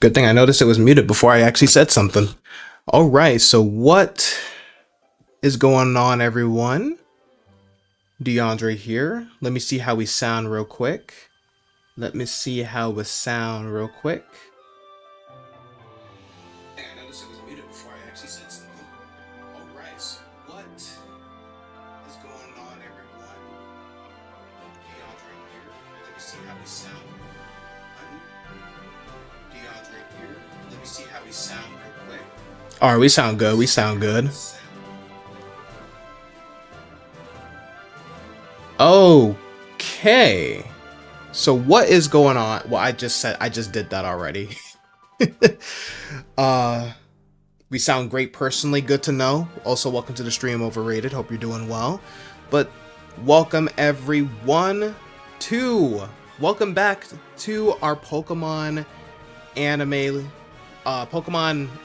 Good thing I noticed it was muted before I actually said something. All right, so what is going on, everyone? DeAndre here. Let me see how we sound real quick. I noticed it was muted before I actually said something. All right, so what is going on, everyone? DeAndre here. Let me see how we sound. DeAndre here. Let me see how we sound real quick. All right, we sound good. We sound good. Okay. So what is going on? Well, I just did that already. We sound great personally. Good to know. Also, welcome to the stream, Overrated. Hope you're doing well. But welcome everyone welcome back to our Pokemon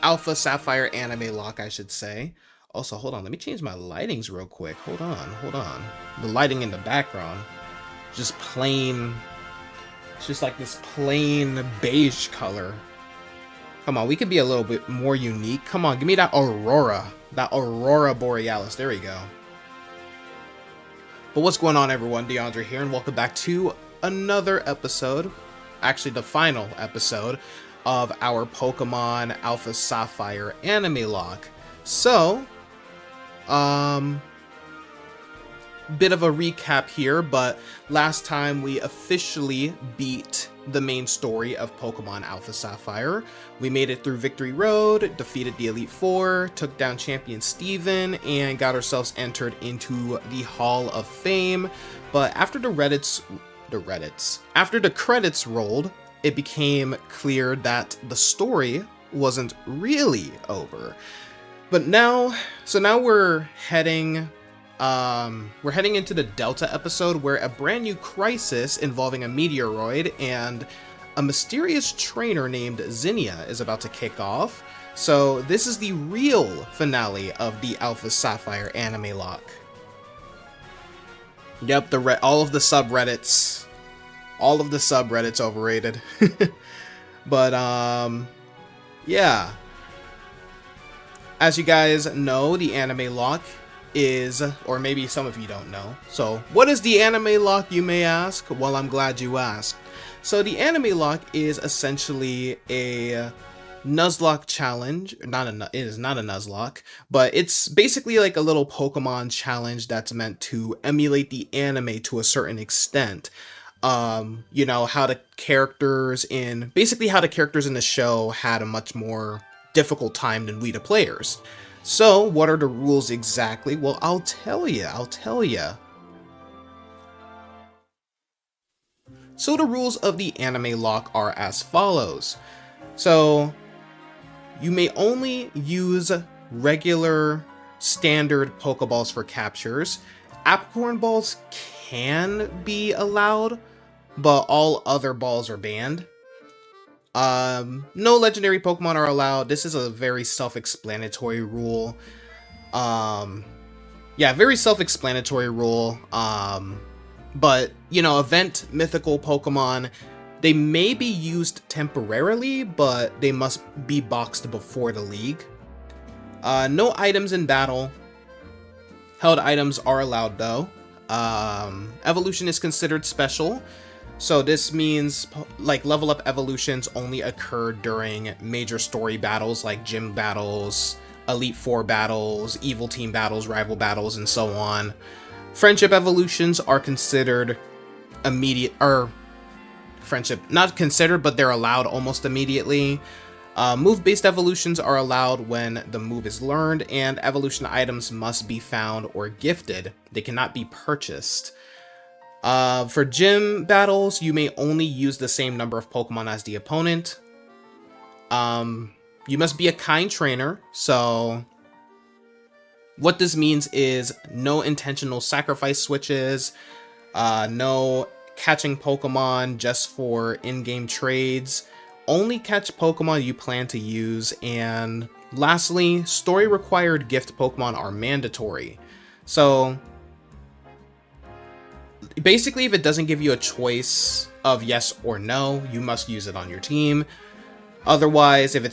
Alpha Sapphire AnimeLocke, I should say. Also, hold on, let me change my lightings real quick. Hold on. The lighting in the background, just plain, it's just like this plain beige color. Come on, we could be a little bit more unique. Come on, give me that Aurora Borealis. There we go. But what's going on, everyone? DeAndre here, and welcome back to another episode, actually the final episode of our Pokemon Alpha Sapphire AnimeLocke. So, bit of a recap here, but last time we officially beat the main story of Pokemon Alpha Sapphire. We made it through Victory Road, defeated the Elite Four, took down Champion Steven, and got ourselves entered into the Hall of Fame. But after the credits rolled, it became clear that the story wasn't really over. But now we're heading into the Delta episode, where a brand new crisis involving a meteoroid and a mysterious trainer named Zinnia is about to kick off. So this is the real finale of the Alpha Sapphire AnimeLocke. Yep, all of the subreddits overrated. But yeah. As you guys know, the AnimeLocke is, or maybe some of you don't know. So, what is the AnimeLocke, you may ask? Well, I'm glad you asked. So, the AnimeLocke is essentially a Nuzlocke challenge. It is not a Nuzlocke, but it's basically like a little Pokemon challenge that's meant to emulate the anime to a certain extent. You know, how the characters in the show had a much more difficult time than we the players. So, what are the rules exactly? Well, I'll tell you. So, the rules of the AnimeLocke are as follows. So, you may only use regular standard Pokeballs for captures. Apricorn balls can be allowed, but all other balls are banned. No legendary Pokemon are allowed. This is a very self-explanatory rule. Very self-explanatory rule. But, you know, event mythical Pokemon, they may be used temporarily, but they must be boxed before the league. No items in battle. Held items are allowed, though. Evolution is considered special. So this means, like, level up evolutions only occur during major story battles like gym battles, Elite Four battles, Evil Team battles, rival battles, and so on. Friendship evolutions are considered immediate, or friendship, not considered, but they're allowed almost immediately. Move-based evolutions are allowed when the move is learned, and evolution items must be found or gifted. They cannot be purchased. For gym battles, you may only use the same number of Pokemon as the opponent. You must be a kind trainer, so what this means is no intentional sacrifice switches, no catching Pokemon just for in-game trades, only catch Pokemon you plan to use, and lastly, story-required gift Pokemon are mandatory. So basically, if it doesn't give you a choice of yes or no, you must use it on your team. Otherwise, if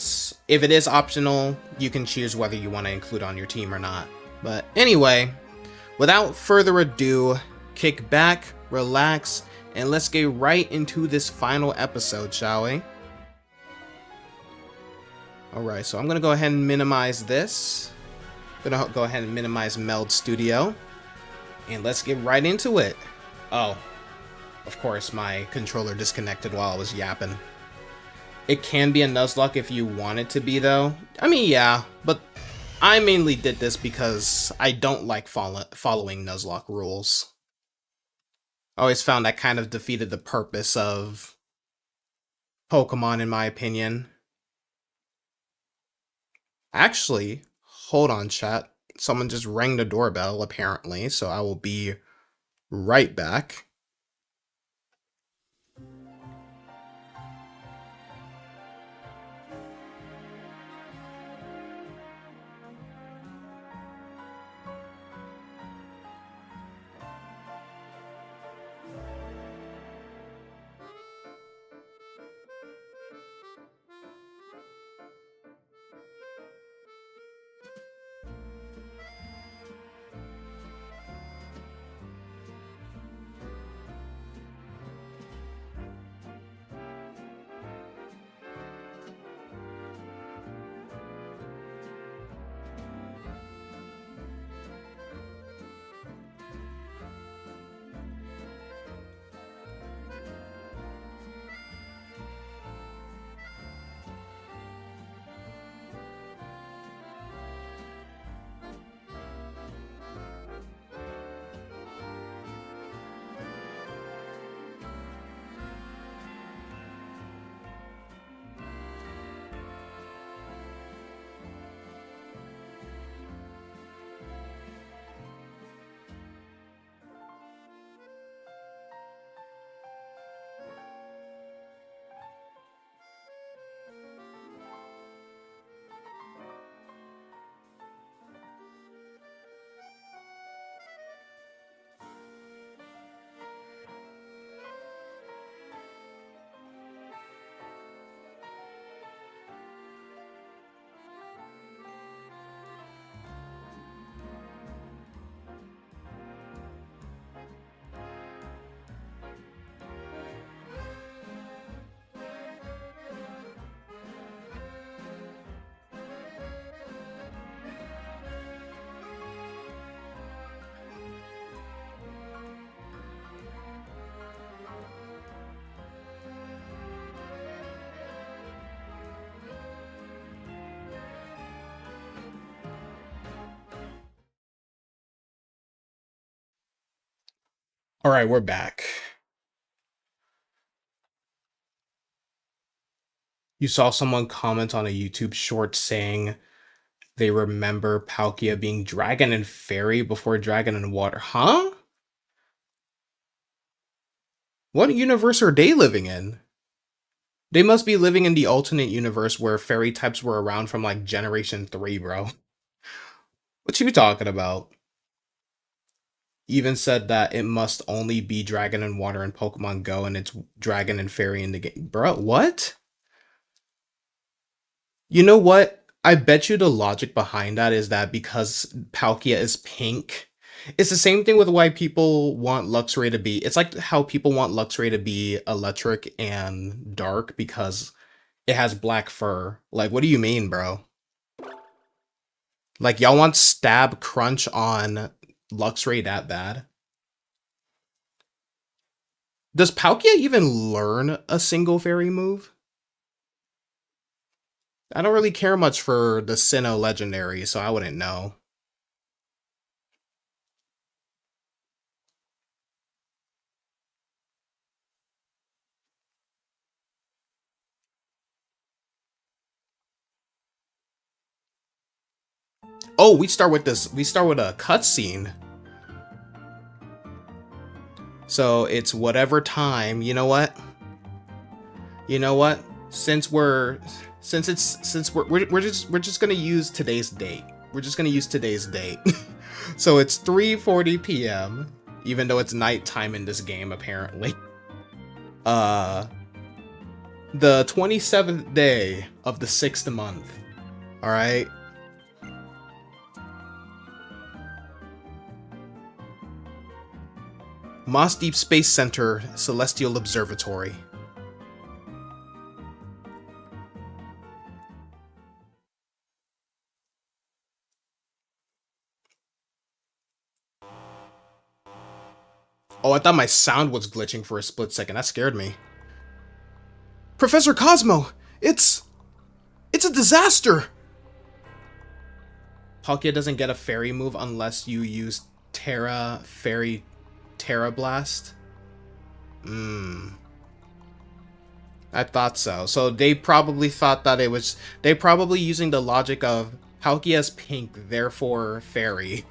it is optional, you can choose whether you want to include on your team or not. But anyway, without further ado, kick back, relax, and let's get right into this final episode, shall we? Alright, so I'm going to go ahead and minimize this. I'm going to go ahead and minimize Meld Studio. And let's get right into it. Oh, of course, my controller disconnected while I was yapping. It can be a Nuzlocke if you want it to be, though. I mean, yeah, but I mainly did this because I don't like following Nuzlocke rules. I always found that kind of defeated the purpose of Pokemon, in my opinion. Actually, hold on, chat. Someone just rang the doorbell, apparently, so I will be right back. Alright, we're back. You saw someone comment on a YouTube short saying they remember Palkia being Dragon and Fairy before Dragon and Water. Huh? What universe are they living in? They must be living in the alternate universe where fairy types were around from like Generation 3, bro. What you talking about? Even said that it must only be Dragon and Water in Pokemon Go and it's Dragon and Fairy in the game. Bro, what? You know what? I bet you the logic behind that is that because Palkia is pink, it's the same thing with why people want Luxray to be. It's like how people want Luxray to be electric and dark because it has black fur. Like, what do you mean, bro? Like, y'all want Stab Crunch on Luxray that bad? Does Palkia even learn a single fairy move? I don't really care much for the Sinnoh Legendary, so I wouldn't know. Oh, we start with this. We start with a cutscene. So it's whatever time. You know what? You know what? We're just gonna use today's date. We're just gonna use today's date. So it's 3:40 p.m. even though it's nighttime in this game apparently. The 27th day of the 6th month. Alright? Moss Deep Space Center Celestial Observatory. Oh, I thought my sound was glitching for a split second. That scared me. Professor Cosmo! It's a disaster! Palkia doesn't get a fairy move unless you use Fairy Terra Blast. I thought so. So they probably thought that it was... They probably using the logic of Palkia's pink, therefore fairy.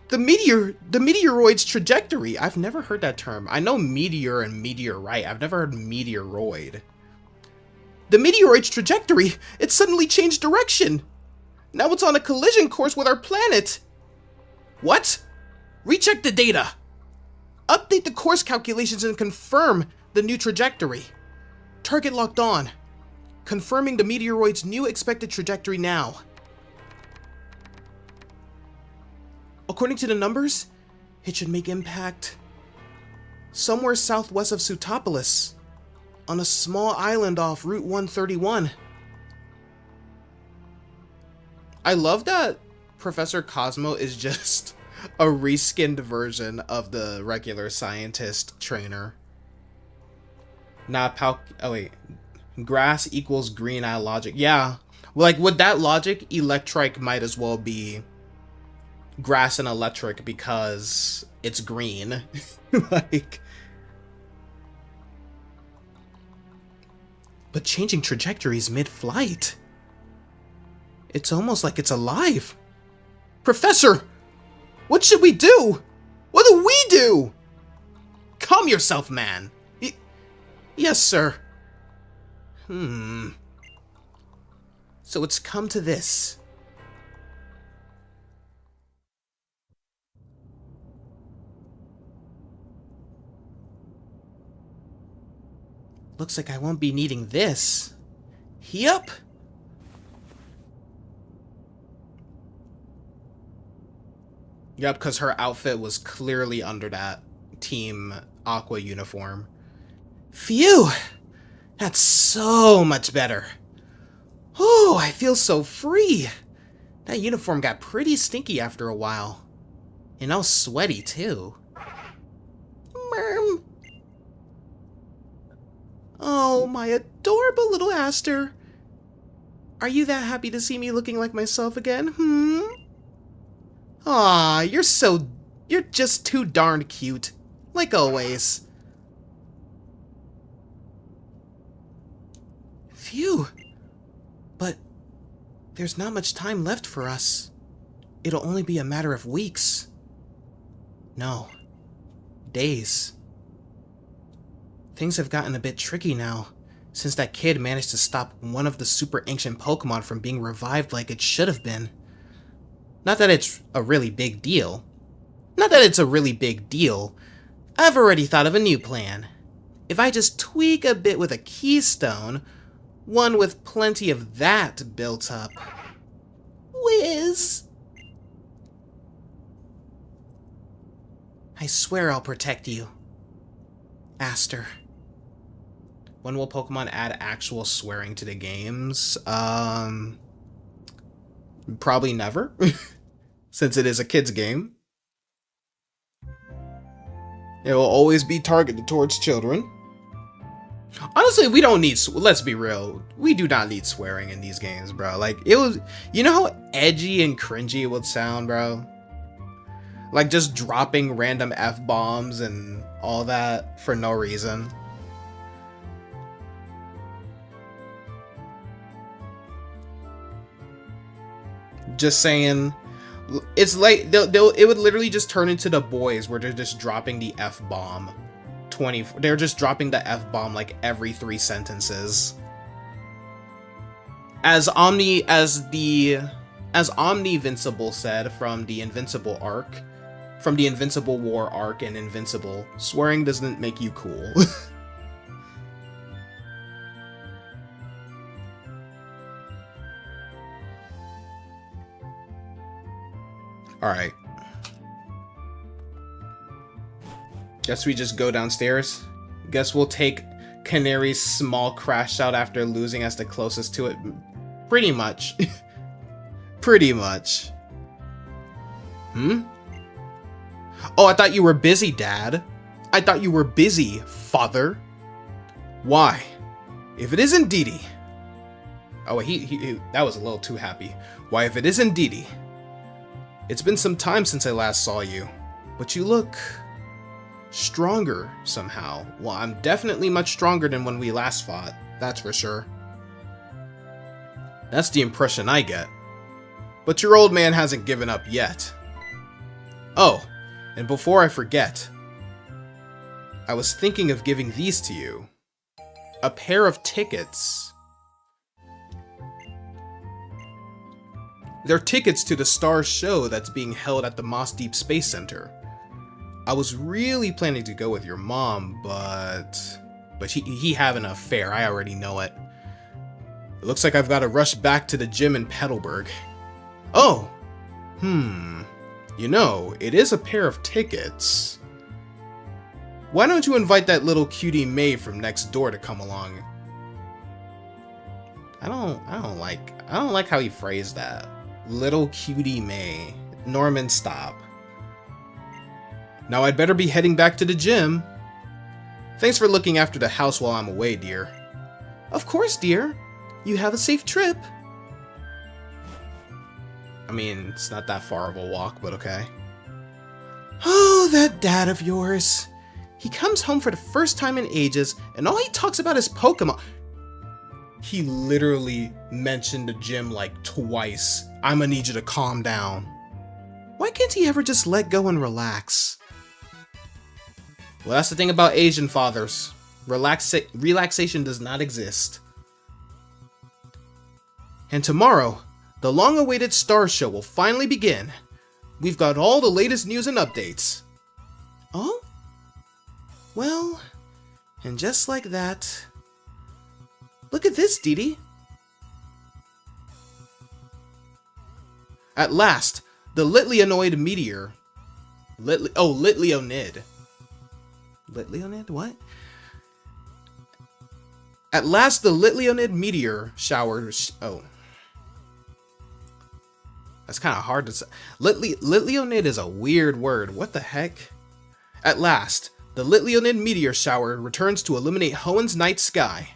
The meteoroid's trajectory. I've never heard that term. I know meteor and meteorite. I've never heard meteoroid. The meteoroid's trajectory. It suddenly changed direction. Now it's on a collision course with our planet. What? Recheck the data. Update the course calculations and confirm the new trajectory. Target locked on. Confirming the meteoroid's new expected trajectory now. According to the numbers, it should make impact somewhere southwest of Sutopolis, on a small island off Route 131. I love that Professor Cosmo is just a reskinned version of the regular scientist trainer. Not oh wait, grass equals green eye logic. Yeah, like with that logic, Electrike might as well be grass and electric because it's green. Like, but changing trajectories mid-flight. It's almost like it's alive. Professor, what should we do? What do we do? Calm yourself, man. Yes, sir. So it's come to this. Looks like I won't be needing this. Yep. Yep, because her outfit was clearly under that Team Aqua uniform. Phew! That's so much better. Oh, I feel so free. That uniform got pretty stinky after a while. And all sweaty, too. Merm. Oh, my adorable little Aster. Are you that happy to see me looking like myself again, Aw, you're just too darn cute. Like always. Phew. But there's not much time left for us. It'll only be a matter of weeks. No. Days. Things have gotten a bit tricky now, since that kid managed to stop one of the super ancient Pokemon from being revived like it should have been. Not that it's a really big deal. I've already thought of a new plan. If I just tweak a bit with a keystone, one with plenty of that built up. Whiz! I swear I'll protect you. Aster. When will Pokemon add actual swearing to the games? Probably never, since it is a kid's game. It will always be targeted towards children. Honestly, we don't need, let's be real, we do not need swearing in these games, bro. Like, it was, you know how edgy and cringy it would sound, bro? Like, just dropping random F-bombs and all that for no reason. Just saying, it's like, it would literally just turn into The Boys, where they're just dropping the F-bomb. They're just dropping the F-bomb like every 3 sentences. As Omnivincible said from the Invincible arc, from the Invincible War arc and Invincible, swearing doesn't make you cool. Alright. Guess we just go downstairs. Guess we'll take Canary's small crash out after losing as the closest to it. Pretty much. Pretty much. Oh, I thought you were busy, Dad. I thought you were busy, Father. Why? If it isn't Dee Dee. Oh, he that was a little too happy. Why, if it isn't Dee Dee. It's been some time since I last saw you, but you look stronger somehow. Well, I'm definitely much stronger than when we last fought, that's for sure. That's the impression I get. But your old man hasn't given up yet. Oh, and before I forget, I was thinking of giving these to you. A pair of tickets. They're tickets to the Stars show that's being held at the Moss Deep Space Center. I was really planning to go with your mom, but he having an affair, I already know it. It looks like I've got to rush back to the gym in Petalburg. Oh, you know, it is a pair of tickets. Why don't you invite that little cutie May from next door to come along? I don't like how he phrased that. Little cutie May. Norman, stop. Now I'd better be heading back to the gym. Thanks for looking after the house while I'm away, dear. Of course, dear. You have a safe trip. I mean, it's not that far of a walk, but okay. Oh, that dad of yours. He comes home for the first time in ages, and all he talks about is Pokemon. He literally mentioned the gym like twice. I'ma need you to calm down. Why can't he ever just let go and relax? Well, that's the thing about Asian fathers. Relaxation does not exist. And tomorrow, the long-awaited Star Show will finally begin. We've got all the latest news and updates. Oh? Well, and just like that... Look at this, Dee Dee. At last, the Litlionoid meteor... Litlionid. Litlionid? What? At last, the Litlionid meteor showers... Oh. That's kind of hard to say. Litlionid is a weird word. What the heck? At last, the Litlionid meteor shower returns to illuminate Hoenn's night sky.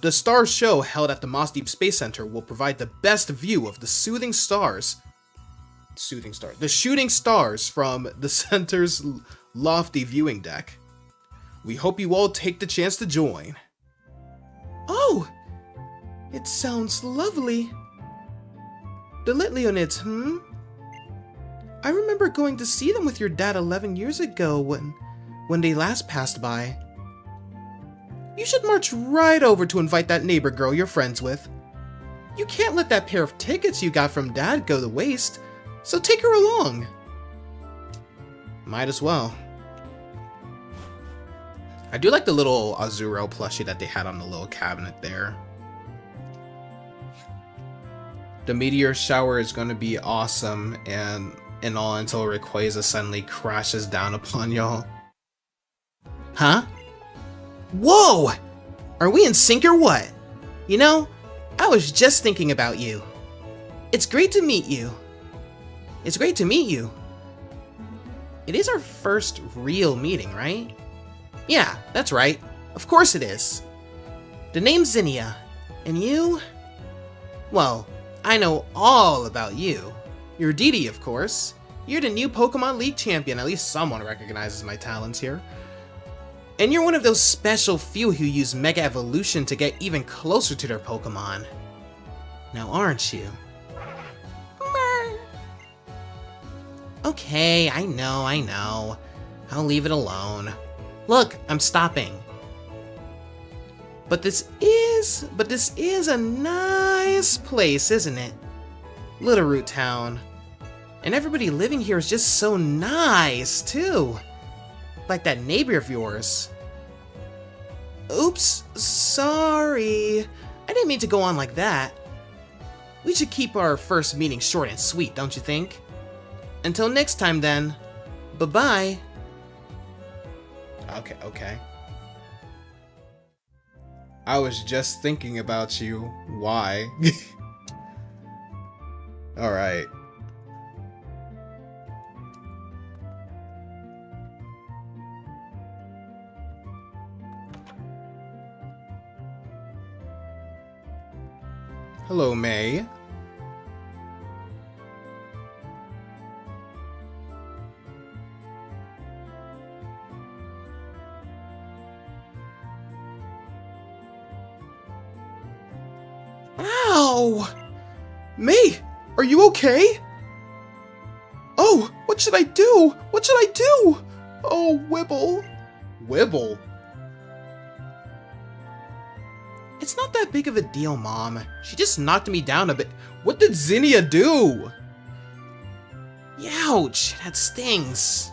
The Stars show held at the Moss Deep Space Center will provide the best view of the the shooting stars from the center's lofty viewing deck. We hope you all take the chance to join. Oh, it sounds lovely. The Litlionids, I remember going to see them with your dad 11 years ago when they last passed by. You should march right over to invite that neighbor girl you're friends with. You can't let that pair of tickets you got from Dad go to waste, so take her along. Might as well. I do like the little Azuro plushie that they had on the little cabinet there. The meteor shower is going to be awesome and all until Rayquaza suddenly crashes down upon y'all. Huh? Whoa! Are we in sync or what? You know, I was just thinking about you. It's great to meet you. It's great to meet you. It is our first real meeting, right? Yeah, that's right. Of course it is. The name's Zinnia. And you? Well, I know all about you. You're Dee Dee, of course. You're the new Pokémon League Champion. At least someone recognizes my talents here. And you're one of those special few who use Mega Evolution to get even closer to their Pokemon. Now aren't you? Okay, I know. I'll leave it alone. Look, I'm stopping. But this is a nice place, isn't it? Littleroot Town. And everybody living here is just so nice, too. Like that neighbor of yours. Oops, sorry. I didn't mean to go on like that. We should keep our first meeting short and sweet, don't you think? Until next time, then. Bye-bye. Okay. I was just thinking about you. Why? Alright. Hello, May. Ow! May, are you okay? Oh, what should I do? What should I do? Oh, Wibble. Wibble? It's not that big of a deal, Mom. She just knocked me down a bit. What did Zinnia do? Ouch, that stings.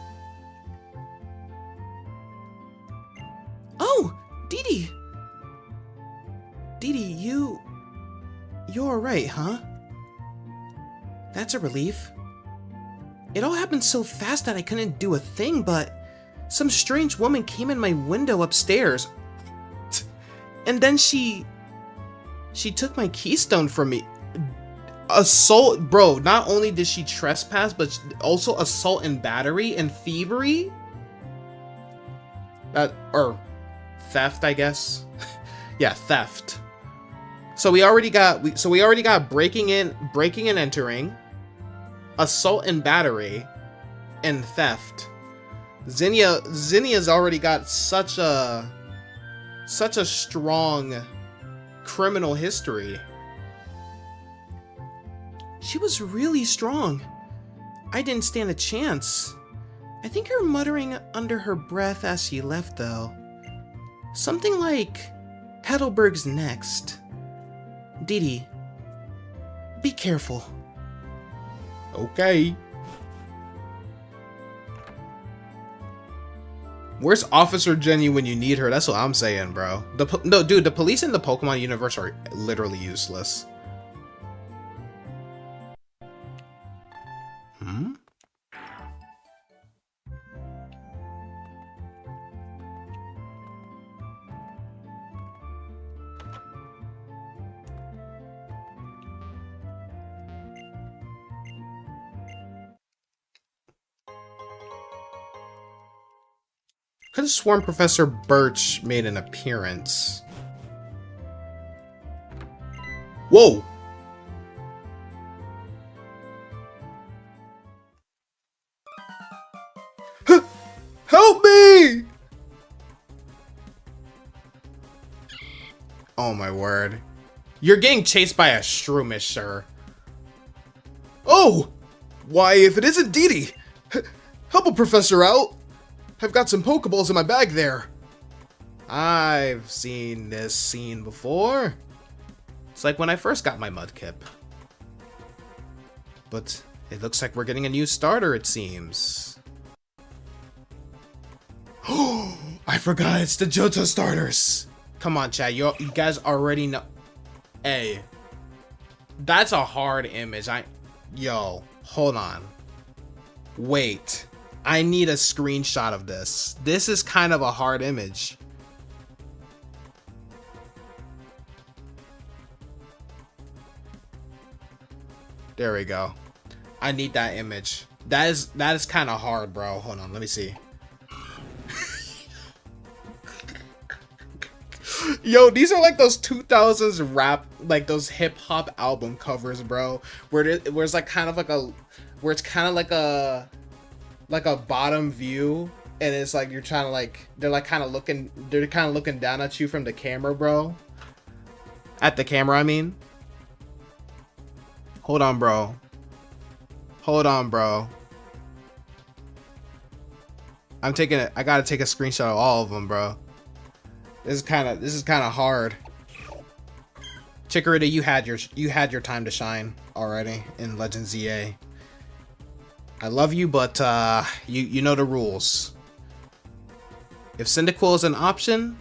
Oh, Dee Dee. Dee Dee, you're alright, huh? That's a relief. It all happened so fast that I couldn't do a thing, but some strange woman came in my window upstairs. And then she took my keystone from me. Assault, bro, not only did she trespass, but also assault and battery and thievery? Or theft, I guess. Yeah, theft. So we already got breaking in, entering, assault and battery, and theft. Zinnia's already got such a strong criminal history. She was really strong. I didn't stand a chance. I think her muttering under her breath as she left, though. Something like, Petalburg's next. Dee Dee, be careful. Okay. Where's Officer Jenny when you need her? That's what I'm saying, bro. No, dude, the police in the Pokemon universe are literally useless. Hmm? Could have sworn Professor Birch made an appearance. Whoa! Help me! Oh my word. You're getting chased by a Shroomish, sir. Oh! Why, if it isn't Dee Dee! Help a professor out! I've got some Pokeballs in my bag there. I've seen this scene before. It's like when I first got my Mudkip. But it looks like we're getting a new starter, it seems. Oh, I forgot it's the Johto starters. Come on, chat. You guys already know. Hey, that's a hard image. Yo, hold on. Wait. I need a screenshot of this. This is kind of a hard image. There we go. I need that image. That is kind of hard, bro. Hold on, let me see. Yo, these are like those 2000s rap, like those hip hop album covers, bro. Where it's like kind of like a, where it's kind of like a bottom view, and it's like you're trying to like, they're kind of looking down at you from the camera, bro. At the camera, I mean. Hold on, bro. Hold on, bro. I gotta take a screenshot of all of them, bro. This is kind of hard. Chikorita, you had your time to shine already in Legends ZA. I love you, but you know the rules. If Cyndaquil is an option,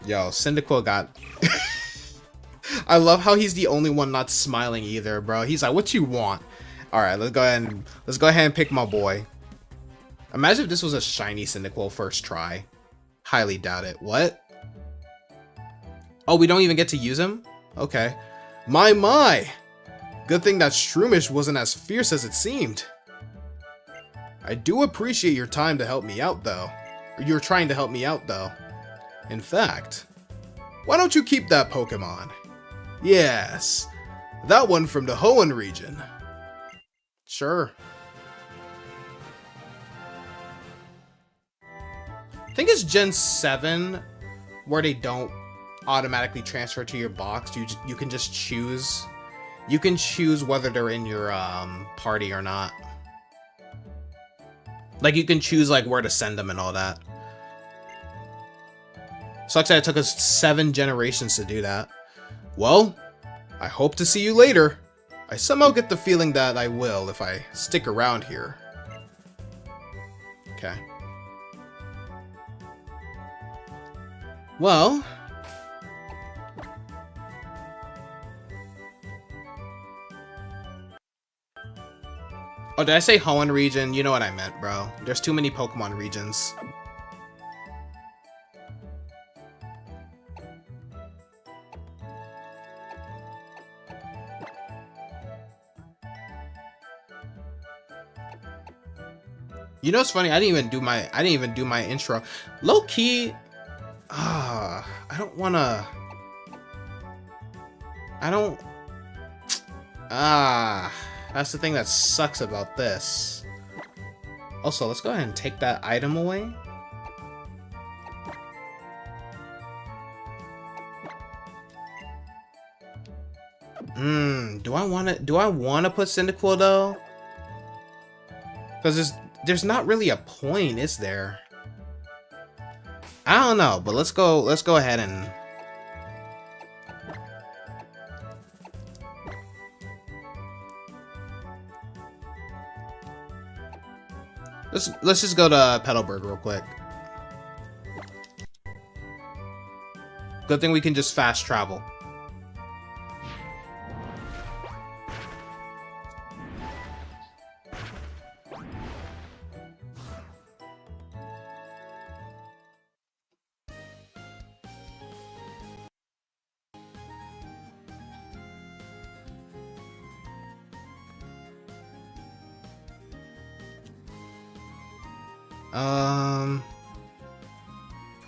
yo, Cyndaquil got. I love how he's the only one not smiling either, bro. He's like, "What you want?" All right, let's go ahead and pick my boy. Imagine if this was a shiny Cyndaquil first try. Highly doubt it. What? Oh, we don't even get to use him? Okay. My. Good thing that Shroomish wasn't as fierce as it seemed. I do appreciate your time to help me out, though. Or you're trying to help me out, though. In fact, why don't you keep that Pokemon? Yes, that one from the Hoenn region. Sure. I think it's Gen 7 where they don't automatically transfer to your box. You can just choose. You can choose whether they're in your party or not. Like you can choose like where to send them and all that. Sucks that it took us 7 generations to do that. Well, I hope to see you later. I somehow get the feeling that I will if I stick around here. Okay. Well, oh, did I say Hoenn region? You know what I meant, bro. There's too many Pokemon regions. You know what's funny? I didn't even do my intro. Low key, I don't wanna. That's the thing that sucks about this. Also, let's go ahead and take that item away. Do I wanna put Cyndaquil though? Because there's not really a point, is there? I don't know, but let's go ahead and let's just go to Petalburg real quick. Good thing we can just fast travel.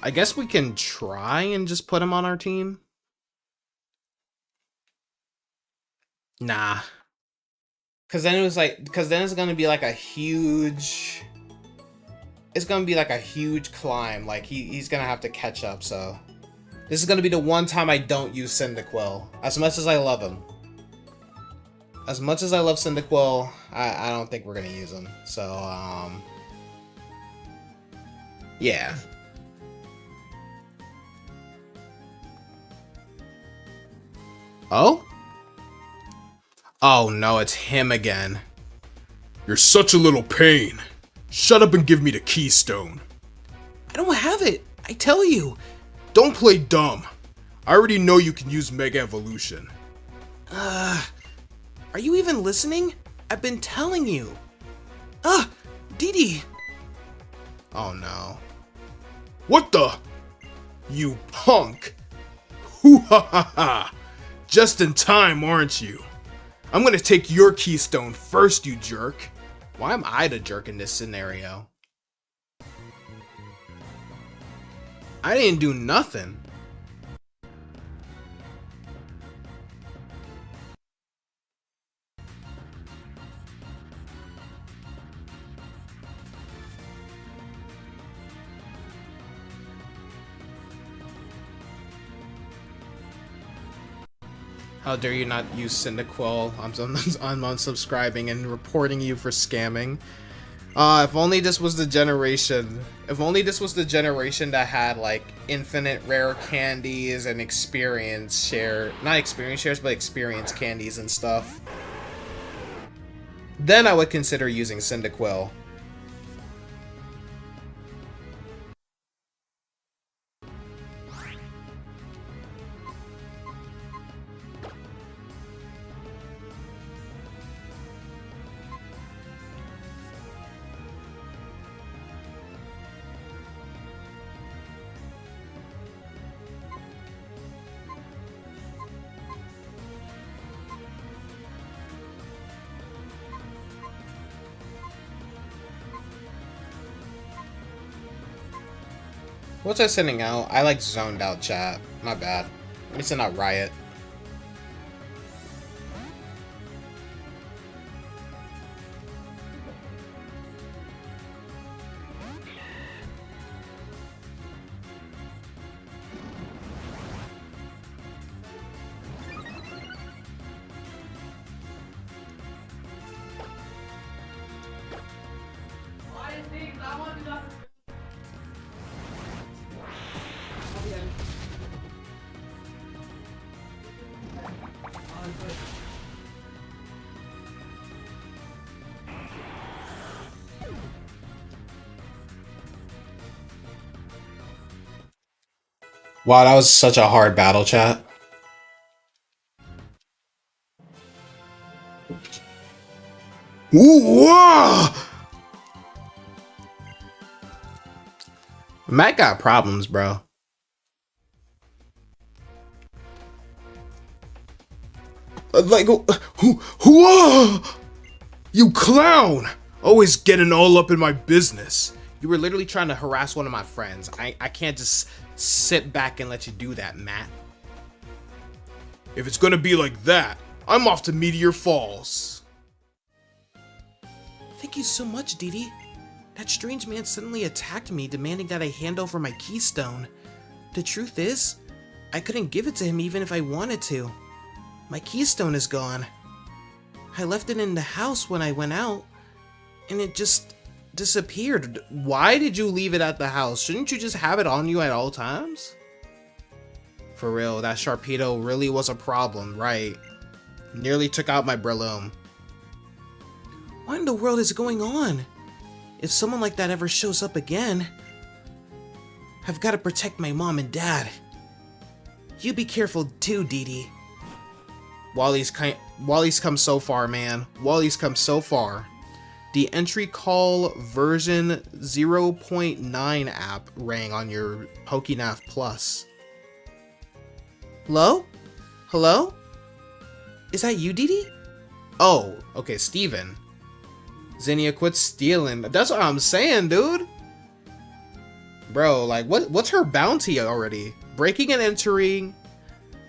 I guess we can try and just put him on our team. Nah. Cause then it's gonna be like a huge. It's gonna be like a huge climb. Like he's gonna have to catch up. So this is gonna be the one time I don't use Cyndaquil. As much as I love him. As much as I love Cyndaquil, I don't think we're gonna use him. So yeah. Oh? Oh no, it's him again. You're such a little pain. Shut up and give me the keystone. I don't have it. I tell you. Don't play dumb. I already know you can use Mega Evolution. Are you even listening? I've been telling you. Didi. Oh no. What the? You punk. Hoo ha ha ha. Just in time, aren't you? I'm gonna take your keystone first, you jerk. Why am I the jerk in this scenario? I didn't do nothing. How dare you not use Cyndaquil? I'm unsubscribing and reporting you for scamming. If only this was the generation. If only this was the generation that had like infinite rare candies and experience share, not experience shares, but experience candies and stuff. Then I would consider using Cyndaquil. What's I sending out? I like zoned out chat. My bad. Let me send out Riot. Wow, that was such a hard battle, chat. Ooh, wah! Matt got problems, bro. Like, whoa! You clown! Always getting all up in my business. You were literally trying to harass one of my friends. I can't just sit back and let you do that, Matt. If it's gonna be like that, I'm off to Meteor Falls. Thank you so much, Didi. That strange man suddenly attacked me, demanding that I hand over my keystone. The truth is, I couldn't give it to him even if I wanted to. My keystone is gone. I left it in the house when I went out, and it just disappeared. Why did you leave it at the house? Shouldn't you just have it on you at all times? For real, that Sharpedo really was a problem, right? Nearly took out my Breloom. What in the world is going on? If someone like that ever shows up again, I've got to protect my mom and dad. You be careful too, Didi. Wally's come so far, man. Wally's come so far. The entry call version 0.9 app rang on your PokéNav Plus. Hello? Hello? Is that you, Didi? Oh, okay, Steven. Zinnia, quit stealing. That's what I'm saying, dude. Bro, like, what's her bounty already? Breaking and entering.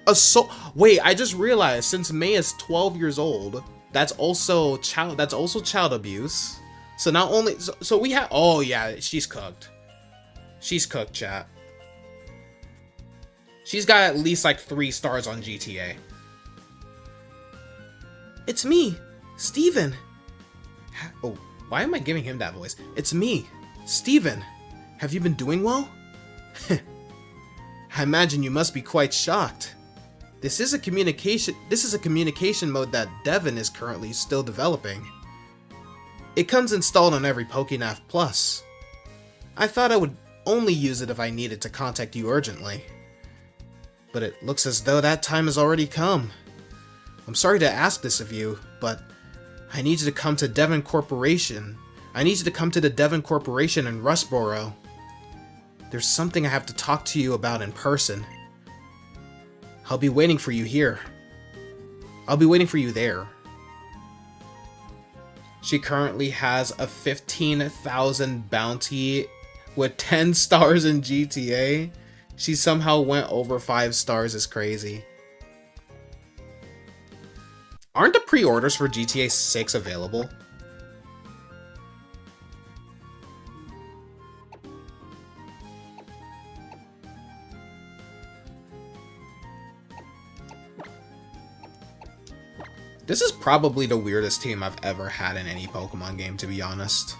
Assault. Wait, I just realized since May is 12 years old, that's also child abuse. So not only so we have. Oh yeah, she's cooked. She's cooked, chat. She's got at least like 3 stars on GTA. It's me, Steven. Oh, why am I giving him that voice? It's me, Steven. Have you been doing well? I imagine you must be quite shocked. This is a communication mode that Devin is currently still developing. It comes installed on every PokéNav Plus. I thought I would only use it if I needed to contact you urgently. But it looks as though that time has already come. I'm sorry to ask this of you, but I need you to come to Devon Corporation. I need you to come to the Devon Corporation in Rustboro. There's something I have to talk to you about in person. I'll be waiting for you here. I'll be waiting for you there. She currently has a 15,000 bounty with 10 stars in GTA. She somehow went over 5 stars. Is crazy. Aren't the pre-orders for GTA 6 available? This is probably the weirdest team I've ever had in any Pokemon game, to be honest.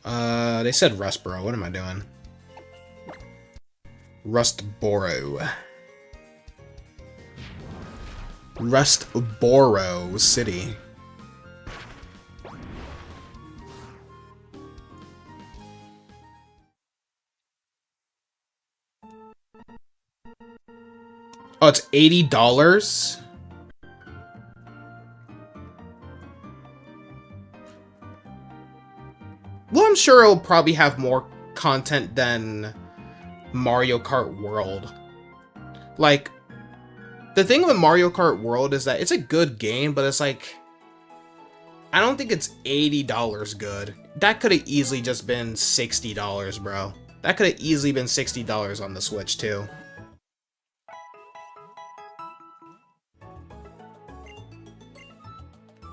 They said Rustboro. What am I doing? Rustboro. Rustboro City. Oh, it's $80? Well, I'm sure it'll probably have more content than Mario Kart World. Like, the thing with Mario Kart World is that it's a good game, but it's like, I don't think it's $80 good. That could have easily just been $60, bro. That could have easily been $60 on the Switch, too.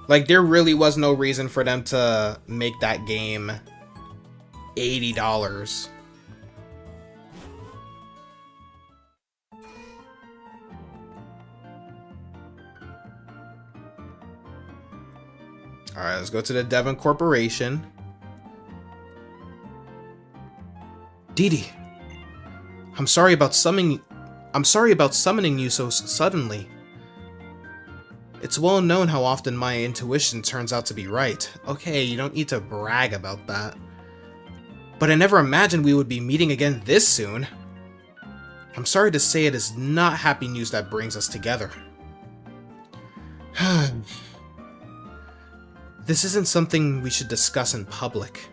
Like, there really was no reason for them to make that game $80. Alright, let's go to the Devon Corporation. Didi, I'm sorry about summoning you so suddenly. It's well known how often my intuition turns out to be right. Okay, you don't need to brag about that. But I never imagined we would be meeting again this soon. I'm sorry to say it is not happy news that brings us together. This isn't something we should discuss in public.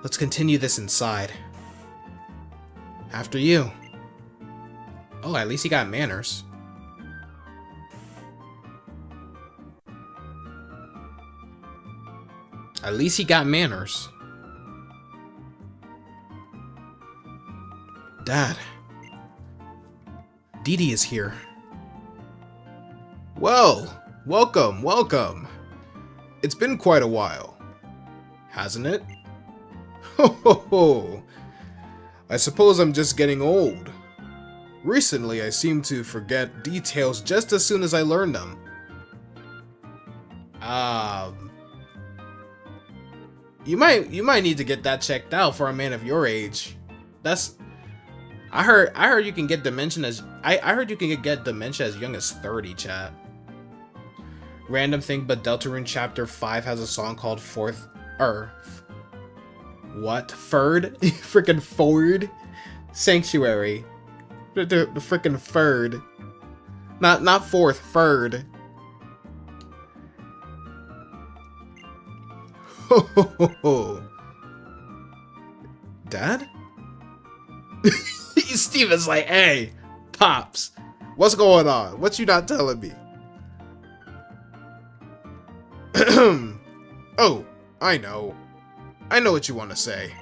Let's continue this inside. After you. Oh, at least he got manners. At least he got manners. Dad. Didi is here. Well, welcome, welcome. It's been quite a while, hasn't it? Ho ho ho. I suppose I'm just getting old. Recently, I seem to forget details just as soon as I learn them. You might need to get that checked out for a man of your age. I heard you can get dementia as I heard you can get dementia as young as 30, chat. Random thing, but Deltarune Chapter 5 has a song called Fourth what? Furred? Frickin' Ford? Sanctuary. The frickin' Furred. Not fourth, Furred. Ho ho ho ho. Dad? Steven's like, hey, Pops, what's going on? What you not telling me? Oh, I know what you want to say.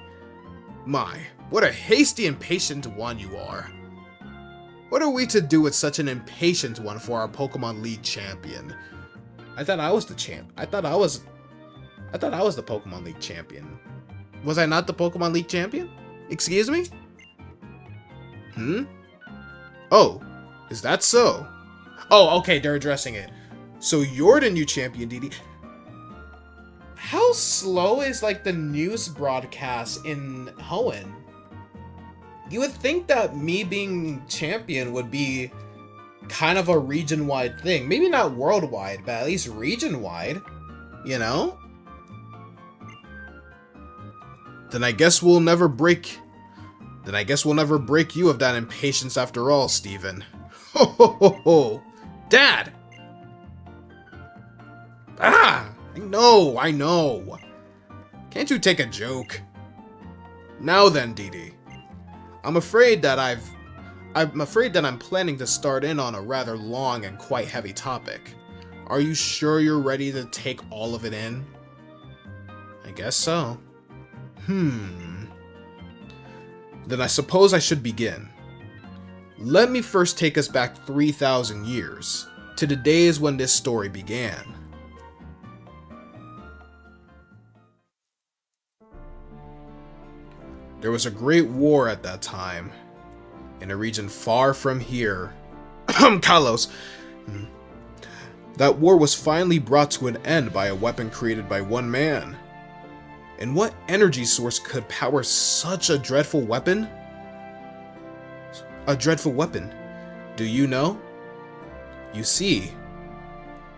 My, what a hasty, impatient one you are. What are we to do with such an impatient one for our Pokémon League Champion? I thought I was the champ. I thought I was the Pokémon League Champion. Was I not the Pokémon League Champion? Excuse me? Oh, is that so? Oh, okay, they're addressing it. So you're the new champion, Didi. How slow is like the news broadcast in Hoenn? You would think that me being champion would be kind of a region-wide thing. Maybe not worldwide, but at least region-wide, you know? Then I guess we'll never break you of that impatience after all, Steven. Ho ho ho ho! Dad! Ah! I know! Can't you take a joke? Now then, Didi. I'm afraid that I'm planning to start in on a rather long and quite heavy topic. Are you sure you're ready to take all of it in? I guess so. Then I suppose I should begin. Let me first take us back 3,000 years, to the days when this story began. There was a great war at that time, in a region far from here. Kalos! That war was finally brought to an end by a weapon created by one man. And what energy source could power such a dreadful weapon? A dreadful weapon. Do you know? You see,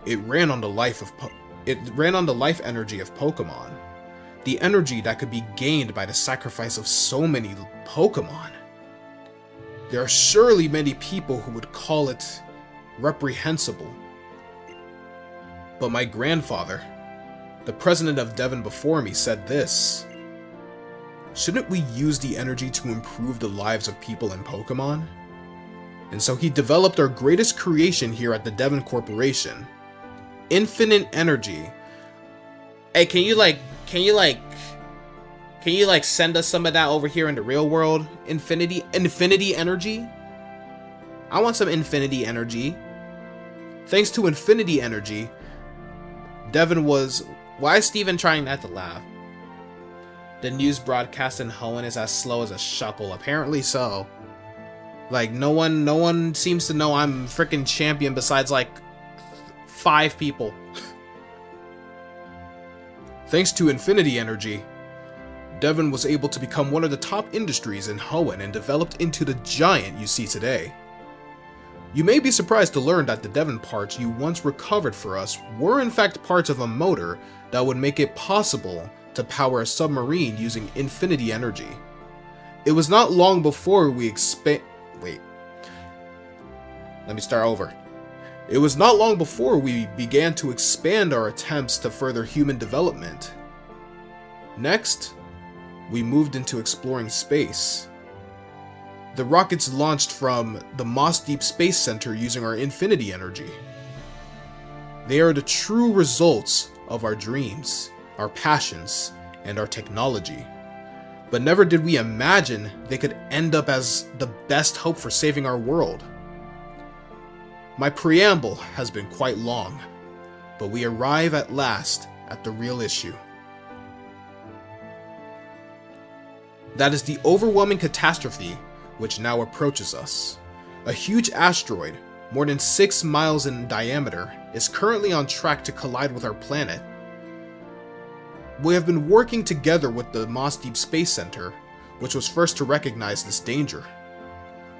it ran on the life energy of Pokemon. The energy that could be gained by the sacrifice of so many Pokemon. There are surely many people who would call it reprehensible. But my grandfather, the president of Devon before me, said this: shouldn't we use the energy to improve the lives of people in Pokemon? And so he developed our greatest creation here at the Devon Corporation. Infinite energy. Hey, can you send us some of that over here in the real world? Infinity energy? I want some infinity energy. Thanks to infinity energy, Devon was... Why is Steven trying not to laugh? The news broadcast in Hoenn is as slow as a shuckle. Apparently so. Like, no one seems to know I'm freaking champion besides, like, 5 people. Thanks to infinity energy, Devon was able to become one of the top industries in Hoenn and developed into the giant you see today. You may be surprised to learn that the Devon parts you once recovered for us were in fact parts of a motor that would make it possible to power a submarine using infinity energy. It was not long before we It was not long before we began to expand our attempts to further human development. Next, we moved into exploring space. The rockets launched from the Moss Deep Space Center using our infinity energy. They are the true results of our dreams, our passions, and our technology. But never did we imagine they could end up as the best hope for saving our world. My preamble has been quite long, but we arrive at last at the real issue. That is the overwhelming catastrophe which now approaches us. A huge asteroid, more than 6 miles in diameter, is currently on track to collide with our planet. We have been working together with the Moss Deep Space Center, which was first to recognize this danger.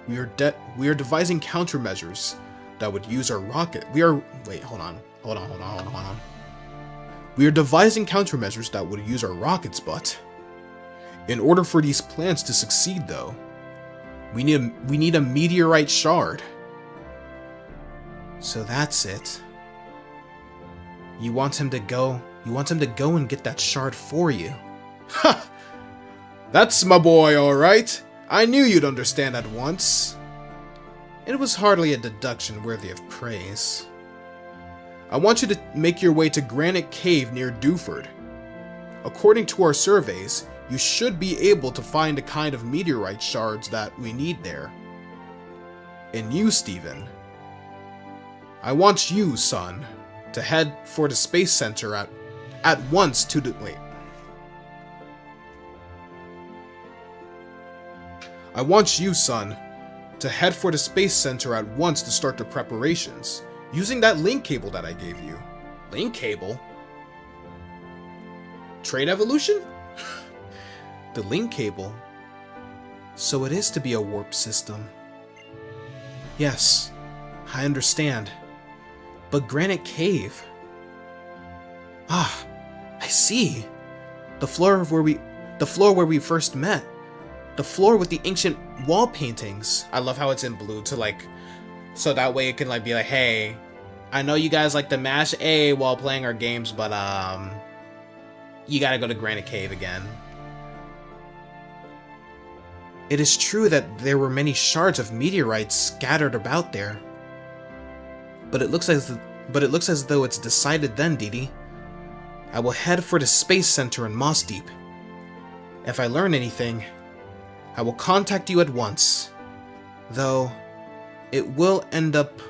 We are devising countermeasures that would use our rocket. We are devising countermeasures that would use our rockets, but in order for these plans to succeed, though, we need a meteorite shard. So that's it. You want him to go and get that shard for you. Ha! That's my boy, alright. I knew you'd understand at once. It was hardly a deduction worthy of praise. I want you to make your way to Granite Cave near Dewford. According to our surveys, you should be able to find the kind of meteorite shards that we need there. And you, Steven, I want you, son, to head for the Space Center at once to the... I want you, son, to head for the Space Center at once to start the preparations, using that link cable that I gave you. Link cable? Trade evolution? The link cable. So it is to be a warp system. Yes, I understand. But Granite Cave... Ah, I see. The floor where we first met. The floor with the ancient wall paintings. I love how it's in blue so that way it can be like, hey, I know you guys like to mash A while playing our games, but you gotta go to Granite Cave again. It is true that there were many shards of meteorites scattered about there. But it looks as though it's decided then, Didi. I will head for the Space Center in Moss Deep. If I learn anything, I will contact you at once. Though, it will end up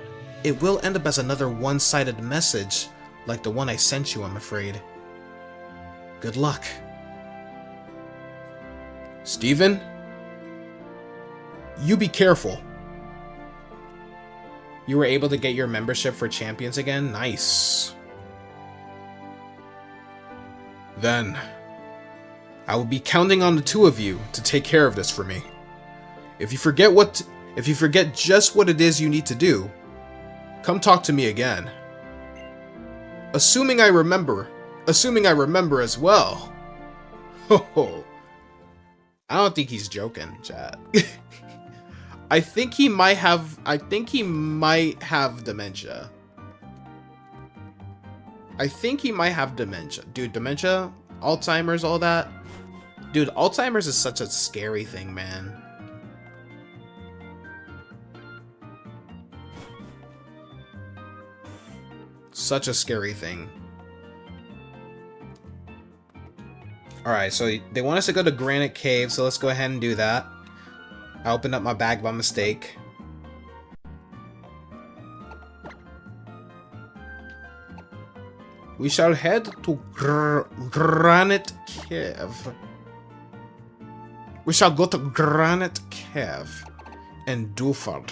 as another one-sided message like the one I sent you, I'm afraid. Good luck. Steven? You be careful. You were able to get your membership for Champions again? Nice. Then, I will be counting on the two of you to take care of this for me. If you forget just what it is you need to do, come talk to me again. Assuming I remember as well. Ho ho. I don't think he's joking, chat. I think he might have dementia. Dude, dementia, Alzheimer's, all that. Dude, Alzheimer's is such a scary thing, man. Such a scary thing. Alright, so they want us to go to Granite Cave, so let's go ahead and do that. I opened up my bag by mistake. We shall head to Granite Cave. We shall go to Granite Cave and Dulford.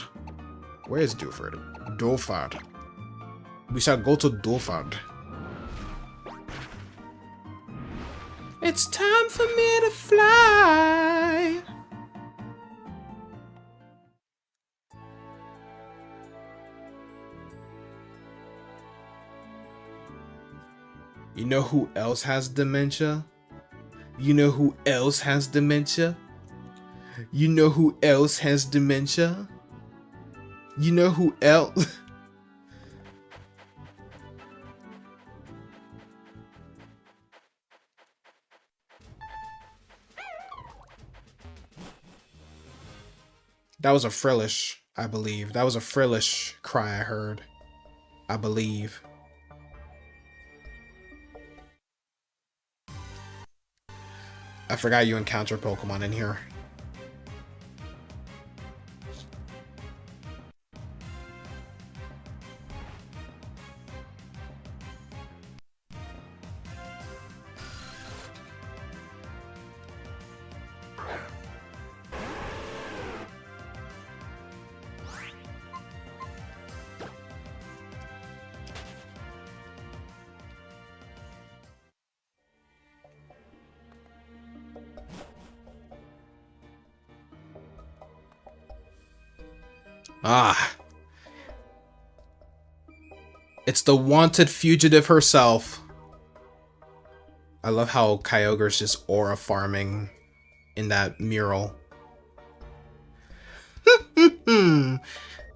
Where is Dulford? Dulford. We shall go to Dulford. It's time for me to fly. You know who else has dementia? You know who else has dementia? You know who else has dementia? You know who else? That was a Frillish, I believe. That was a Frillish cry I heard. I believe. I forgot you encounter Pokemon in here. Ah. It's the wanted fugitive herself. I love how Kyogre's just aura farming in that mural.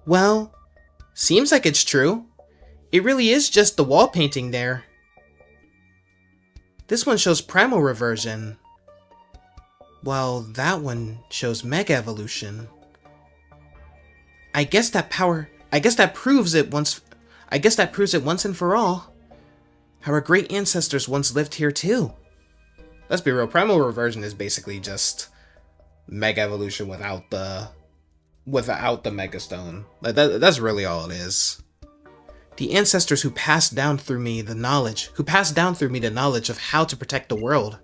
Well, seems like it's true. It really is just the wall painting there. This one shows Primal Reversion. Well, that one shows Mega Evolution. I guess that proves it once and for all. Our great ancestors once lived here too. Let's be real, Primal Reversion is basically just Mega Evolution without the Mega Stone. Like that's really all it is. The ancestors who passed down through me the knowledge of how to protect the world,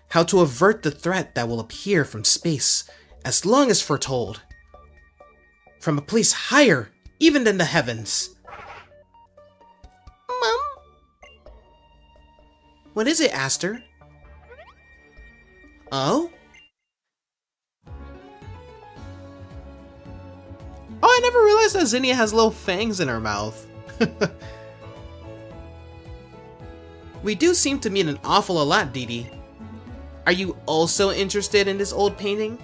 how to avert the threat that will appear from space as long as foretold. From a place higher, even than the heavens. Mom? What is it, Aster? Oh? Oh, I never realized that Zinnia has little fangs in her mouth. We do seem to meet an awful lot, Dee Dee. Are you also interested in this old painting?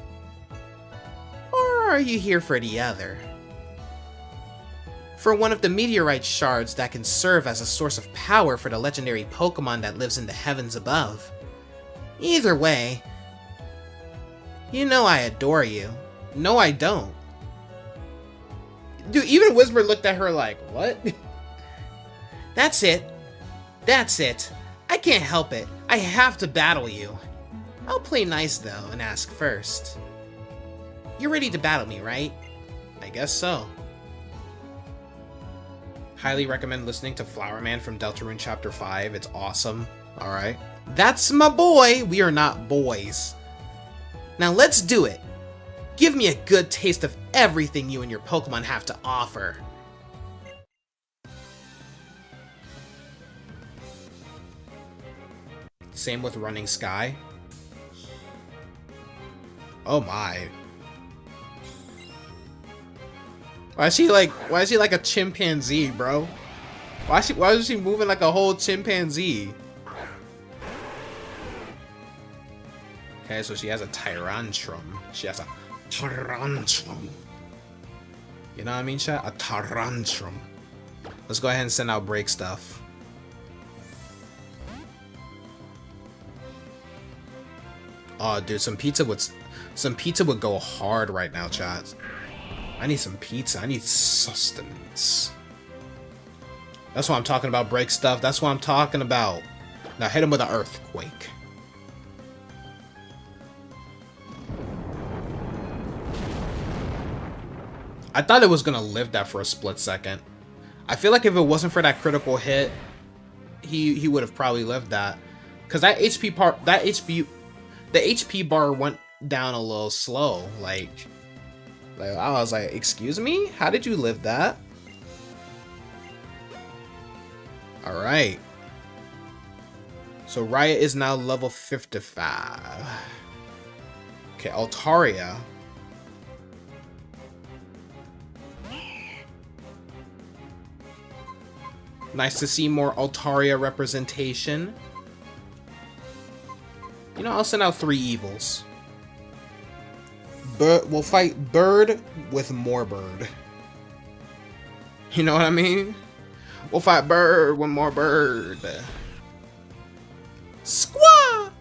Or are you here for the other? For one of the meteoroid shards that can serve as a source of power for the legendary Pokemon that lives in the heavens above. Either way, you know I adore you. No, I don't. Dude, even Whisper looked at her like, what? That's it. That's it. I can't help it. I have to battle you. I'll play nice though and ask first. You're ready to battle me, right? I guess so. Highly recommend listening to Flower Man from Deltarune Chapter 5. It's awesome. Alright. That's my boy! We are not boys. Now let's do it! Give me a good taste of everything you and your Pokemon have to offer. Same with Running Sky. Oh my. Why is he like a chimpanzee, bro? Why is she moving like a whole chimpanzee? Okay, so she has a Tyrantrum. She has a Tyrantrum. You know what I mean, chat? A Tyrantrum. Let's go ahead and send out break stuff. Oh, dude, some pizza would go hard right now, chat. I need some pizza. I need sustenance. That's what I'm talking about, break stuff. That's what I'm talking about. Now hit him with an earthquake. I thought it was gonna live that for a split second. I feel like if it wasn't for that critical hit, he would have probably lived that. Cause that HP part, the HP bar went down a little slow. Like I was like, excuse me? How did you live that? Alright. So Riot is now level 55. Okay, Altaria. Nice to see more Altaria representation. You know, I'll send out 3 evils. We'll fight Bird with more Bird. You know what I mean? We'll fight Bird with more Bird. Squaw!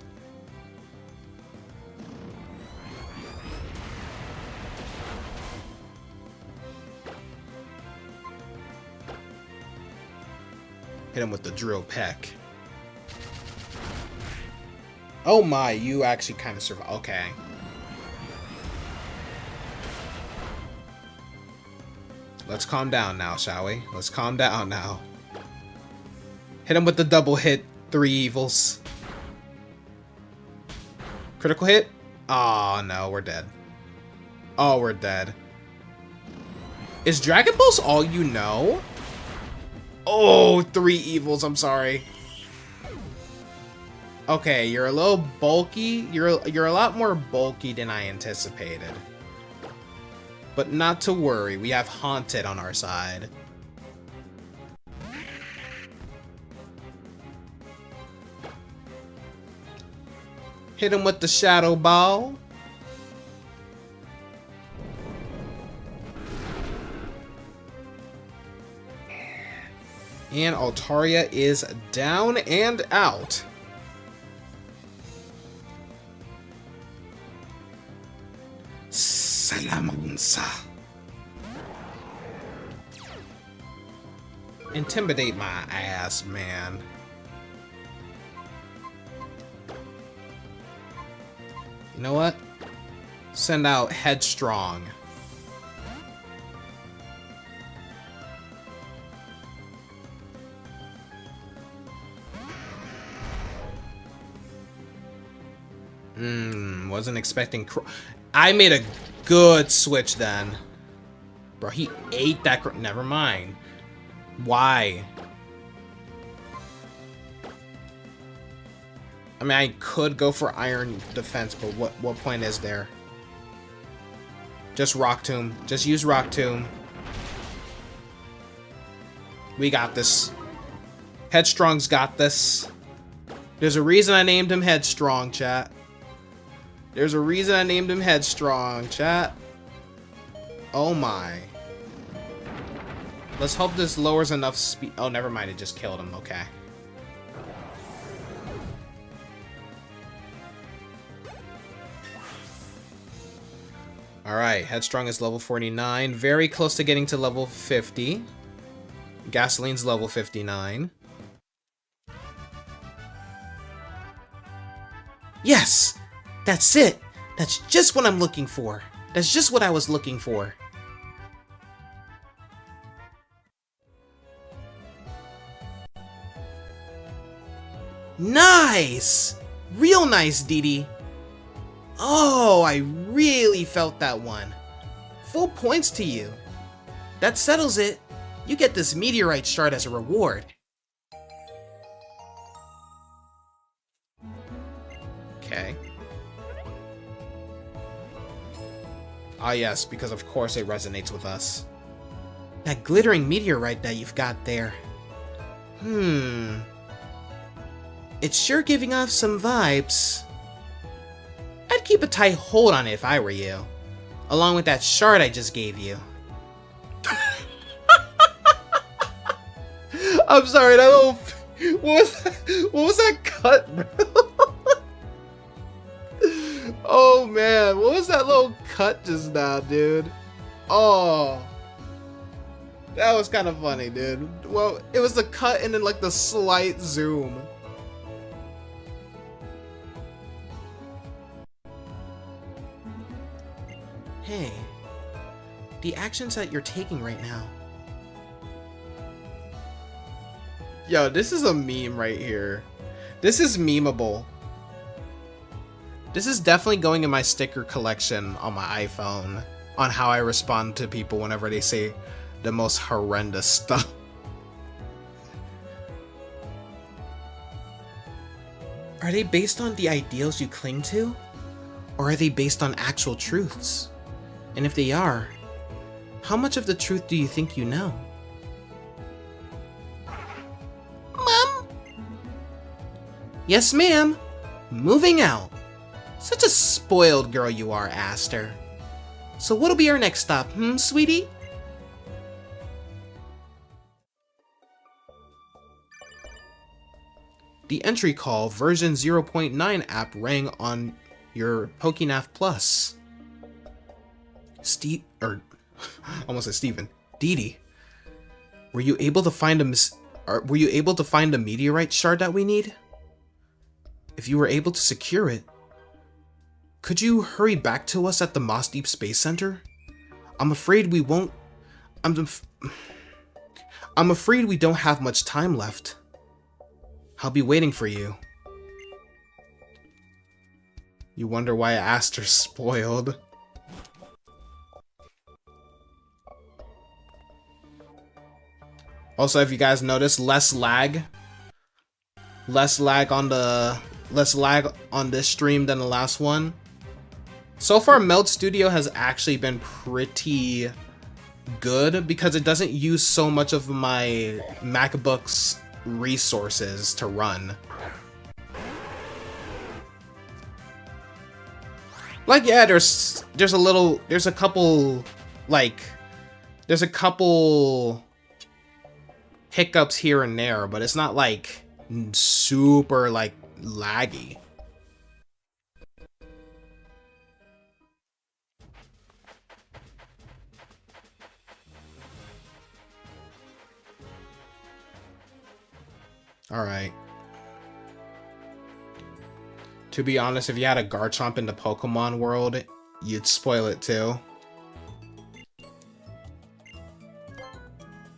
Hit him with the drill peck. Oh my, you actually kind of survived. Okay. Let's calm down now, shall we? Let's calm down now. Hit him with the double hit. 3 evils. Critical hit? Oh no, we're dead. Oh, we're dead. Is Dragon Pulse all you know? Oh, 3 evils, I'm sorry. Okay, you're a little bulky. You're a lot more bulky than I anticipated. But not to worry, we have Haunted on our side. Hit him with the Shadow Ball. And Altaria is down and out. Salamansa. Intimidate my ass, man. You know what? Send out Headstrong. Wasn't expecting. I made a good switch then. Bro, he ate that. Never mind. Why? I mean, I could go for Iron Defense, but what point is there? Just Rock Tomb. Just use Rock Tomb. We got this. Headstrong's got this. There's a reason I named him Headstrong, chat. There's a reason I named him Headstrong, chat. Oh my. Let's hope this lowers enough speed. Oh, never mind. It just killed him. Okay. Alright, Headstrong is level 49. Very close to getting to level 50. Gasoline's level 59. Yes! That's it! That's just what I'm looking for. That's just what I was looking for. Nice! Real nice, Didi. Oh, I really felt that one. Full points to you. That settles it. You get this meteorite shard as a reward. Okay. Ah yes, because of course it resonates with us. That glittering meteorite that you've got there. It's sure giving off some vibes. I'd keep a tight hold on it if I were you. Along with that shard I just gave you. I'm sorry, that little... What was that cut, bro? Oh man, what was that little cut just now, dude? Oh. That was kind of funny, dude. Well, it was the cut and then like the slight zoom. Hey, the actions that you're taking right now. Yo, this is a meme right here. This is memeable. This is definitely going in my sticker collection on my iPhone on how I respond to people whenever they say the most horrendous stuff. Are they based on the ideals you cling to? Or are they based on actual truths? And if they are, how much of the truth do you think you know? Mom? Yes, ma'am. Moving out. Such a spoiled girl you are, Aster. So what'll be our next stop, sweetie? The entry call version 0.9 app rang on your Pokénaf Plus. Almost said Steven. Dee, were you able to find a meteorite shard that we need? If you were able to secure it, could you hurry back to us at the Moss Deep Space Center? I'm afraid we won't. I'm afraid we don't have much time left. I'll be waiting for you. You wonder why I asked her spoiled. Also, if you guys notice, less lag on this stream than the last one. So far, Meld Studio has actually been pretty good because it doesn't use so much of my MacBook's resources to run. Like, yeah, there's a couple hiccups here and there, but it's not like super like laggy. Alright. To be honest, if you had a Garchomp in the Pokemon world, you'd spoil it too.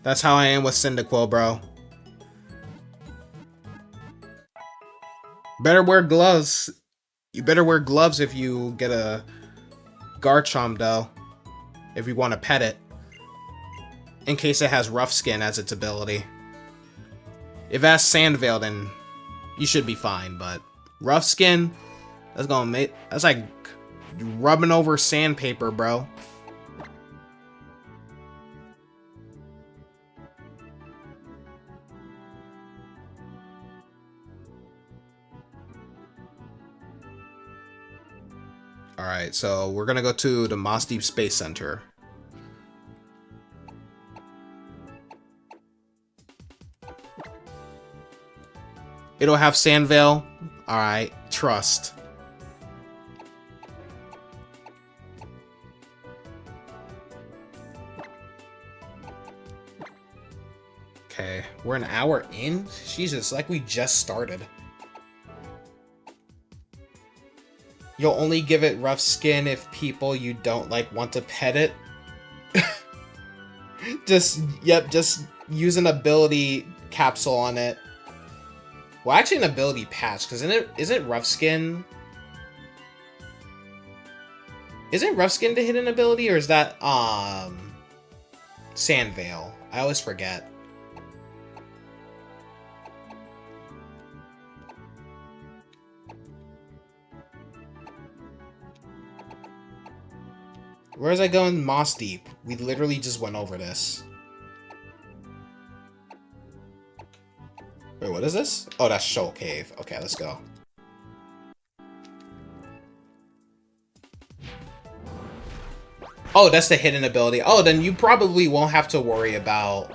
That's how I am with Cyndaquil, bro. Better wear gloves. You better wear gloves if you get a Garchomp, though. If you want to pet it. In case it has Rough Skin as its ability. If that's Sandvale, then you should be fine, but Rough Skin, that's like rubbing over sandpaper, bro. Alright, so we're gonna go to the Moss Deep Space Center. It'll have Sandvale. Alright, trust. Okay, we're an hour in? Jesus, like we just started. You'll only give it Rough Skin if people you don't like want to pet it. Just use an ability capsule on it. Well, actually an ability patch, because isn't Rough Skin... Isn't Rough Skin the hidden ability, or is that, Sandvale? I always forget. Where's I going? Moss Deep. We literally just went over this. Wait, what is this? Oh, that's Shoal Cave. Okay, let's go. Oh, that's the hidden ability. Oh, then you probably won't have to worry about...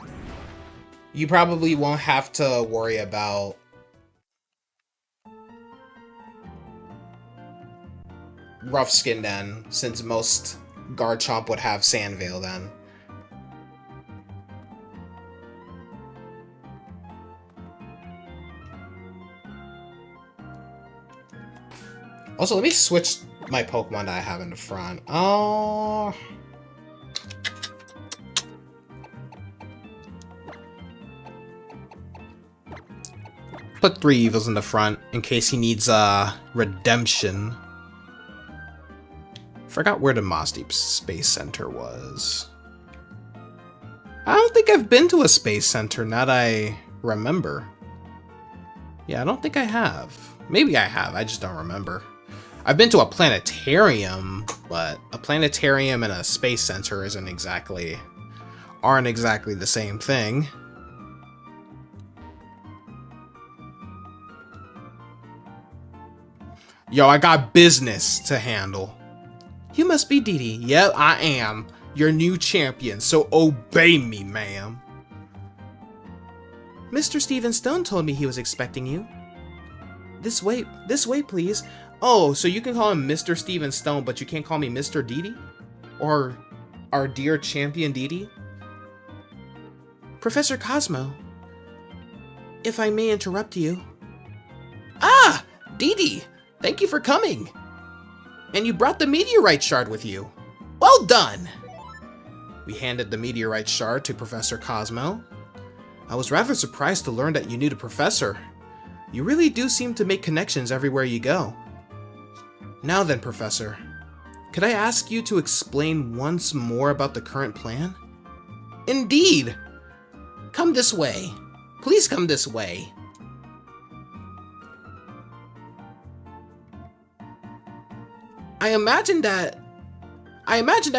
You probably won't have to worry about... Rough Skin then, since most Garchomp would have Sandveil then. Also, let me switch my Pokemon that I have in the front. Oh... Put 3 Evils in the front in case he needs redemption. Forgot where the Moss Deep Space Center was. I don't think I've been to a Space Center, now that I remember. Yeah, I don't think I have. Maybe I have, I just don't remember. I've been to a planetarium, but a planetarium and a Space Center aren't exactly the same thing. Yo, I got business to handle. You must be Dee Dee. Yep, I am. Your new champion, so obey me, ma'am. Mr. Steven Stone told me he was expecting you. This way, please. Oh, so you can call him Mr. Steven Stone, but you can't call me Mr. Dee Dee? Or our dear champion Dee Dee? Professor Cosmo, if I may interrupt you. Ah, Dee Dee! Thank you for coming! And you brought the meteorite shard with you. Well done! We handed the meteorite shard to Professor Cosmo. I was rather surprised to learn that you knew the professor. You really do seem to make connections everywhere you go. Now then, Professor, could I ask you to explain once more about the current plan? Indeed! Come this way. Please come this way. I imagine that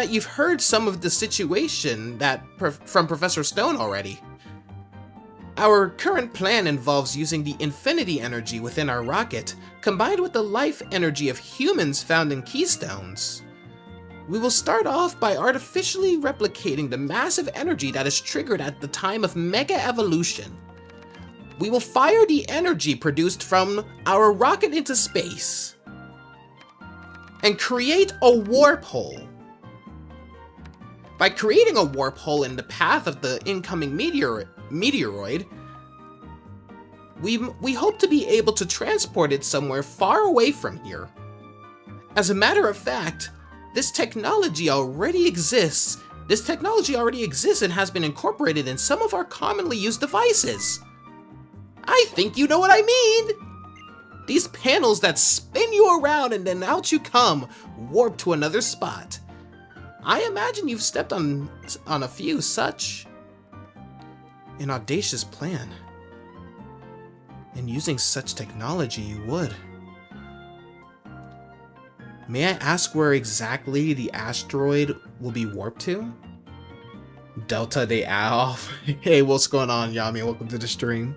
you've heard some of the situation from Professor Stone already. Our current plan involves using the infinity energy within our rocket, combined with the life energy of humans found in keystones. We will start off by artificially replicating the massive energy that is triggered at the time of Mega Evolution. We will fire the energy produced from our rocket into space and create a warp hole. By creating a warp hole in the path of the incoming meteoroid, we hope to be able to transport it somewhere far away from here. As a matter of fact, this technology already exists and has been incorporated in some of our commonly used devices. I think you know what I mean! These panels that spin you around and then out you come, warp to another spot. I imagine you've stepped on a few such. An audacious plan. And using such technology you would. May I ask where exactly the asteroid will be warped to? Delta de Alpha. Hey, what's going on, Yami? Welcome to the stream.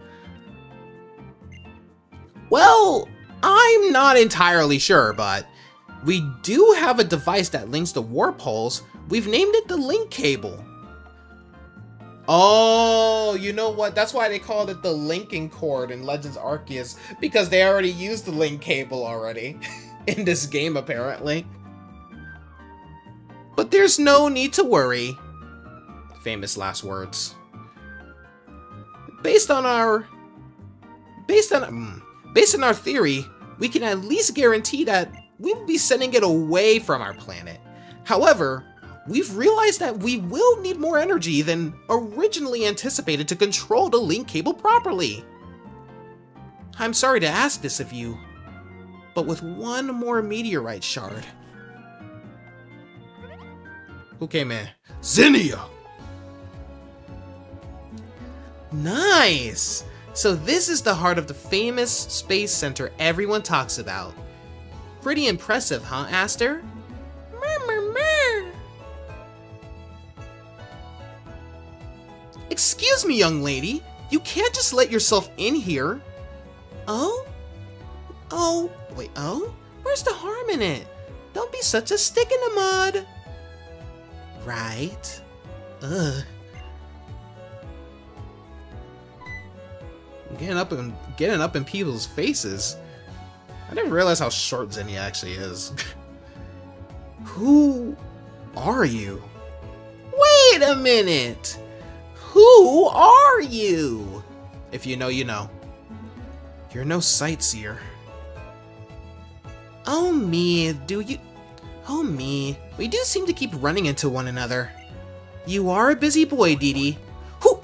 Well, I'm not entirely sure, but we do have a device that links the warp holes. We've named it the link cable. Oh, you know what? That's why they called it the linking cord in Legends Arceus, because they already used the link cable already in this game, apparently. But there's no need to worry. Famous last words. Based on our theory, we can at least guarantee that we will be sending it away from our planet. However, we've realized that we will need more energy than originally anticipated to control the link cable properly. I'm sorry to ask this of you, but with one more meteorite shard. Who came in? Zinnia! Nice! So this is the heart of the famous space center everyone talks about. Pretty impressive, huh, Aster? Excuse me, young lady. You can't just let yourself in here. Oh? Oh, wait, oh? Where's the harm in it? Don't be such a stick in the mud. Right. Ugh. Getting up in people's faces. I didn't realize how short Zinnia actually is. Who are you? Wait a minute. Who are you? If you know, you know. You're no sightseer. Oh me, do you? Oh me, we do seem to keep running into one another. You are a busy boy, Dee Dee. Who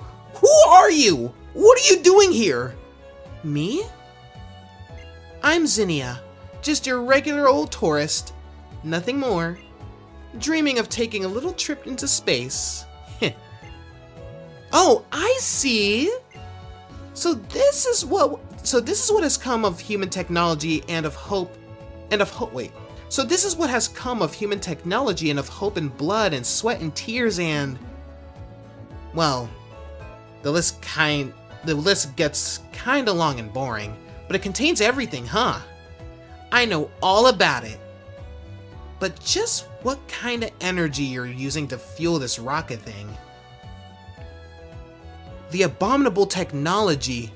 are you? What are you doing here? Me? I'm Zinnia, just your regular old tourist. Nothing more. Dreaming of taking a little trip into space. Oh, I see. So this is what has come of human technology and of hope wait. So this is what has come of human technology and of hope and blood and sweat and tears and, well, the list gets kinda long and boring, but it contains everything, huh? I know all about it. But just what kind of energy you're using to fuel this rocket thing? The abominable technology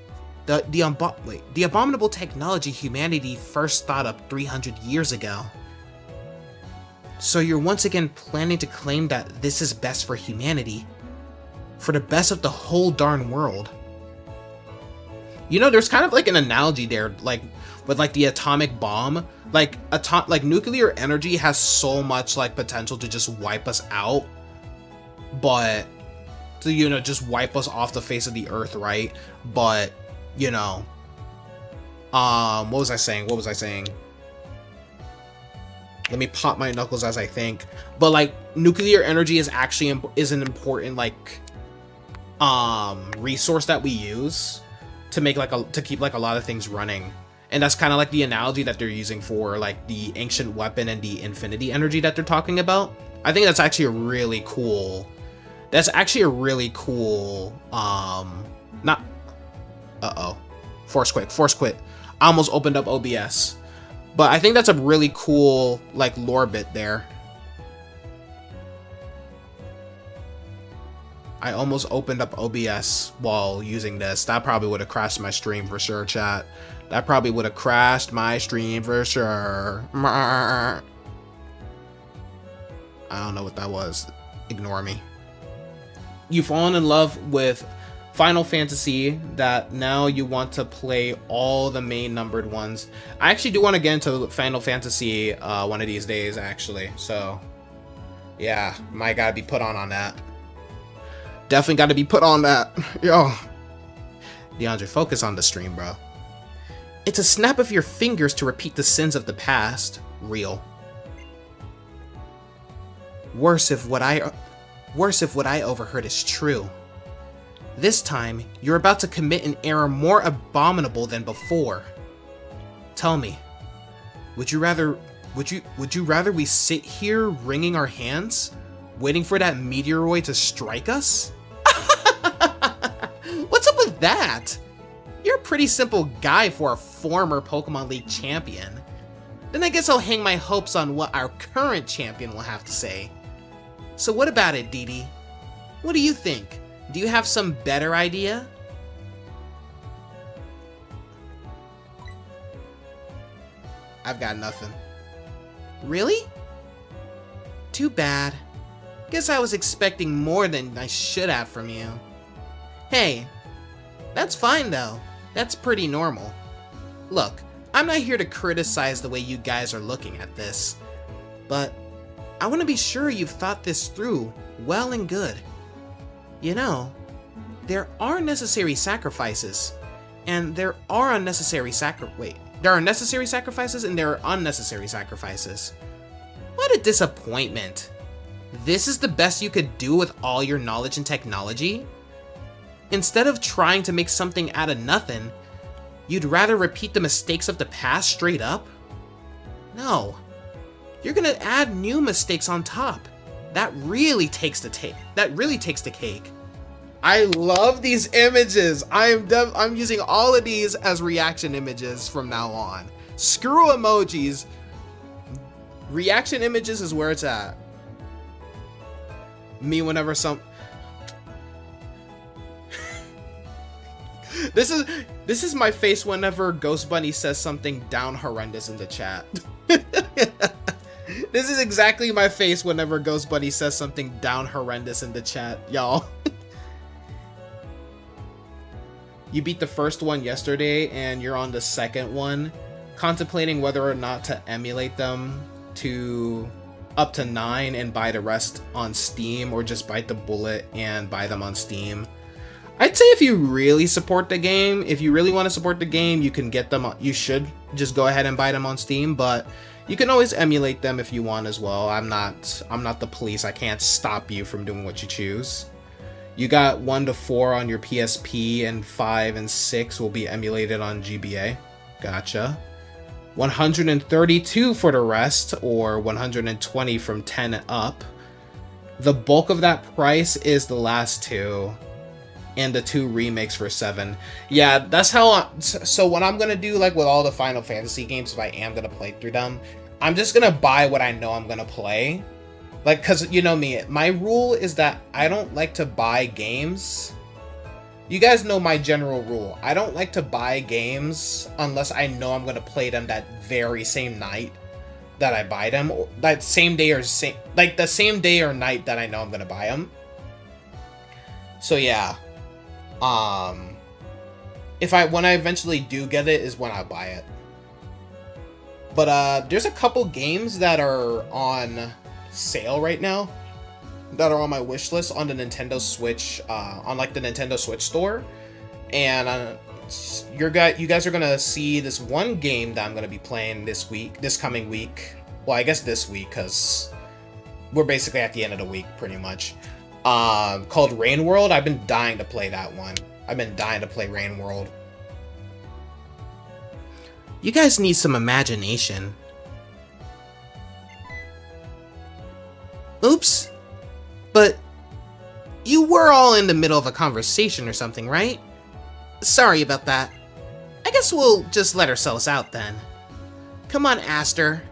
humanity first thought up 300 years ago. So you're once again planning to claim that this is best for humanity, for the best of the whole darn world. You know, there's kind of like an analogy there, like with like the atomic bomb. Like nuclear energy has so much like potential to just wipe us out, but to, you know, just wipe us off the face of the earth, right? But, you know, what was I saying? Let me pop my knuckles as I think. But like nuclear energy is actually an important like resource that we use to make like to keep like a lot of things running. And that's kind of like the analogy that they're using for like the ancient weapon and the infinity energy that they're talking about. I think that's actually a really cool force quit. I almost opened up OBS. But I think that's a really cool like lore bit there. I almost opened up OBS while using this. That probably would have crashed my stream for sure, chat. That probably would have crashed my stream for sure. I don't know what that was. Ignore me. You've fallen in love with Final Fantasy that now you want to play all the main numbered ones. I actually do want to get into Final Fantasy one of these days, actually. So, yeah, might gotta be put on that. Definitely gotta be put on that. Yo. DeAndre, focus on the stream, bro. It's a snap of your fingers to repeat the sins of the past. Real. Worse if what I overheard is true. This time, you're about to commit an error more abominable than before. Tell me, would you rather we sit here wringing our hands, waiting for that meteoroid to strike us? What's up with that? You're a pretty simple guy for a former Pokémon League champion. Then I guess I'll hang my hopes on what our current champion will have to say. So what about it, Dee Dee? What do you think? Do you have some better idea? I've got nothing. Really? Too bad. Guess I was expecting more than I should have from you. Hey, that's fine though. That's pretty normal. Look, I'm not here to criticize the way you guys are looking at this, but I want to be sure you've thought this through well and good. You know, there are necessary sacrifices, and there are necessary sacrifices and there are unnecessary sacrifices. What a disappointment. This is the best you could do with all your knowledge and technology? Instead of trying to make something out of nothing, you'd rather repeat the mistakes of the past straight up? No. You're gonna add new mistakes on top. That really takes the cake. I love these images. I'm using all of these as reaction images from now on. Screw emojis. Reaction images is where it's at. Me whenever This is my face whenever Ghost Bunny says something down horrendous in the chat. This is exactly my face whenever Ghost Bunny says something down horrendous in the chat, y'all. You beat the first one yesterday and you're on the second one, contemplating whether or not to emulate them to up to 9 and buy the rest on Steam, or just bite the bullet and buy them on Steam. I'd say if you really support the game, if you really want to support the game, you can get them. You should just go ahead and buy them on Steam, but you can always emulate them if you want as well. I'm not the police. I can't stop you from doing what you choose. You got 1 to 4 on your PSP, and 5 and 6 will be emulated on GBA. Gotcha. 132 for the rest, or 120 from 10 up. The bulk of that price is the last 2, and the 2 remakes for 7. Yeah, that's how so what I'm gonna do, like with all the Final Fantasy games, if I am gonna play through them, I'm just gonna buy what I know I'm gonna play. Like, because you know me, my rule is that I don't like to buy games. You guys know my general rule. I don't like to buy games unless I know I'm going to play them that very same night that I buy them. Or that same day or the same day or night that I know I'm going to buy them. So yeah. When I eventually do get it is when I buy it. But there's a couple games that are on sale right now that are on my wish list on the Nintendo Switch, on like the Nintendo Switch store, and you guys are gonna see this one game that I'm gonna be playing this coming week. Well, I guess this week, because we're basically at the end of the week pretty much. Called Rain World. I've been dying to play that one. I've been dying to play Rain World. You guys need some imagination. Oops. But you were all in the middle of a conversation or something, right? Sorry about that. I guess we'll just let ourselves out then. Come on, Aster.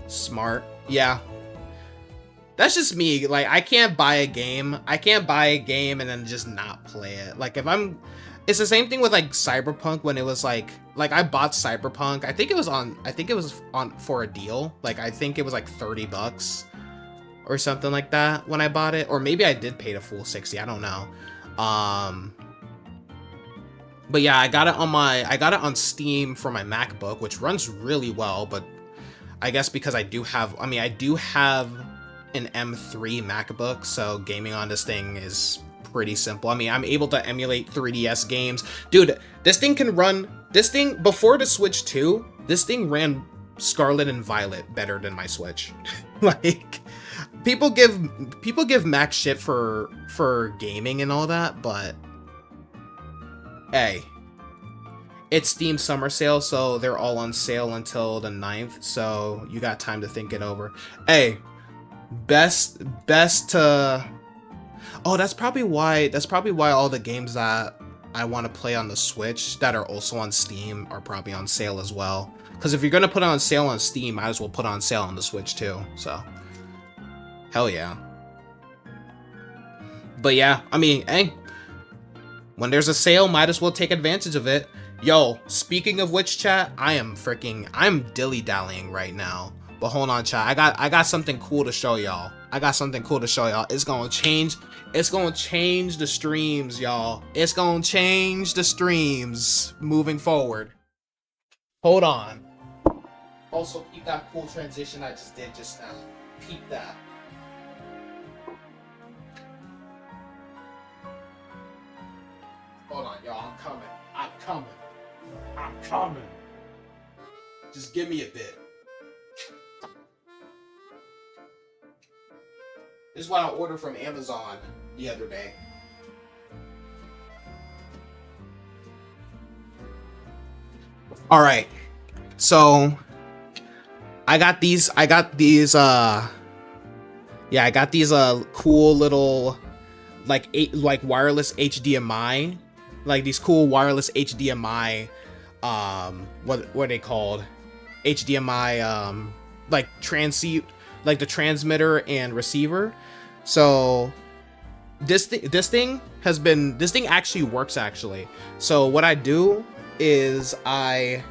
Smart. Yeah. That's just me. Like, I can't buy a game. I can't buy a game and then just not play it. Like, if I'm... It's the same thing with, like, Cyberpunk, when it was, like, I bought Cyberpunk. I think it was on for a deal. Like, I think it was, like, $30 or something like that when I bought it. Or maybe I did pay the full 60. I don't know. But yeah, I got it on Steam for my MacBook, which runs really well, but I guess because I do have an M3 MacBook, so gaming on this thing is pretty simple. I mean, I'm able to emulate 3DS games. Dude, this thing before the Switch 2, this thing ran Scarlet and Violet better than my Switch. Like, people give Mac shit for gaming and all that, but hey, it's Steam summer sale, so they're all on sale until the 9th, so you got time to think it over. Hey, best to... Oh, that's probably why all the games that I want to play on the Switch that are also on Steam are probably on sale as well. Because if you're gonna put it on sale on Steam, might as well put it on sale on the Switch too. So, hell yeah. But yeah, I mean, hey, when there's a sale, might as well take advantage of it. Yo, speaking of which, chat, I'm dilly-dallying right now. But hold on, chat. I got something cool to show y'all. It's gonna change the streams, y'all. It's gonna change the streams moving forward. Hold on. Also, peep that cool transition I just did just now. Peep that. Hold on, y'all. I'm coming. Just give me a bit. This is what I ordered from Amazon the other day. Alright. So I got these, Yeah, I got these cool little like wireless HDMI, like these cool wireless HDMI what are they called? HDMI like like the transmitter and receiver. So this thing actually works actually. So what I do is I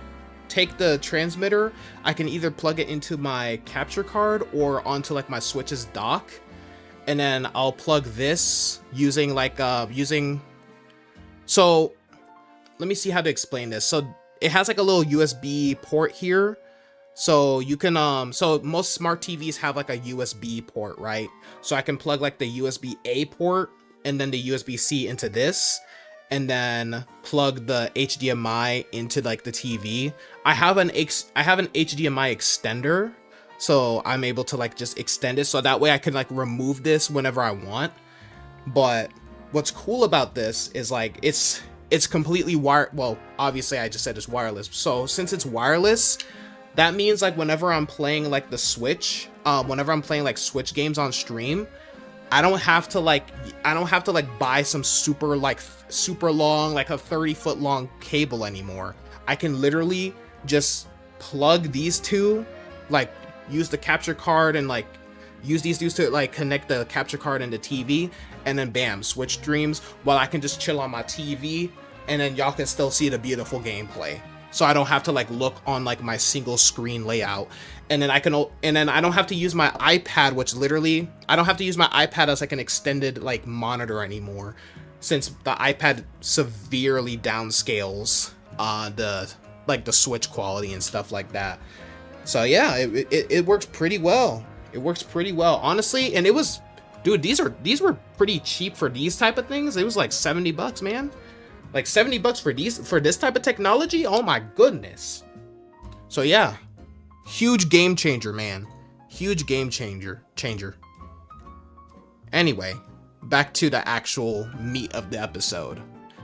take the transmitter, I can either plug it into my capture card or onto like my Switch's dock, and then I'll plug this using like so let me see how to explain this. So it has like a little USB port here. So you can so most smart TVs have like a USB port, right? So I can plug like the USB A port and then the USB-C into this, and then plug the HDMI into like the TV. I have an HDMI extender, so I'm able to like just extend it so that way I can like remove this whenever I want. But what's cool about this is like it's completely well, obviously I just said it's wireless. So since it's wireless, that means like whenever I'm playing like the Switch, whenever I'm playing like Switch games on stream, I don't have to like buy some super long, like a 30-foot long cable anymore. I can literally just plug these two, like use the capture card and like use these dudes to like connect the capture card and the TV, and then bam, Switch streams while I can just chill on my TV, and then y'all can still see the beautiful gameplay. So I don't have to like look on like my single screen layout, and then I don't have to use my iPad, which literally I don't have to use my iPad as like an extended like monitor anymore, since the iPad severely downscales the Switch quality and stuff like that. So yeah, it works pretty well. It works pretty well, honestly. And it was, dude, these were pretty cheap for these type of things. It was like $70, man. Like $70 for this type of technology. Oh my goodness. So yeah, huge game changer, man. Huge game changer. Anyway, back to the actual meat of the episode.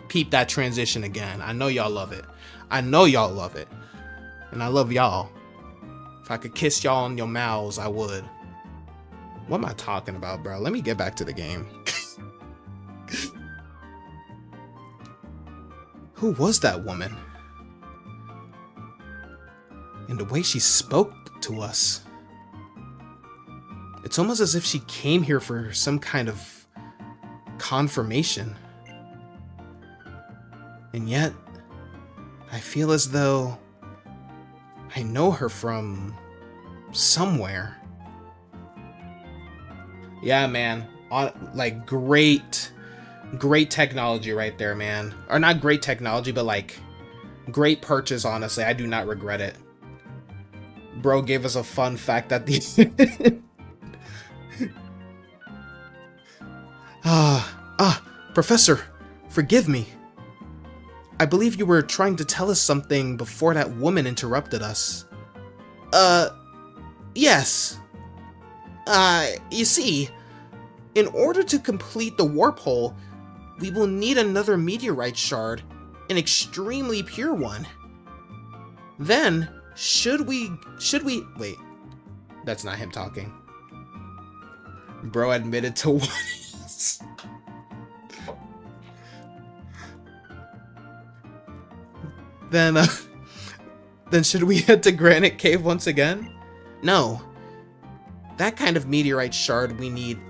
Peep that transition again. I know y'all love it. And I love y'all. If I could kiss y'all on your mouths, I would. What am I talking about, bro? Let me get back to the game. Who was that woman? And the way she spoke to us. It's almost as if she came here for some kind of confirmation. And yet, I feel as though I know her from somewhere. Yeah, man. Like great technology right there, man. Or not great technology, but like great purchase, honestly. I do not regret it. Bro gave us a fun fact at the Professor, forgive me. I believe you were trying to tell us something before that woman interrupted us. Yes. You see, in order to complete the warp hole, we will need another meteorite shard, an extremely pure one. Then, should we, wait, that's not him talking. Bro admitted to what he is. Then should we head to Granite Cave once again? No. That kind of meteorite shard we need...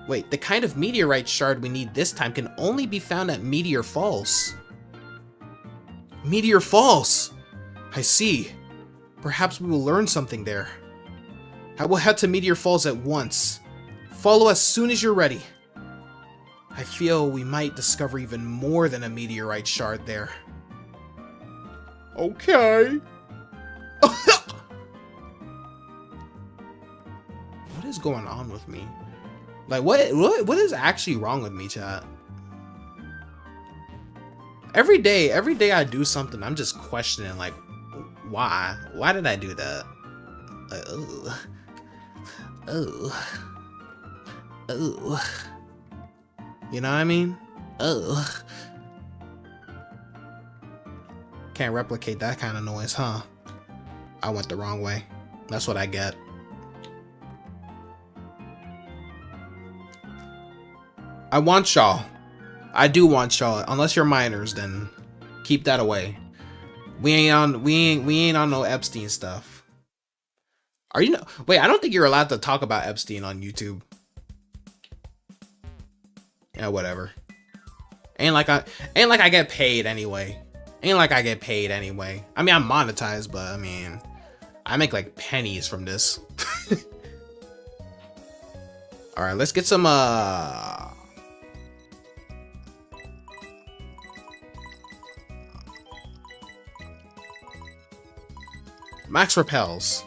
Wait, the kind of meteorite shard we need this time can only be found at Meteor Falls. Meteor Falls! I see. Perhaps we will learn something there. I will head to Meteor Falls at once. Follow as soon as you're ready. I feel we might discover even more than a meteorite shard there. Okay. What is going on with me? Like, what is actually wrong with me, chat? Every day I do something, I'm just questioning, like, why? Why did I do that? Like, you know what I mean? Can't replicate that kind of noise, huh? I went the wrong way. That's what I get. I want y'all. I do want y'all. Unless you're minors, then keep that away. We ain't on no Epstein stuff. Are you? Wait, I don't think you're allowed to talk about Epstein on YouTube. Yeah, whatever. Ain't like I get paid anyway. Ain't like I get paid anyway. I mean, I'm monetized, but I mean, I make like pennies from this. All right, let's get some max repels.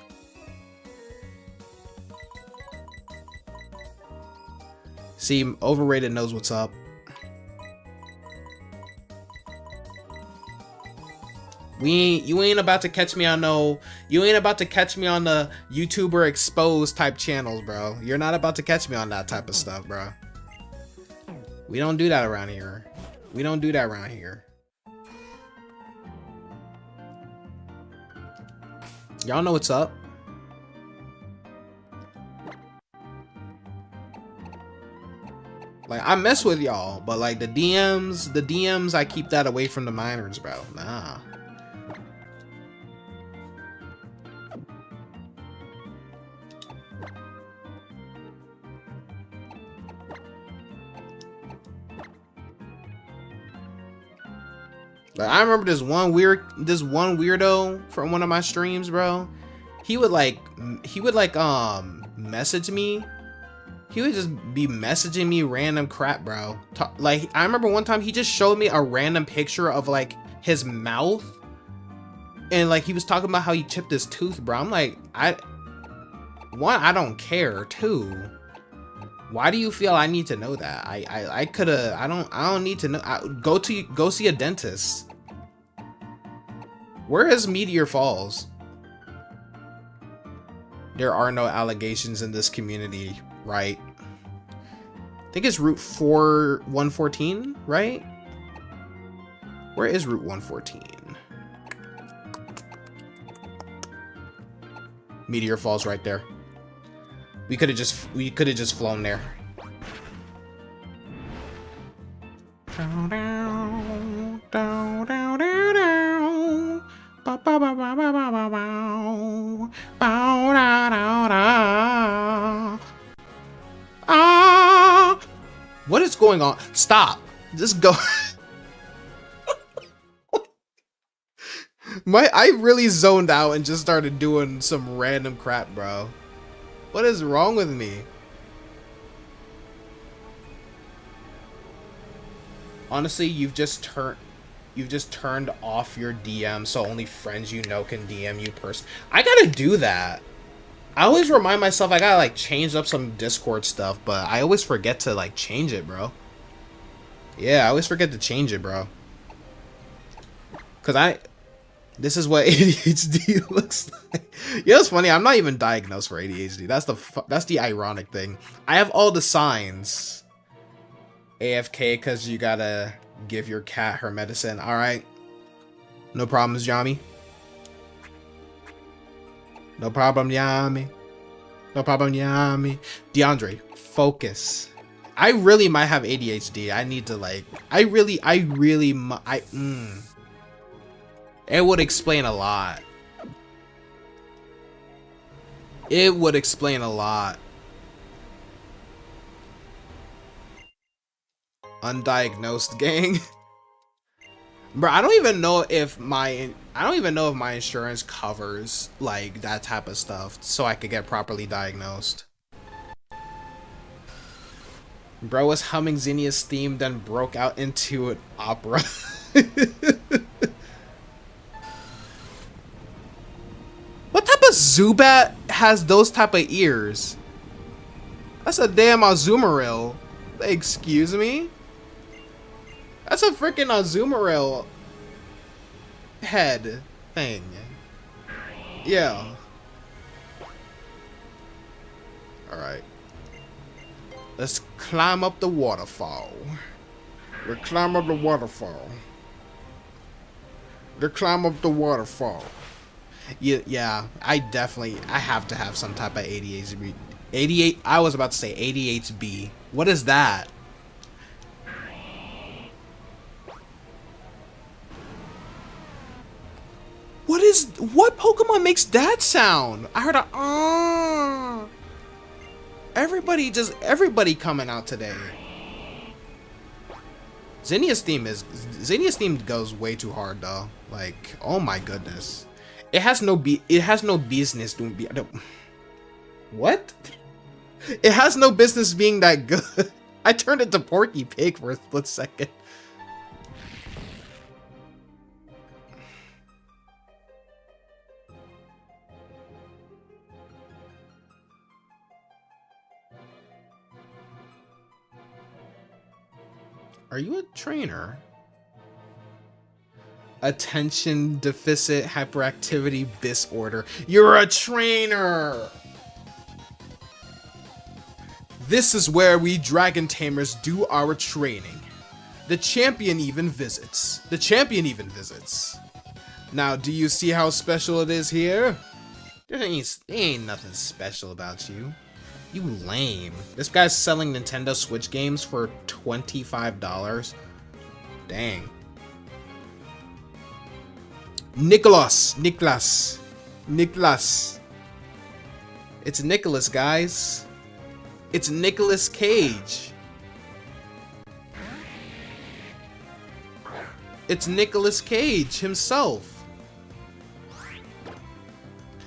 See, overrated knows what's up. You ain't about to catch me on the YouTuber exposed type channels, bro. You're not about to catch me on that type of stuff, bro. We don't do that around here. We don't do that around here. Y'all know what's up. Like, I mess with y'all, but like the DMs, I keep that away from the minors, bro. Nah. Like, I remember this one weirdo from one of my streams, bro. He would message me. He would just be messaging me random crap, bro. Like, I remember one time he just showed me a random picture of like his mouth, and like he was talking about how he chipped his tooth, bro. I'm like, I don't care. Two, why do you feel I need to know that? I don't need to know. Go see a dentist. Where is Meteor Falls? There are no allegations in this community, right? I think it's Route 114, right? Where is Route 114? Meteor Falls right there. We could have just flown there. What is going on? Stop. Just go. I really zoned out and just started doing some random crap, bro. What is wrong with me? Honestly, you've just turned off your DM so only friends you know can DM you I gotta do that. I always remind myself I gotta like change up some Discord stuff, but I always forget to like change it, bro. Yeah, I always forget to change it, bro. Cause this is what ADHD looks like. You know what's funny? I'm not even diagnosed for ADHD. That's the ironic thing. I have all the signs. AFK because you gotta give your cat her medicine. All right. No problems, Yami. No problem, Yami. No problem, Yami. DeAndre, focus. I really might have ADHD. I need to like. It would explain a lot. It would explain a lot. Undiagnosed gang. Bro, I don't even know if my insurance covers like that type of stuff so I could get properly diagnosed. Bro was humming Zinnia's theme, then broke out into an opera. What type of Zubat has those type of ears? That's a damn Azumarill. Excuse me? That's a freaking Azumarill head thing. Yeah. Alright. Let's climb up the waterfall. We'll climb up the waterfall. Let's climb up the waterfall. Yeah, I have to have some type of ADHD. I was about to say ADHD. What is that? what Pokemon makes that sound? I heard a everybody coming out today. Zinnia's theme goes way too hard though. Like, oh my goodness. It has no business doing what? It has no business being that good. I turned it to Porky Pig for a split second. Are you a trainer? Attention deficit hyperactivity disorder. You're a trainer! This is where we dragon tamers do our training. The champion even visits. Now, do you see how special it is here? There ain't nothing special about you. You lame. This guy's selling Nintendo Switch games for $25. Dang. Nicholas. It's Nicholas, guys. It's Nicolas Cage. It's Nicolas Cage himself.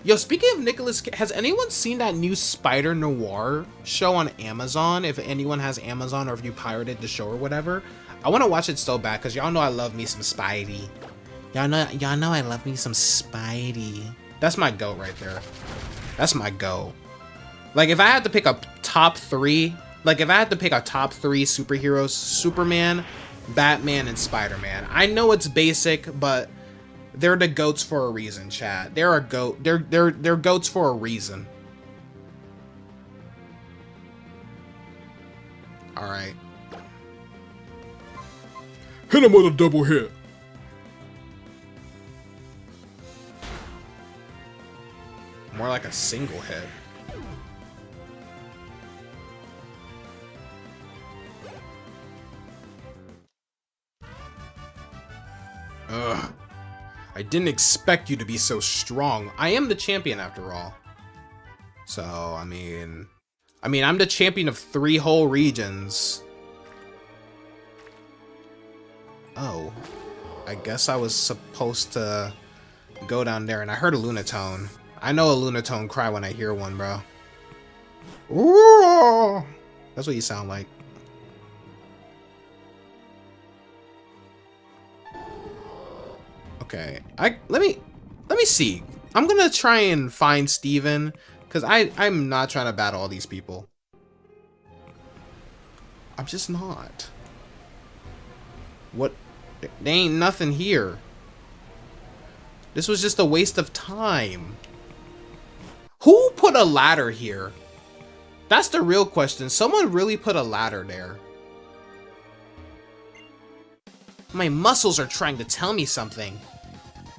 Yo, speaking of Nicolas Cage, has anyone seen that new Spider Noir show on Amazon? If anyone has Amazon or if you pirated the show or whatever, I want to watch it so bad because y'all know I love me some Spidey. Y'all know I love me some Spidey. That's my GOAT right there. That's my GOAT. Like, if I had to pick a top three superheroes, Superman, Batman, and Spider-Man. I know it's basic, but they're the GOATs for a reason, chat. They're GOATs for a reason. Alright. Hit him with a double hit. More like a single hit. Ugh. I didn't expect you to be so strong. I am the champion after all. So, I mean, I'm the champion of 3 whole regions. Oh, I guess I was supposed to go down there, and I heard a Lunatone. I know a Lunatone cry when I hear one, bro. Ooh, that's what you sound like. Okay, let me see. I'm gonna try and find Steven, because I'm not trying to battle all these people. I'm just not. What? There ain't nothing here. This was just a waste of time. Who put a ladder here? That's the real question. Someone really put a ladder there. My muscles are trying to tell me something.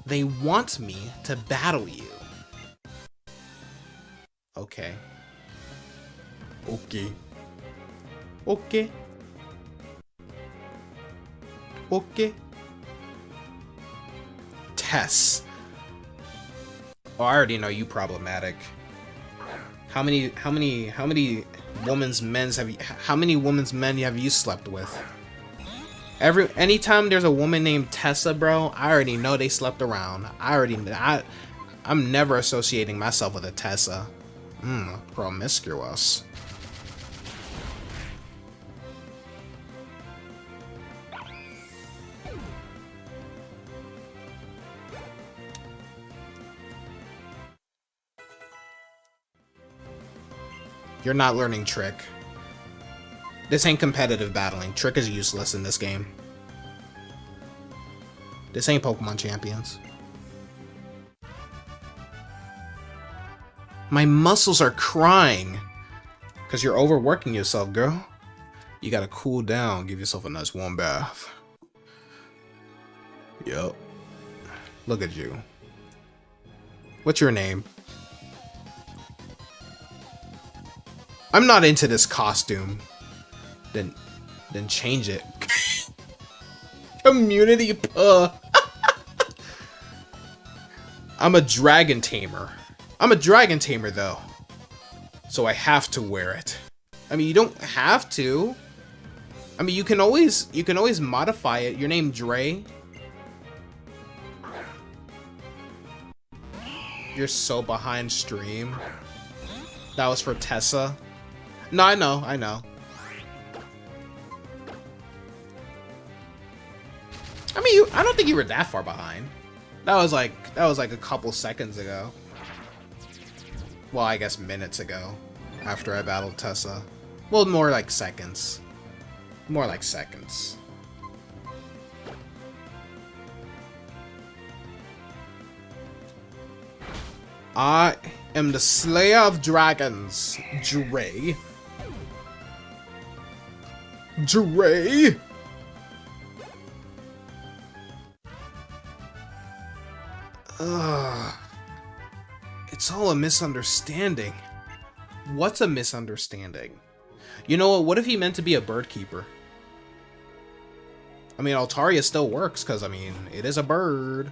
They want me to battle you. Okay. Okay. Okay. Okay. Tess. Oh, I already know you problematic. How many women's men have you slept with? Anytime there's a woman named Tessa, bro, I already know they slept around. I'm never associating myself with a Tessa. Promiscuous. You're not learning Trick. This ain't competitive battling. Trick is useless in this game. This ain't Pokemon Champions. My muscles are crying. Because you're overworking yourself, girl. You gotta cool down. Give yourself a nice warm bath. Yup. Look at you. What's your name? I'm not into this costume. Then change it. Community I'm a dragon tamer. I'm a dragon tamer though, so I have to wear it. I mean, you don't have to. I mean, you can always modify it. Your name Dre. You're so behind stream. That was for Tessa. No, I know. I mean, I don't think you were that far behind. That was like a couple seconds ago. Well, I guess minutes ago, after I battled Tessa. Well, more like seconds. More like seconds. I am the Slayer of Dragons, Dre. Dre? It's all a misunderstanding. What's a misunderstanding? You know what if he meant to be a bird keeper? I mean, Altaria still works, because, I mean, it is a bird.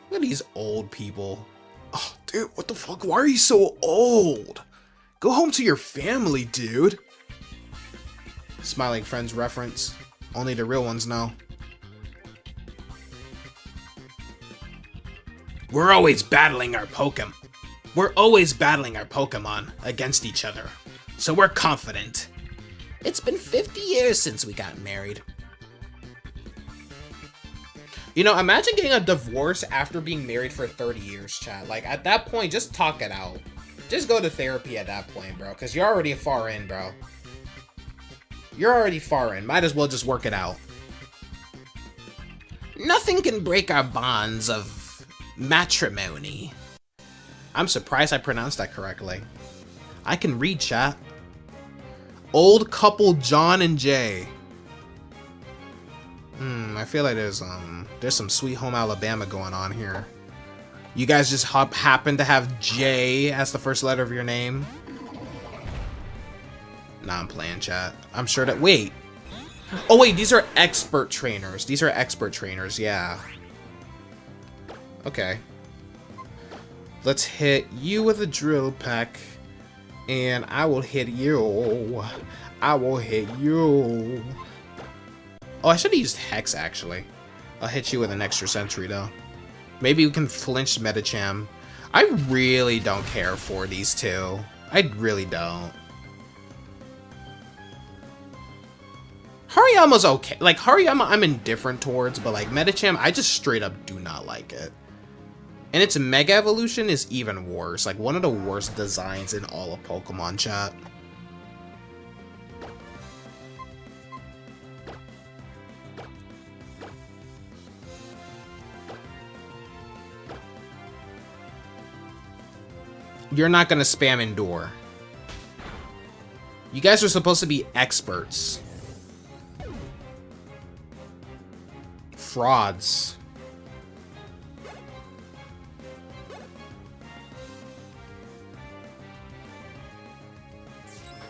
Look at these old people. Oh, dude, what the fuck? Why are you so old? Go home to your family, dude. Smiling Friends reference. Only the real ones know. We're always battling our Pokemon. We're always battling our Pokemon against each other. So we're confident. It's been 50 years since we got married. You know, imagine getting a divorce after being married for 30 years, chat. Like, at that point, just talk it out. Just go to therapy at that point, bro. Because you're already far in, bro. You're already far in. Might as well just work it out. Nothing can break our bonds of matrimony. I'm surprised I pronounced that correctly. I can read, chat. Old couple John and Jay. I feel like there's some Sweet Home Alabama going on here. You guys just happen to have J as the first letter of your name? Nah, I'm playing, chat. I'm sure that... Wait. Oh, wait, these are expert trainers. These are expert trainers, yeah. Okay. Let's hit you with a drill peck. And I will hit you. I will hit you. Oh, I should have used Hex, actually. I'll hit you with an extra sentry, though. Maybe we can flinch Medicham. I really don't care for these two. I really don't. Hariyama's okay. Like, Hariyama I'm indifferent towards, but like Medicham, I just straight up do not like it. And its Mega Evolution is even worse. Like, one of the worst designs in all of Pokemon, chat. You're not gonna spam Endure. You guys are supposed to be experts. Frauds.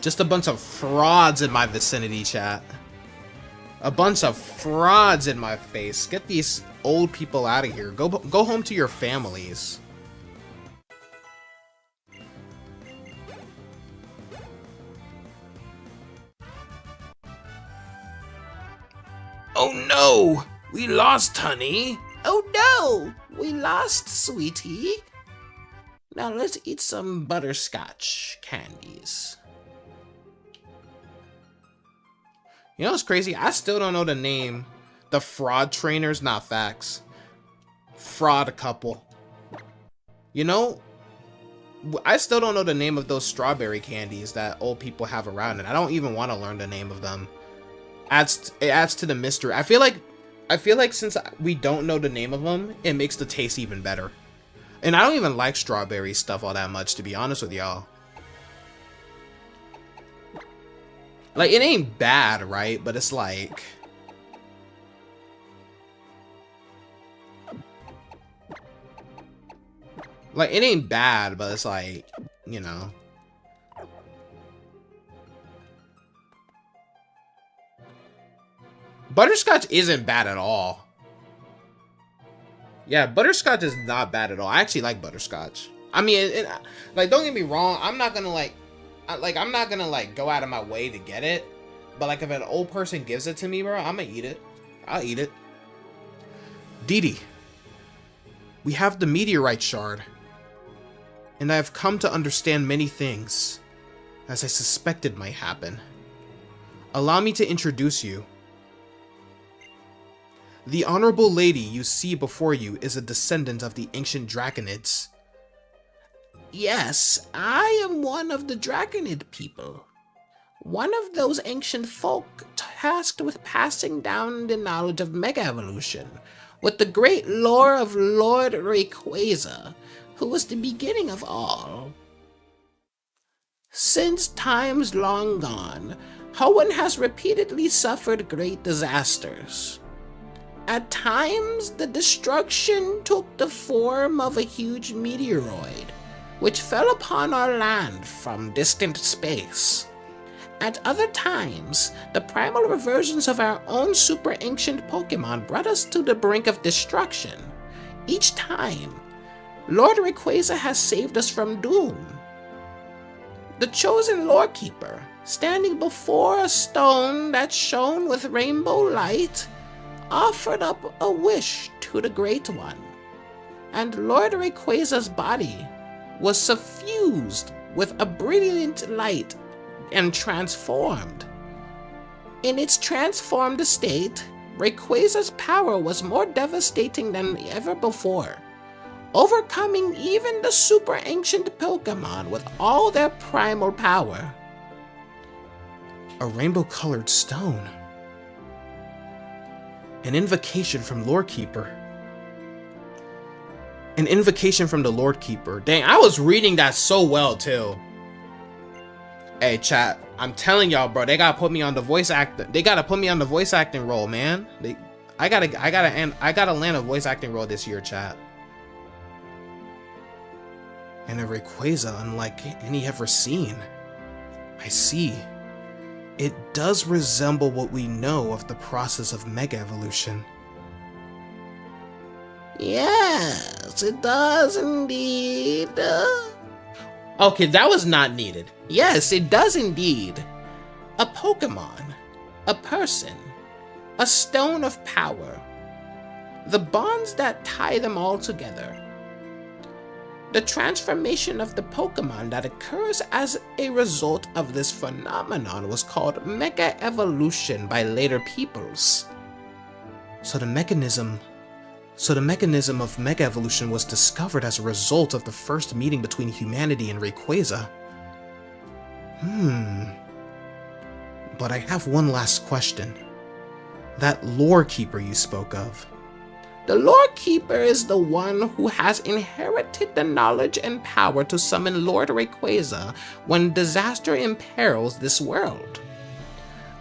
Just a bunch of frauds in my vicinity, chat. A bunch of frauds in my face. Get these old people out of here. Go home to your families. Oh no! We lost, honey! Oh no! We lost, sweetie! Now let's eat some butterscotch candies. You know what's crazy? I still don't know the name. The fraud trainers, not facts. Fraud couple. You know, I still don't know the name of those strawberry candies that old people have around, and I don't even want to learn the name of them. It adds to the mystery. I feel like since we don't know the name of them, it makes the taste even better. And I don't even like strawberry stuff all that much, to be honest with y'all. Like, it ain't bad, right? But it's like... Like, it ain't bad, but it's like, you know... Butterscotch isn't bad at all. Yeah, butterscotch is not bad at all. I actually like butterscotch. I mean, like, don't get me wrong. I'm not gonna I'm not gonna like go out of my way to get it. But like, if an old person gives it to me, bro, I'm gonna eat it. I'll eat it. Didi, we have the meteorite shard, and I have come to understand many things, as I suspected might happen. Allow me to introduce you. The honorable lady you see before you is a descendant of the ancient Draconids. Yes, I am one of the Draconid people. One of those ancient folk tasked with passing down the knowledge of Mega Evolution, with the great lore of Lord Rayquaza, who was the beginning of all. Since times long gone, Hoenn has repeatedly suffered great disasters. At times, the destruction took the form of a huge meteoroid, which fell upon our land from distant space. At other times, the primal reversions of our own super ancient Pokémon brought us to the brink of destruction. Each time, Lord Rayquaza has saved us from doom. The chosen Lore Keeper, standing before a stone that shone with rainbow light, offered up a wish to the Great One, and Lord Rayquaza's body was suffused with a brilliant light and transformed. In its transformed state, Rayquaza's power was more devastating than ever before, overcoming even the super ancient Pokémon with all their primal power. A rainbow-colored stone. An invocation from Lore Keeper. An invocation from the Lord Keeper. Dang, I was reading that so well too. Hey chat, I'm telling y'all, bro, they gotta put me on the voice acting. They gotta put me on the voice acting role, man. I gotta land a voice acting role this year, chat. And a Rayquaza unlike any ever seen. I see. It does resemble what we know of the process of Mega Evolution. Yes, it does indeed. Okay, that was not needed. Yes, it does indeed. A Pokemon, a person, a stone of power. The bonds that tie them all together. The transformation of the Pokemon that occurs as a result of this phenomenon was called Mega Evolution by later peoples. So the mechanism of Mega Evolution was discovered as a result of the first meeting between humanity and Rayquaza. But I have one last question. That Lore Keeper you spoke of. The Lore Keeper is the one who has inherited the knowledge and power to summon Lord Rayquaza when disaster imperils this world.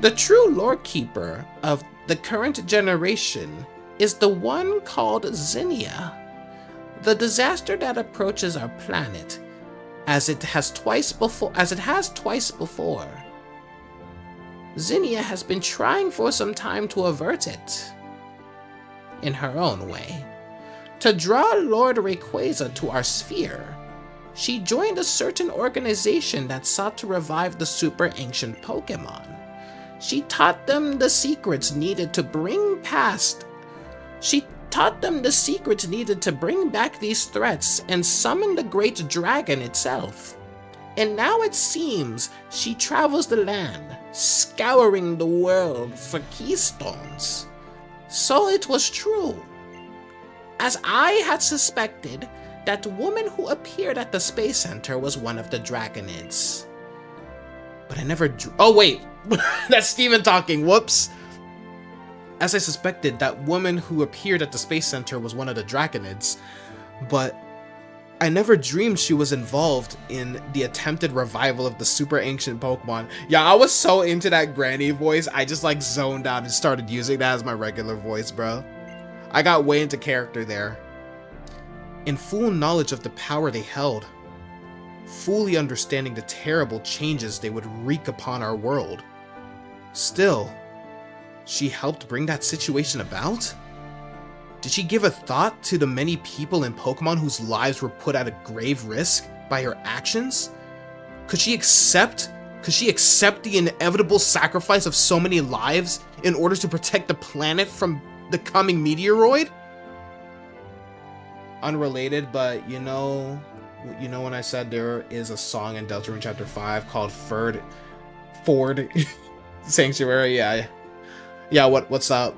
The true Lore Keeper of the current generation is the one called Zinnia. The disaster that approaches our planet, as it has twice before. Zinnia has been trying for some time to avert it, in her own way. To draw Lord Rayquaza to our sphere, she joined a certain organization that sought to revive the super ancient Pokémon. She taught them the secrets needed to bring back these threats and summon the great dragon itself. And now it seems she travels the land, scouring the world for keystones. So it was true. As I had suspected, that woman who appeared at the Space Center was one of the Draconids. But I never oh wait, that's Steven talking, whoops. As I suspected, that woman who appeared at the Space Center was one of the Draconids, but I never dreamed she was involved in the attempted revival of the super ancient Pokemon. Yeah, I was so into that granny voice, I just like zoned out and started using that as my regular voice, bro. I got way into character there. In full knowledge of the power they held, fully understanding the terrible changes they would wreak upon our world. Still, she helped bring that situation about? Did she give a thought to the many people in Pokemon whose lives were put at a grave risk by her actions? Could she accept the inevitable sacrifice of so many lives in order to protect the planet from the coming meteoroid? Unrelated, but you know when I said there is a song in Deltarune Chapter 5 called Ford Sanctuary? Yeah, what's up?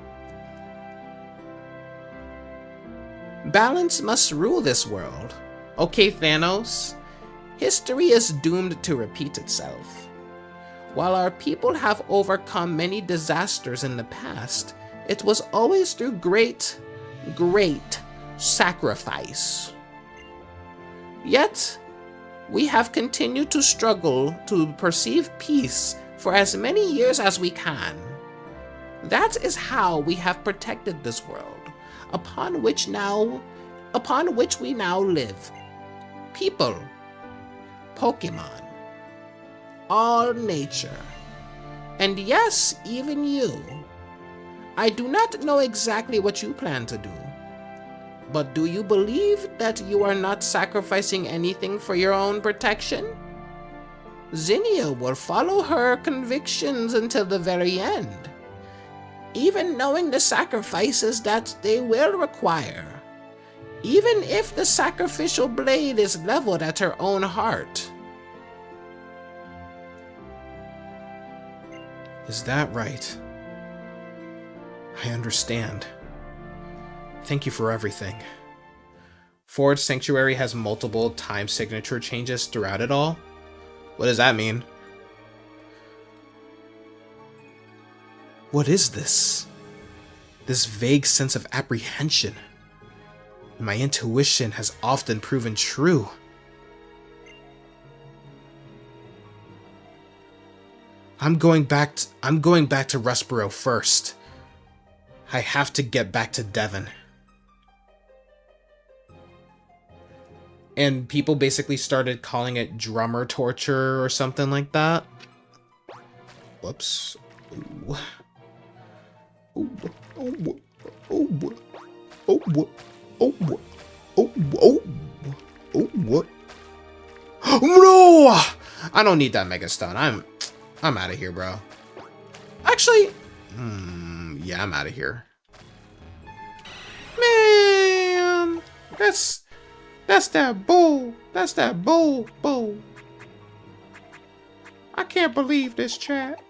Balance must rule this world. Okay, Thanos. History is doomed to repeat itself. While our people have overcome many disasters in the past, it was always through great sacrifice. Yet, we have continued to struggle to perceive peace for as many years as we can. That is how we have protected this world, upon which we now live. People, Pokemon, all nature, and yes, even you. I do not know exactly what you plan to do, but do you believe that you are not sacrificing anything for your own protection? Zinnia will follow her convictions until the very end, even knowing the sacrifices that they will require, even if the sacrificial blade is leveled at her own heart. Is that right? I understand. Thank you for everything. Ford Sanctuary has multiple time signature changes throughout it all. What does that mean? What is this? This vague sense of apprehension. My intuition has often proven true. I'm going back to Rustboro first. I have to get back to Devon. And people basically started calling it drummer torture or something like that. Whoops. Ooh. Oh, oh, oh, oh, oh, oh, oh, oh, oh, oh, no! I don't need that Mega Stone. I'm out of here, bro. Actually, yeah, I'm out of here. Man, that's that bull. That's that bull. I can't believe this, chat.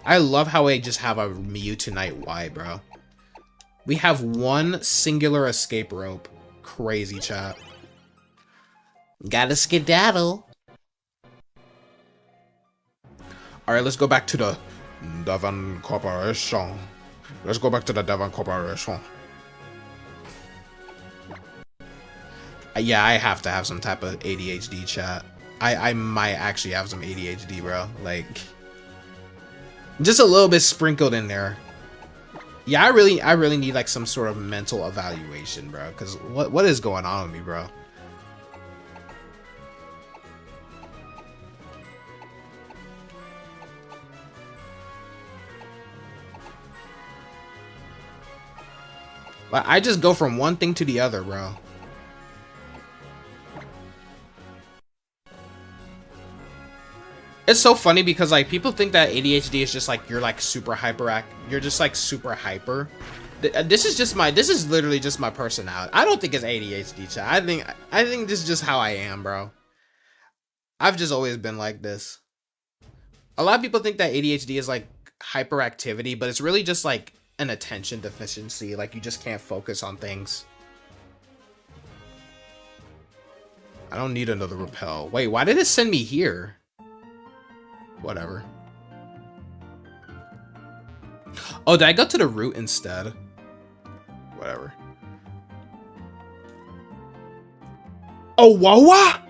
I love how I just have a Mewtwo Y, bro. We have one singular escape rope. Crazy, chat. Gotta skedaddle. Alright, let's go back to the Devon Corporation. Let's go back to the Devon Corporation. Yeah, I have to have some type of ADHD, chat. I might actually have some ADHD, bro. Like, just a little bit sprinkled in there. Yeah, I really need like some sort of mental evaluation, bro. Cause what is going on with me, bro? Like, I just go from one thing to the other, bro. It's so funny because like people think that ADHD is just like you're like super you're just like super hyper. This is literally just my personality. I don't think it's ADHD, chat. I think this is just how I am, bro. I've just always been like this. A lot of people think that ADHD is like hyperactivity, but it's really just like an attention deficiency. Like you just can't focus on things. I don't need another repel. Wait, why did it send me here? Whatever. Oh, did I go to the route instead? Whatever. Oh, Wawa?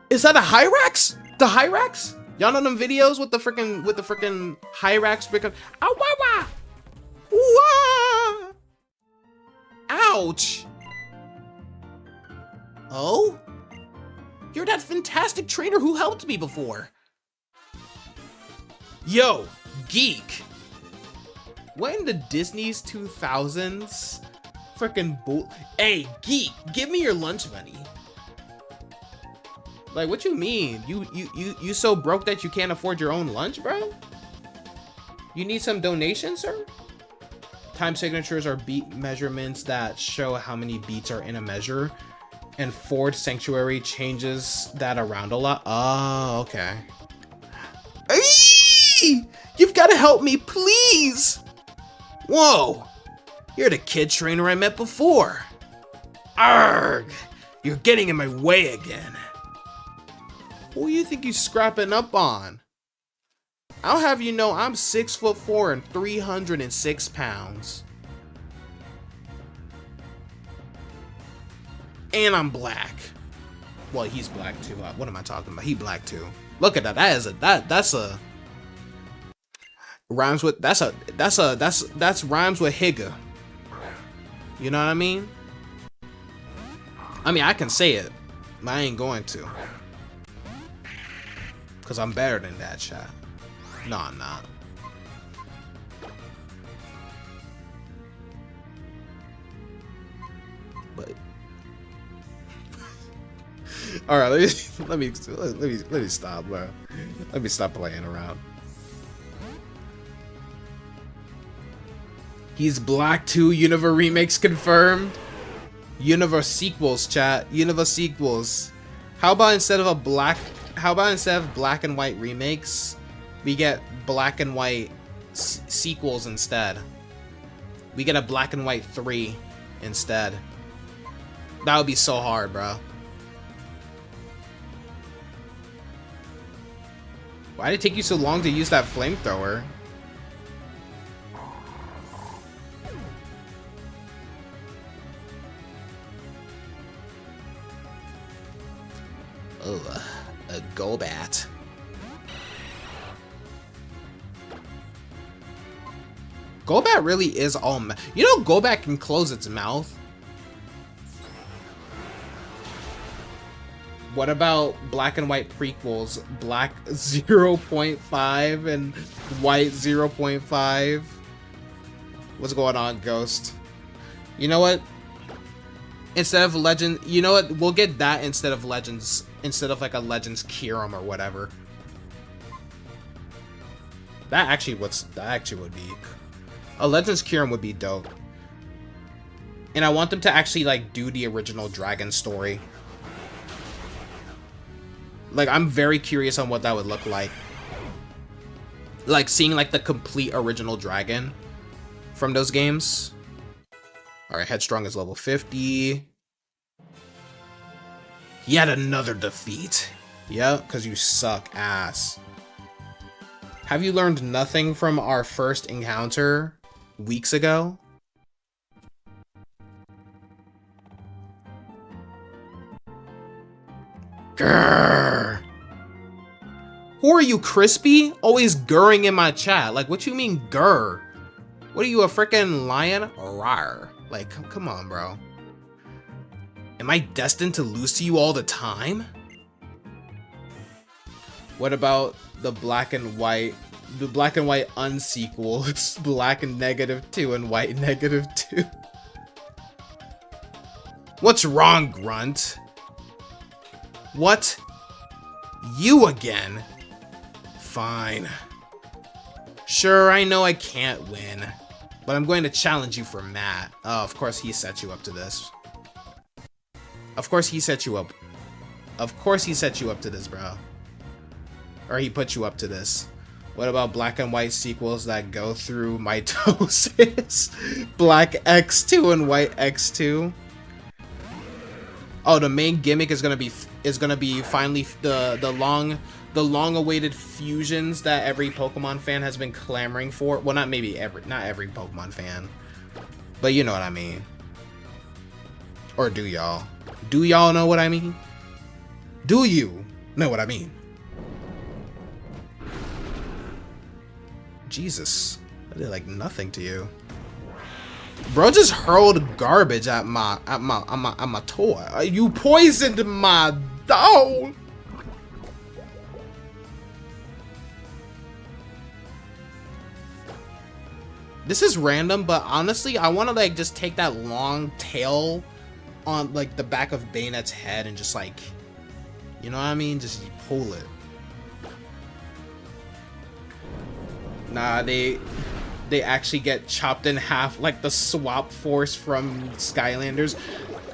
Is that a Hyrax? The Hyrax? Y'all know them videos with the freaking Hyrax freaking. Oh, Wawa! Wah! Ouch! Oh? You're that fantastic trainer who helped me before. Yo, geek. What in the Disney's 2000s? Freaking bull. Hey, geek, give me your lunch money. Like, what you mean? You so broke that you can't afford your own lunch, bro? You need some donations, sir? Time signatures are beat measurements that show how many beats are in a measure. And Ford Sanctuary changes that around a lot. Oh, okay. Eee! You've got to help me, please! Whoa! You're the kid trainer I met before. Arrgh! You're getting in my way again. Who do you think you're scrapping up on? I'll have you know I'm 6'4" and 306 pounds. And I'm black. Well, he's black too. What am I talking about? He black too. Look at that. That's rhymes with that's rhymes with Higa. You know what I mean? I mean, I can say it, but I ain't going to. Cause I'm better than that, chat. No, I'm not. But all right, let me stop, bro. Let me stop playing around. He's black too. Unova remakes confirmed. Unova sequels, chat. Unova sequels. How about instead of black and white remakes, we get black and white sequels instead. We get a black and white 3 instead. That would be so hard, bro. Why did it take you so long to use that flamethrower? Oh, a Golbat. Golbat really is all you know, Golbat can close its mouth. What about black and white prequels? Black 0.5 and white 0.5? What's going on, Ghost? You know what? Instead of Legend, you know what? We'll get that instead of Legends, instead of like a Legends Kyurem or whatever. That actually would be a Legends Kyurem would be dope. And I want them to actually like do the original Dragon story. Like, I'm very curious on what that would look like. Like seeing like the complete original dragon from those games. All right, Headstrong is level 50. Yet another defeat. Yeah, because you suck ass. Have you learned nothing from our first encounter weeks ago? Grrr. Who are you, Crispy? Always gurring in my chat. Like, what you mean, grr? What are you, a freaking lion? Rawr. Like, come on, bro. Am I destined to lose to you all the time? What about the black and white unsequel? It's black and -2 and white -2. What's wrong, Grunt? What? You again? Fine. Sure, I know I can't win, but I'm going to challenge you for Matt. Oh, of course he set you up to this. Of course he set you up. Of course he set you up to this, bro. Or he put you up to this. What about black and white sequels that go through mitosis? Black X2 and white X2. Oh, the main gimmick is gonna be finally the long-awaited fusions that every Pokemon fan has been clamoring for. Well, not every Pokemon fan, but you know what I mean. Or do y'all? Do y'all know what I mean? Do you know what I mean? Jesus, I did like nothing to you. Bro just hurled garbage at my toy. You poisoned my dog. This is random, but honestly, I want to like just take that long tail on like the back of Bayonet's head and just like, you know what I mean? Just pull it. Nah, they actually get chopped in half like the swap force from Skylanders.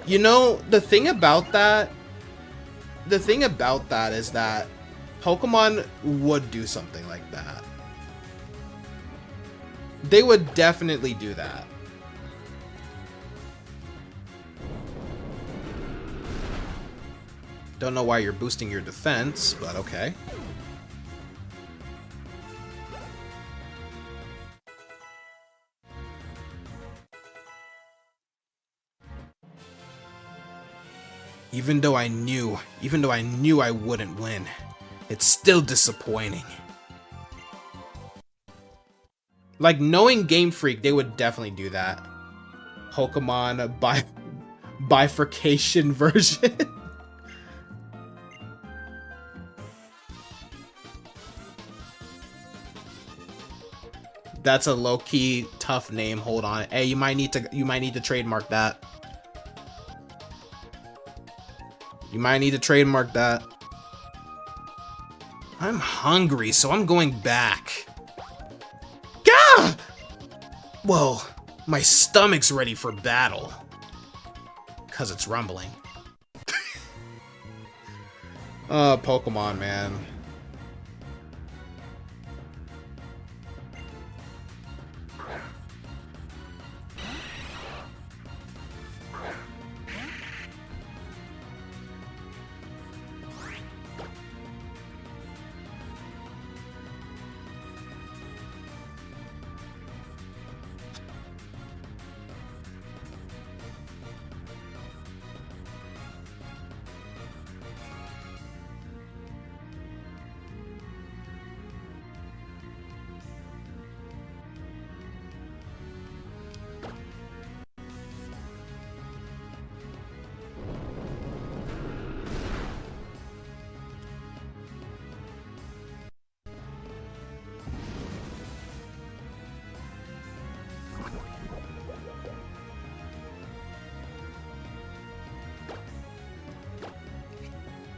You know, the thing about that is that Pokemon would do something like that. They would definitely do that. Don't know why you're boosting your defense, but okay. Even though I knew I wouldn't win, it's still disappointing. Like, knowing Game Freak, they would definitely do that. Pokemon bifurcation version. That's a low-key tough name. Hold on. Hey, you might need to trademark that. You might need to trademark that. I'm hungry, so I'm going back. Gah! Well, my stomach's ready for battle. 'Cause it's rumbling. Pokemon, man.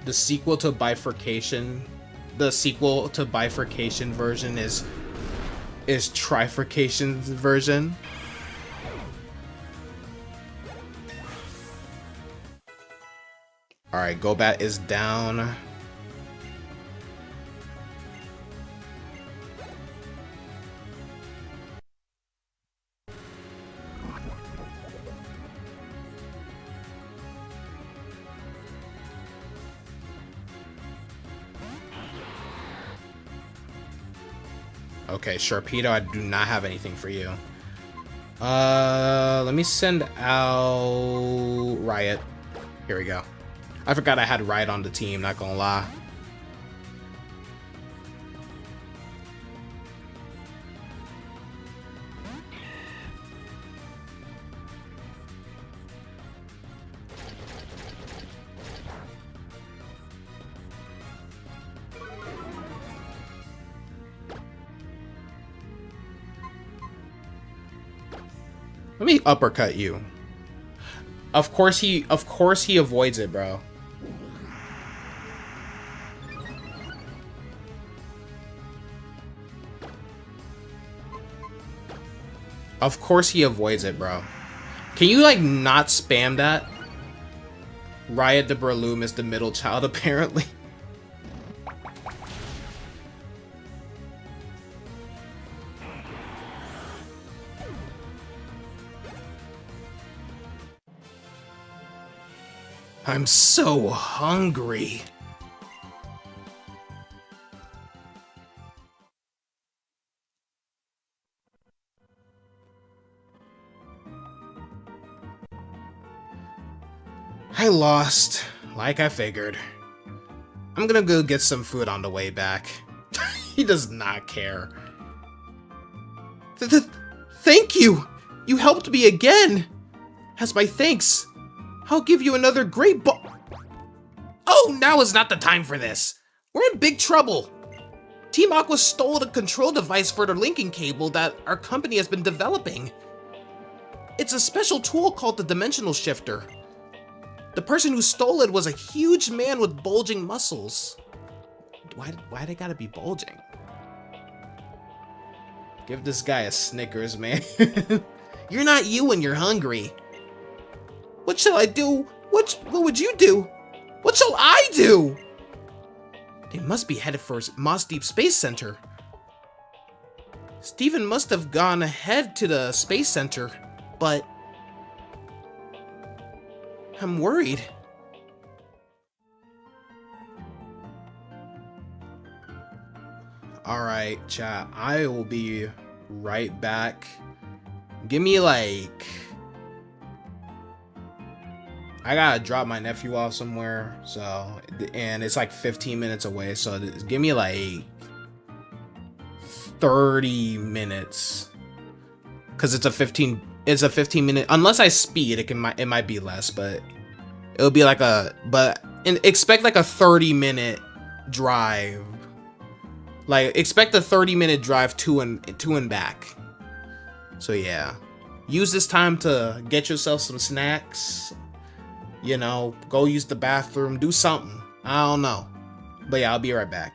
The sequel to Bifurcation version is Trifurcation's version. Alright, Golbat is down. Okay, Sharpedo, I do not have anything for you. Let me send out Riot. Here we go. I forgot I had Riot on the team, not gonna lie. Let me uppercut you. Of course he avoids it, bro. Of course he avoids it, bro. Can you, like, not spam that? Riot the Breloom is the middle child, apparently. I'm so hungry. I lost, like I figured. I'm gonna go get some food on the way back. He does not care. Thank you! You helped me again! As my thanks, I'll give you another great Oh, now is not the time for this. We're in big trouble. Team Aqua stole the control device for the linking cable that our company has been developing. It's a special tool called the Dimensional Shifter. The person who stole it was a huge man with bulging muscles. Why they gotta be bulging? Give this guy a Snickers, man. You're not you when you're hungry. What shall I do? What would you do? What shall I do? They must be headed for Moss Deep Space Center. Steven must have gone ahead to the Space Center, but I'm worried. Alright, chat. I will be right back. Give me like... I gotta drop my nephew off somewhere, so... And it's like 15 minutes away, so give me like... 30 minutes. Because it's a 15 minute... Unless I speed, it might be less, but... It'll be like a... expect like a 30-minute drive. Like, expect a 30-minute drive to and back. So yeah. Use this time to get yourself some snacks. You know, go use the bathroom. Do something. I don't know. But yeah, I'll be right back.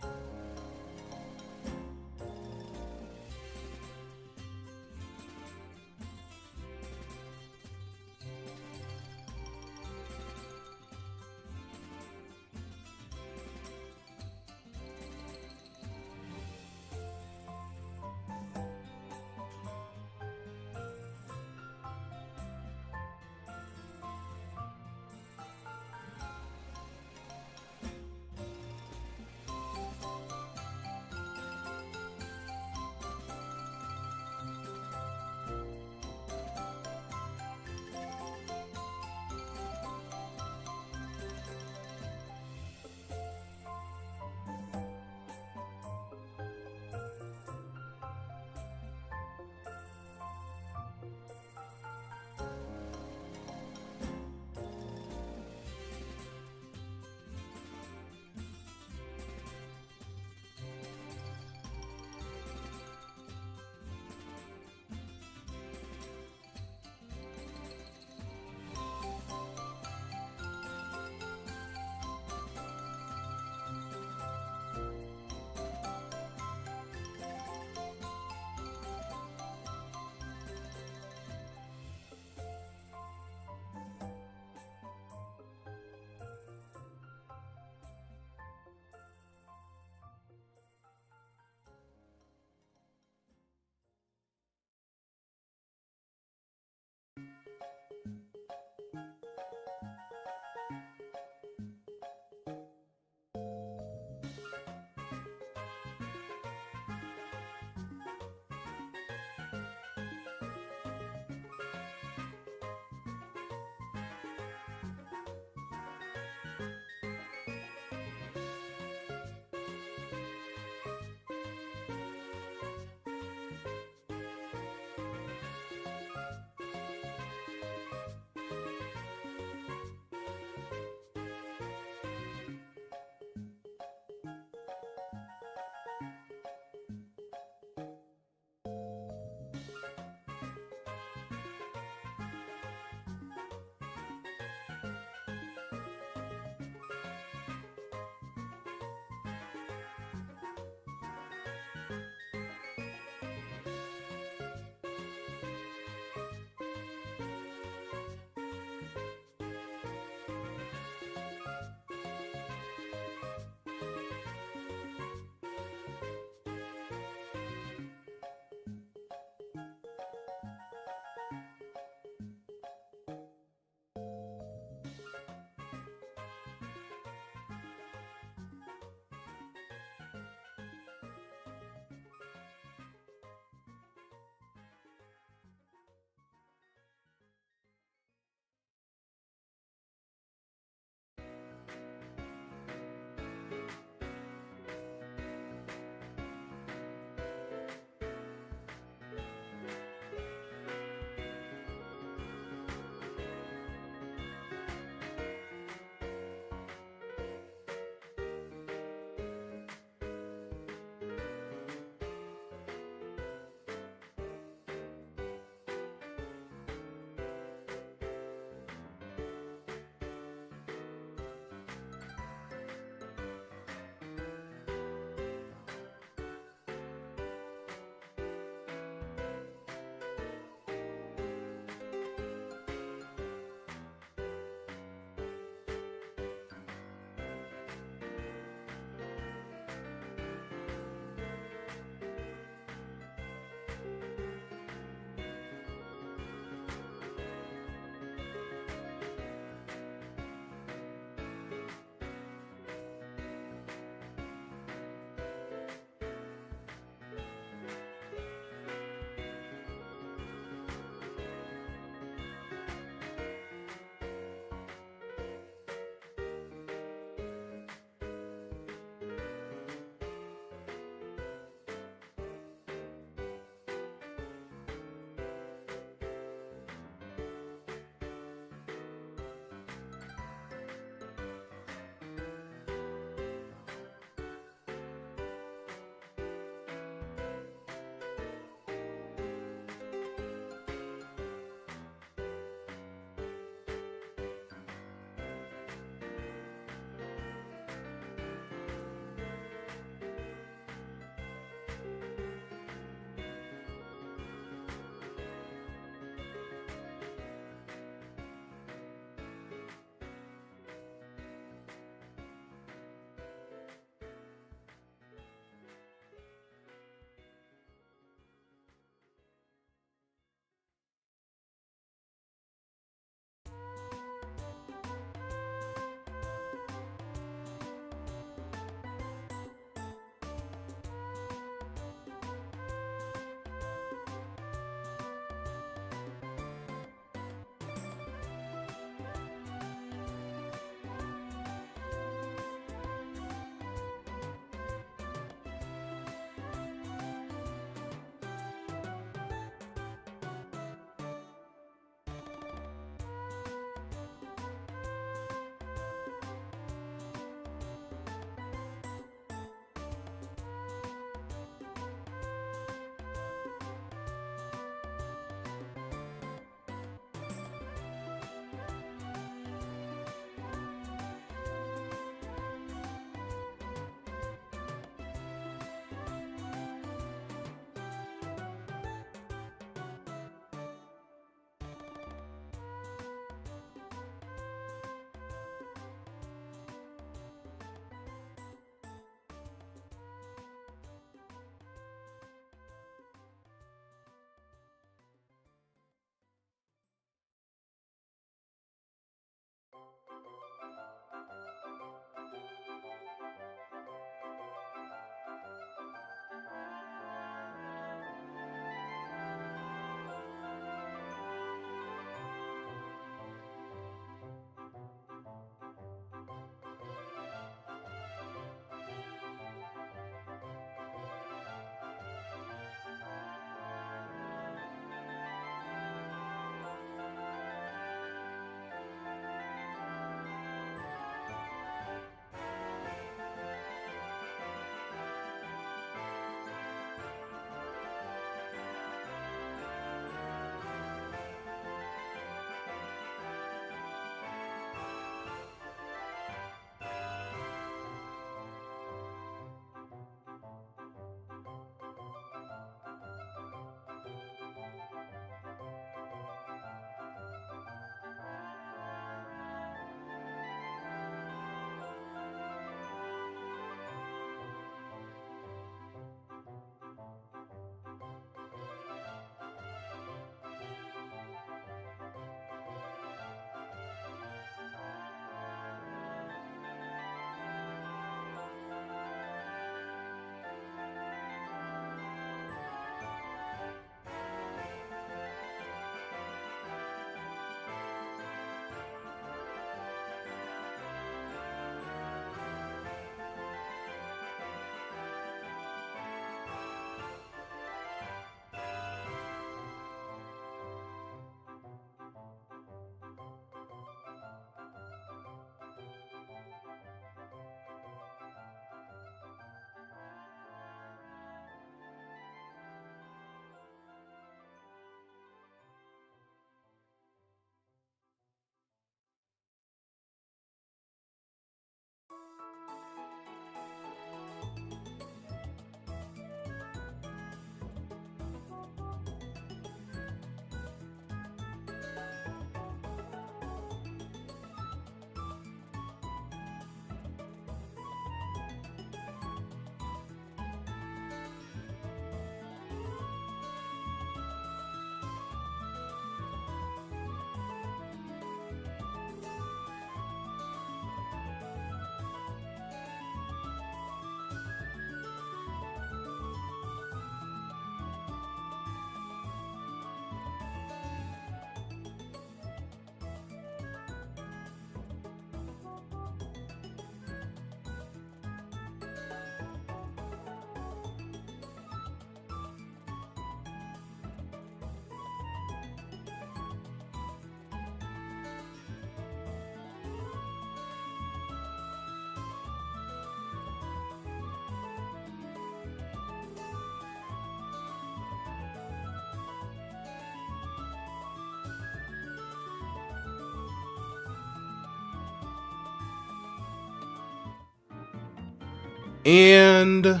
And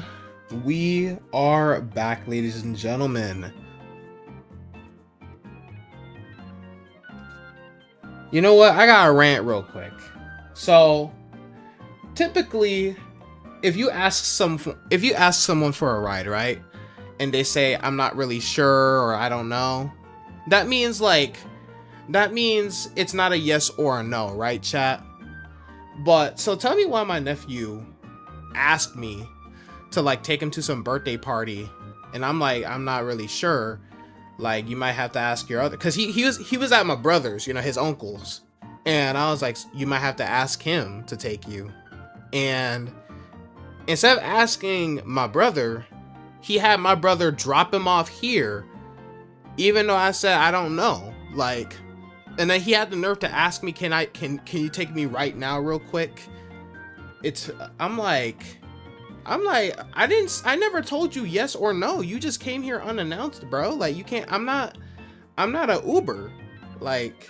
we are back, ladies and gentlemen. You know what? I gotta rant real quick. So, typically, if you ask someone for a ride, right, and they say I'm not really sure or I don't know, that means it's not a yes or a no, right, chat? But so tell me why my nephew asked me to like take him to some birthday party, and I'm like, I'm not really sure. Like, you might have to ask your other, because he was at my brother's, you know, his uncle's, and I was like, you might have to ask him to take you. And instead of asking my brother, he had my brother drop him off here, even though I said I don't know. Like, and then he had the nerve to ask me, can you take me right now real quick? I'm like, I never told you yes or no. You just came here unannounced, bro. Like, you can't, I'm not a Uber. Like,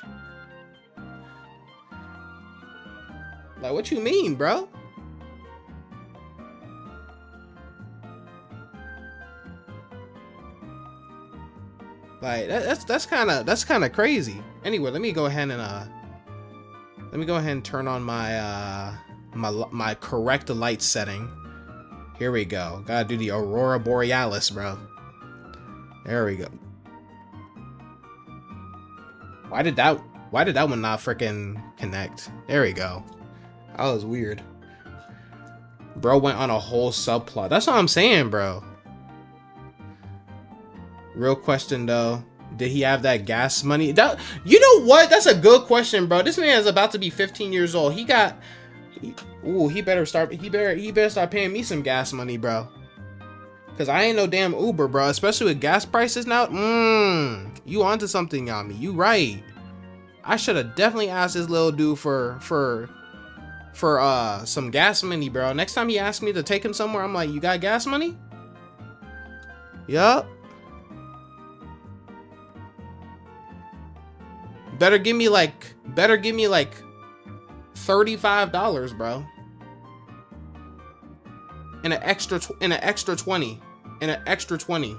what you mean, bro? Like, that's kind of crazy. Anyway, let me go ahead and turn on my my correct light setting. Here we go. Gotta do the Aurora Borealis, bro. There we go. Why did that one not freaking connect? There we go. That was weird. Bro went on a whole subplot. That's what I'm saying, bro. Real question though. Did he have that gas money? You know what? That's a good question, bro. This man is about to be 15 years old. He better start paying me some gas money, bro. Cause I ain't no damn Uber, bro. Especially with gas prices now. You onto something, Yami. You right. I should have definitely asked this little dude for some gas money, bro. Next time he asks me to take him somewhere, I'm like, you got gas money? Yup. Better give me like $35, bro. And an extra 20. And an extra 20.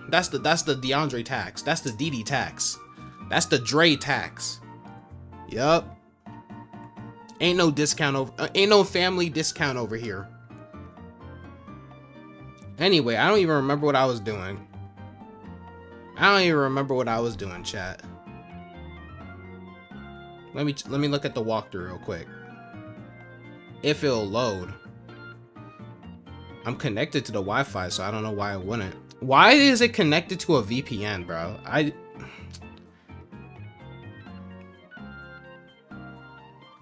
That's the DeAndre tax. That's the DD tax. That's the Dre tax. Yup. Ain't no family discount over here. Anyway, I don't even remember what I was doing. Chat. Let me look at the walkthrough real quick. If it'll load. I'm connected to the Wi-Fi, so I don't know why it wouldn't. Why is it connected to a VPN, bro?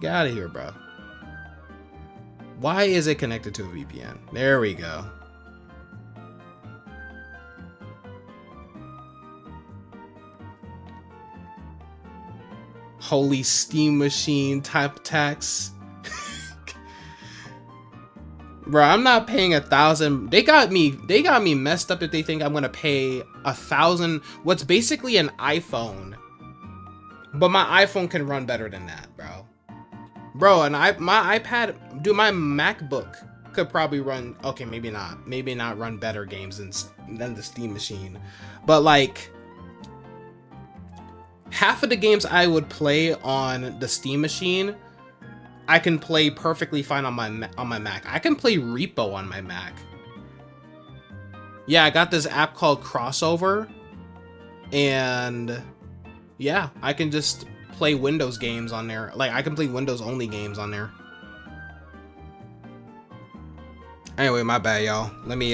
Get out of here, bro. Why is it connected to a VPN? There we go. Holy Steam Machine type tax. Bro, I'm not paying 1,000. They got me messed up if they think I'm gonna pay 1,000. What's basically an iPhone, but my iPhone can run better than that, bro. My iPad, dude, my MacBook could probably run. Okay, maybe not run better games than the Steam Machine, but like half of the games I would play on the Steam Machine, I can play perfectly fine on my Mac. I can play Repo on my Mac. Yeah, I got this app called Crossover, and yeah, I can just play Windows games on there. Like, I can play Windows only games on there. Anyway, my bad, y'all. Let me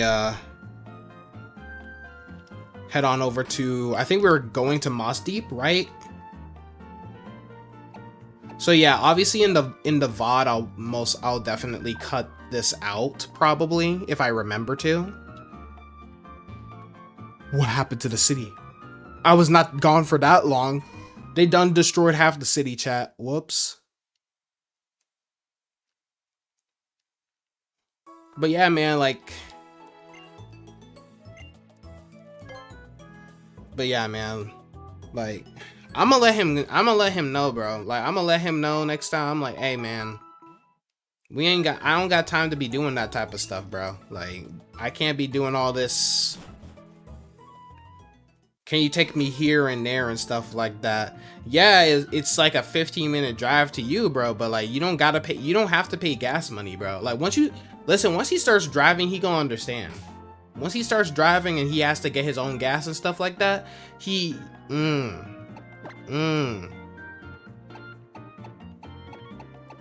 head on over to, I think we were going to Moss Deep, right? So yeah, obviously in the VOD, I'll definitely cut this out, probably, if I remember to. What happened to the city? I was not gone for that long. They done destroyed half the city, chat. Whoops. But yeah, man, like, I'm gonna let him know, bro. Like, I'm gonna let him know next time. I'm like, hey, man, I don't got time to be doing that type of stuff, bro. Like, I can't be doing all this. Can you take me here and there and stuff like that? Yeah, it's like a 15-minute drive to you, bro. But like, you don't gotta pay. You don't have to pay gas money, bro. Like, once he starts driving, he gonna understand. Once he starts driving and he has to get his own gas and stuff like that,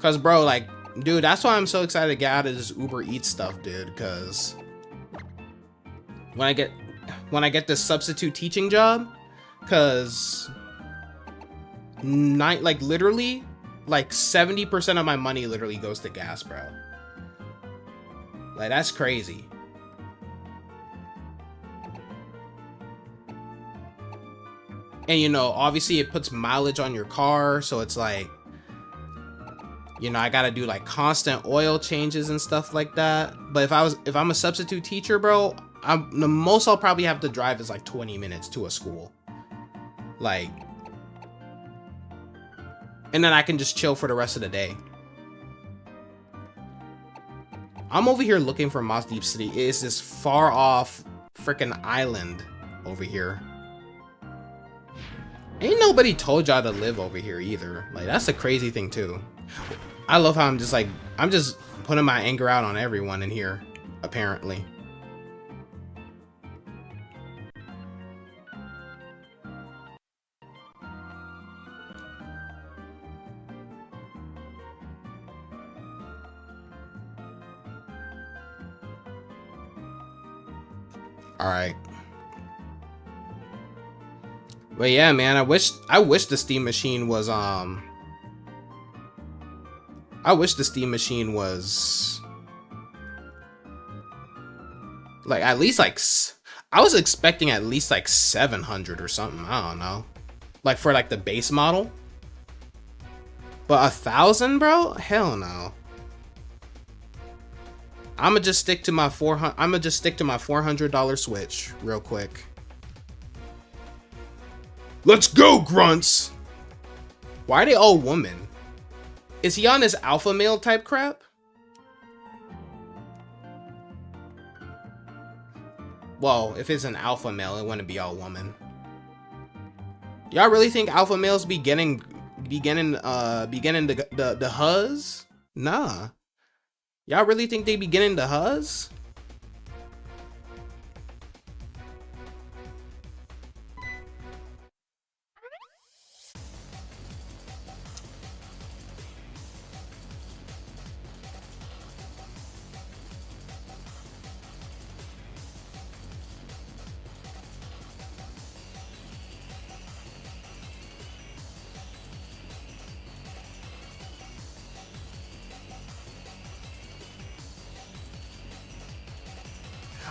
Cause bro, like, dude, that's why I'm so excited to get out of this Uber Eats stuff, dude. Cause when I get this substitute teaching job, cause like literally, like 70% of my money literally goes to gas, bro. Like, that's crazy. And you know, obviously it puts mileage on your car, so it's like, you know, I gotta do like constant oil changes and stuff like that. But if I'm a substitute teacher, bro, the most I'll probably have to drive is like 20 minutes to a school. Like, and then I can just chill for the rest of the day. I'm over here looking for Moss Deep City. It is this far off freaking island over here. Ain't nobody told y'all to live over here either. Like, that's a crazy thing too. I love how I'm just putting my anger out on everyone in here, apparently. All right. But yeah, man, I wish the Steam Machine was like at least like I was expecting at least like 700 or something. I don't know, like for like the base model. But 1,000, bro? Hell no. I'ma just stick to my $400 Switch real quick. Let's go, grunts! Why are they all women? Is he on his alpha male type crap? Well, if it's an alpha male, it wouldn't be all woman. Y'all really think alpha males be getting the huzz? Nah. Y'all really think they be getting the huzz?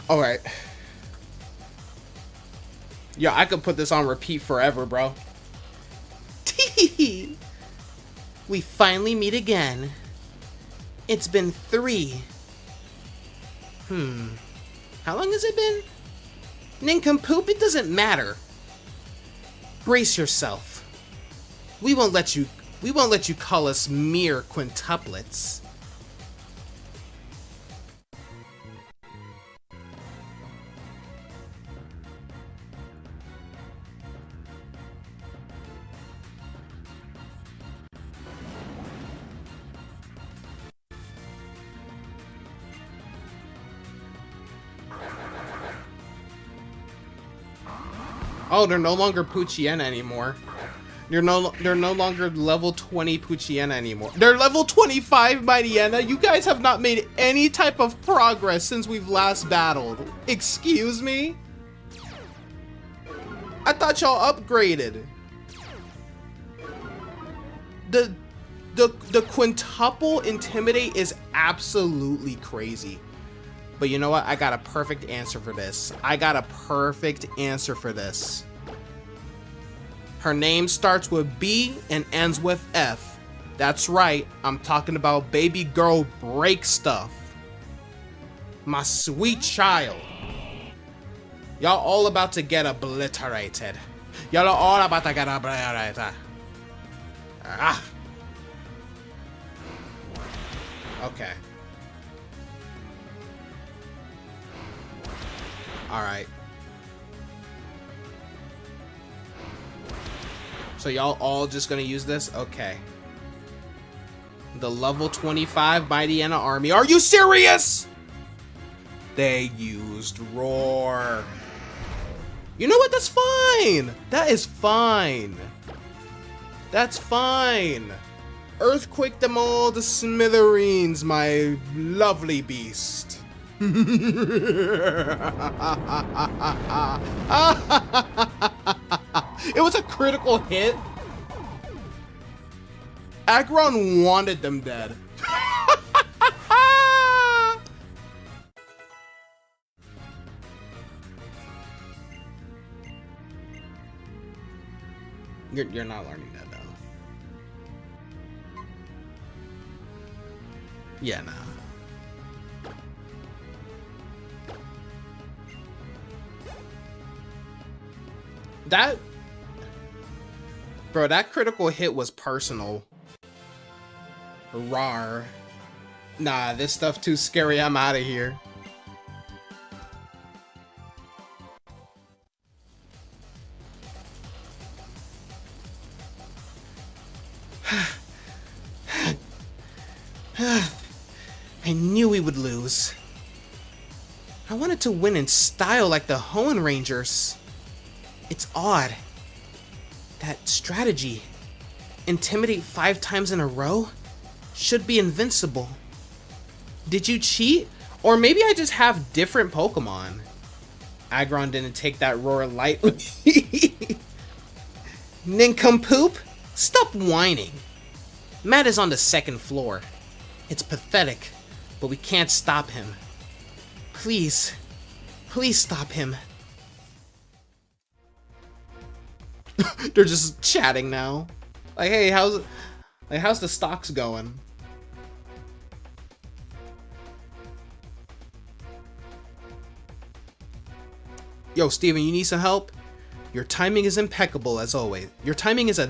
All right. Yeah, I could put this on repeat forever, bro. We finally meet again. It's been 3. How long has it been? Nincompoop, it doesn't matter. Brace yourself. We won't let you call us mere quintuplets. Oh, they're no longer Poochyena anymore. They're no longer level 20 Poochyena anymore. They're level 25 Mightyena. You guys have not made any type of progress since we've last battled. Excuse me? I thought y'all upgraded. The quintuple Intimidate is absolutely crazy. But you know what? I got a perfect answer for this. Her name starts with B and ends with F. That's right. I'm talking about baby girl Break Stuff. My sweet child. Y'all all about to get obliterated. Y'all are all about to get obliterated. Ah. Okay. Alright. So y'all all just gonna use this? Okay. The level 25 Mighty Anna army. Are you serious? They used Roar. You know what? That's fine. That is fine. That's fine. Earthquake them all to smithereens, my lovely beast. It was a critical hit. Aggron wanted them dead. You're not learning that though. Yeah, nah. That, bro, that critical hit was personal. Rar. Nah, this stuff too scary. I'm out of here. I knew we would lose. I wanted to win in style like the Hoenn Rangers. It's odd. That strategy, intimidate 5 times in a row, should be invincible. Did you cheat? Or maybe I just have different Pokemon. Aggron didn't take that roar lightly. Nincompoop, stop whining. Matt is on the 2nd floor. It's pathetic, but we can't stop him. Please, please stop him. They're just chatting now. Like, hey, how's the stocks going? Yo, Steven, you need some help? Your timing is impeccable as always. Your timing is as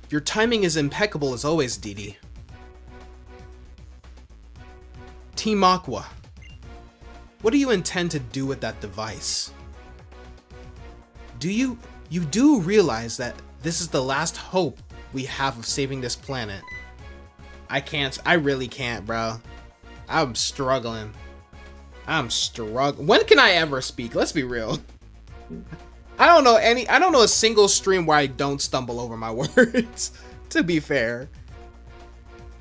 Your timing is impeccable as always, Didi. Team Aqua, what do you intend to do with that device? You do realize that this is the last hope we have of saving this planet? I really can't, bro. I'm struggling. When can I ever speak? Let's be real. I don't know a single stream where I don't stumble over my words, to be fair.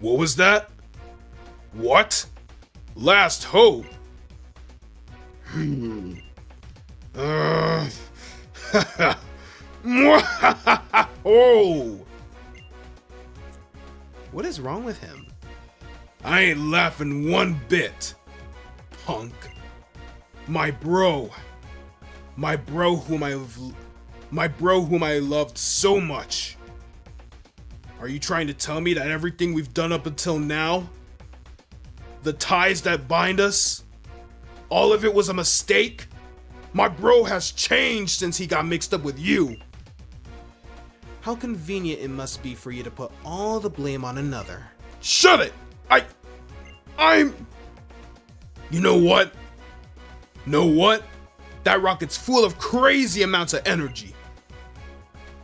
What was that? What? Last hope? Oh! What is wrong with him? I ain't laughing one bit, punk. My bro whom I loved so much. Are you trying to tell me that everything we've done up until now, the ties that bind us, all of it was a mistake? My bro has changed since he got mixed up with you. How convenient it must be for you to put all the blame on another. Shut it! You know what? That rocket's full of crazy amounts of energy.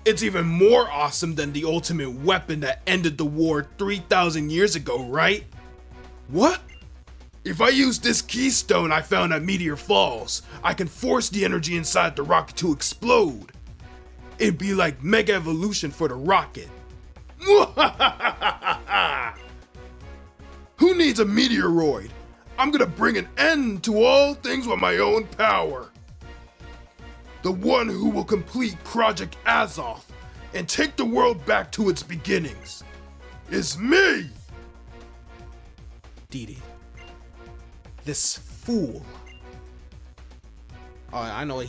It's even more awesome than the ultimate weapon that ended the war 3,000 years ago, right? What? If I use this keystone I found at Meteor Falls, I can force the energy inside the rocket to explode. It'd be like Mega Evolution for the rocket. Who needs a meteoroid? I'm gonna bring an end to all things with my own power. The one who will complete Project Azoth and take the world back to its beginnings is me! Didi, this fool. Oh, I know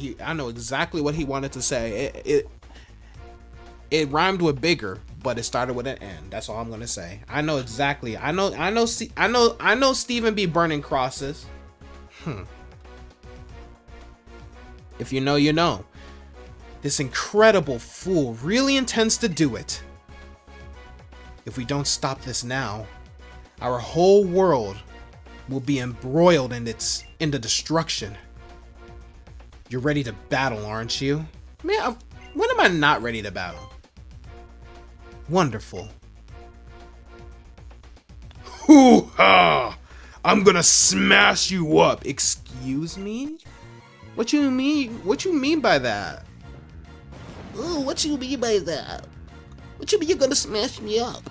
exactly what he wanted to say. It rhymed with bigger, but it started with an N. That's all I'm gonna say. I know exactly. I know Steven be burning crosses. If you know, you know. This incredible fool really intends to do it. If we don't stop this now, our whole world will be embroiled in the destruction. You're ready to battle, aren't you? Man, when am I not ready to battle? Wonderful. Hoo-ha! I'm gonna smash you up. Excuse me? What you mean? What you mean by that? Ooh, what you mean by that? What you mean you're gonna smash me up?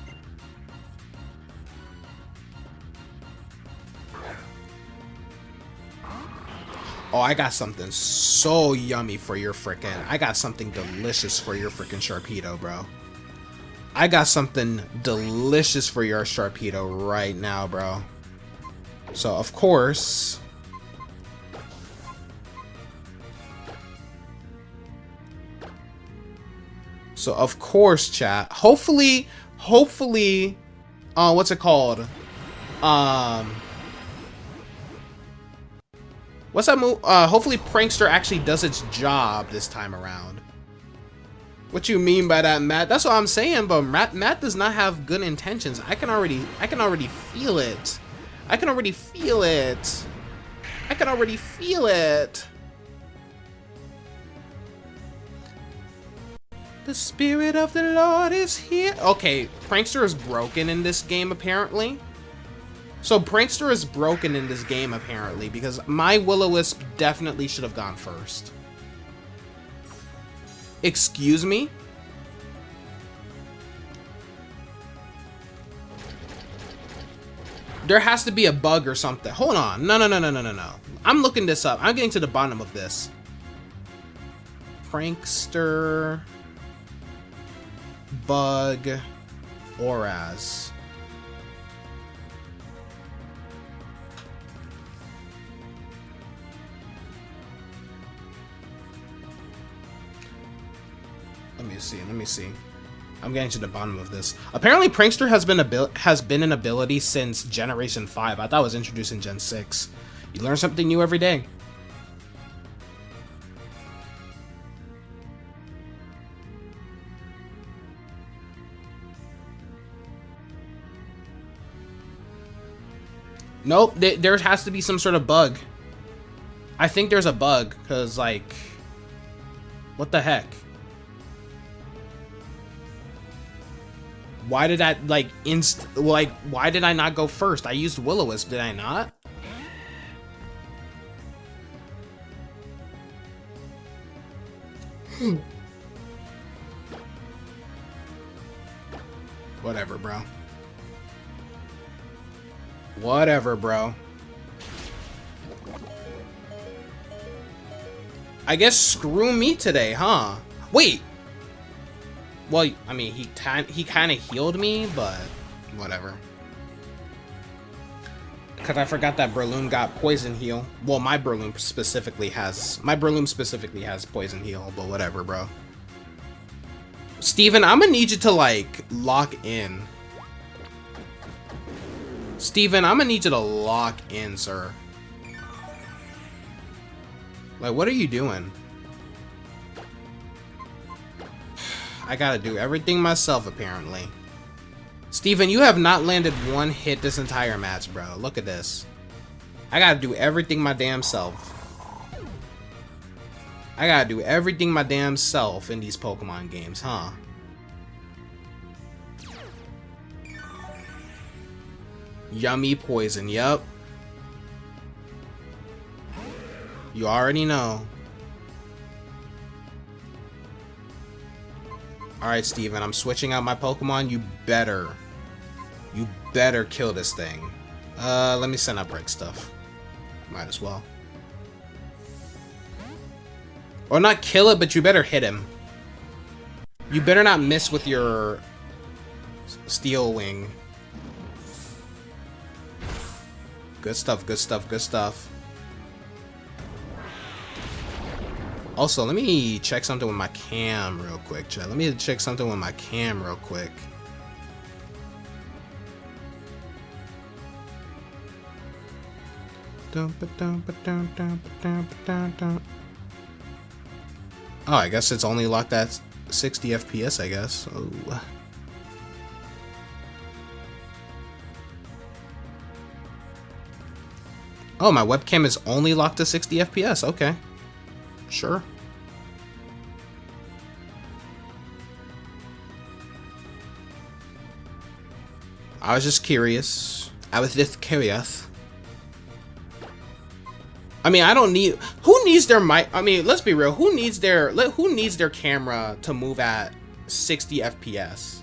Oh, I got something so yummy for your frickin'. I got something delicious for your frickin' Sharpedo, bro. I got something delicious for your Sharpedo right now, bro. So, of course... chat. Hopefully, what's it called? What's that move? Hopefully Prankster actually does its job this time around. What you mean by that, Matt? That's what I'm saying, but Matt does not have good intentions. I can already feel it. I can already feel it. I can already feel it. The spirit of the Lord is here. Okay, Prankster is broken in this game, apparently. So Prankster is broken in this game, apparently, because my Will-O-Wisp definitely should have gone first. Excuse me? There has to be a bug or something. Hold on. No. I'm looking this up. I'm getting to the bottom of this. Prankster... bug... Oraz. Let me see. I'm getting to the bottom of this. Apparently, Prankster has been an ability since Generation 5. I thought it was introduced in Gen 6. You learn something new every day. Nope, there has to be some sort of bug. I think there's a bug, because, like... what the heck? Why did I, like, why did I not go first? I used Will-O-Wisp, did I not? Whatever, bro. Whatever, bro. I guess screw me today, huh? Wait! Well, I mean, he kind of healed me, but whatever. Because I forgot that Breloom got Poison Heal. Well, my Breloom specifically has Poison Heal, but whatever, bro. Steven, I'm gonna need you to, like, lock in. Steven, I'm gonna need you to lock in, sir. Like, what are you doing? I gotta do everything myself, apparently. Steven, you have not landed one hit this entire match, bro. Look at this. I gotta do everything my damn self. I gotta do everything my damn self in these Pokemon games, huh? Yummy poison, yup. You already know. Alright, Steven, I'm switching out my Pokemon. You better kill this thing. Let me send out break stuff. Might as well. Or not kill it, but you better hit him. You better not miss with your Steel Wing. Good stuff, good stuff, good stuff. Also, let me check something with my cam real quick, chat. Let me check something with my cam real quick. Oh, I guess it's only locked at 60 FPS, I guess. Oh. Oh, my webcam is only locked to 60 FPS. Okay. Sure. I was just curious. I mean, I don't need. Who needs their mic? I mean, let's be real. Who needs their camera to move at 60 FPS?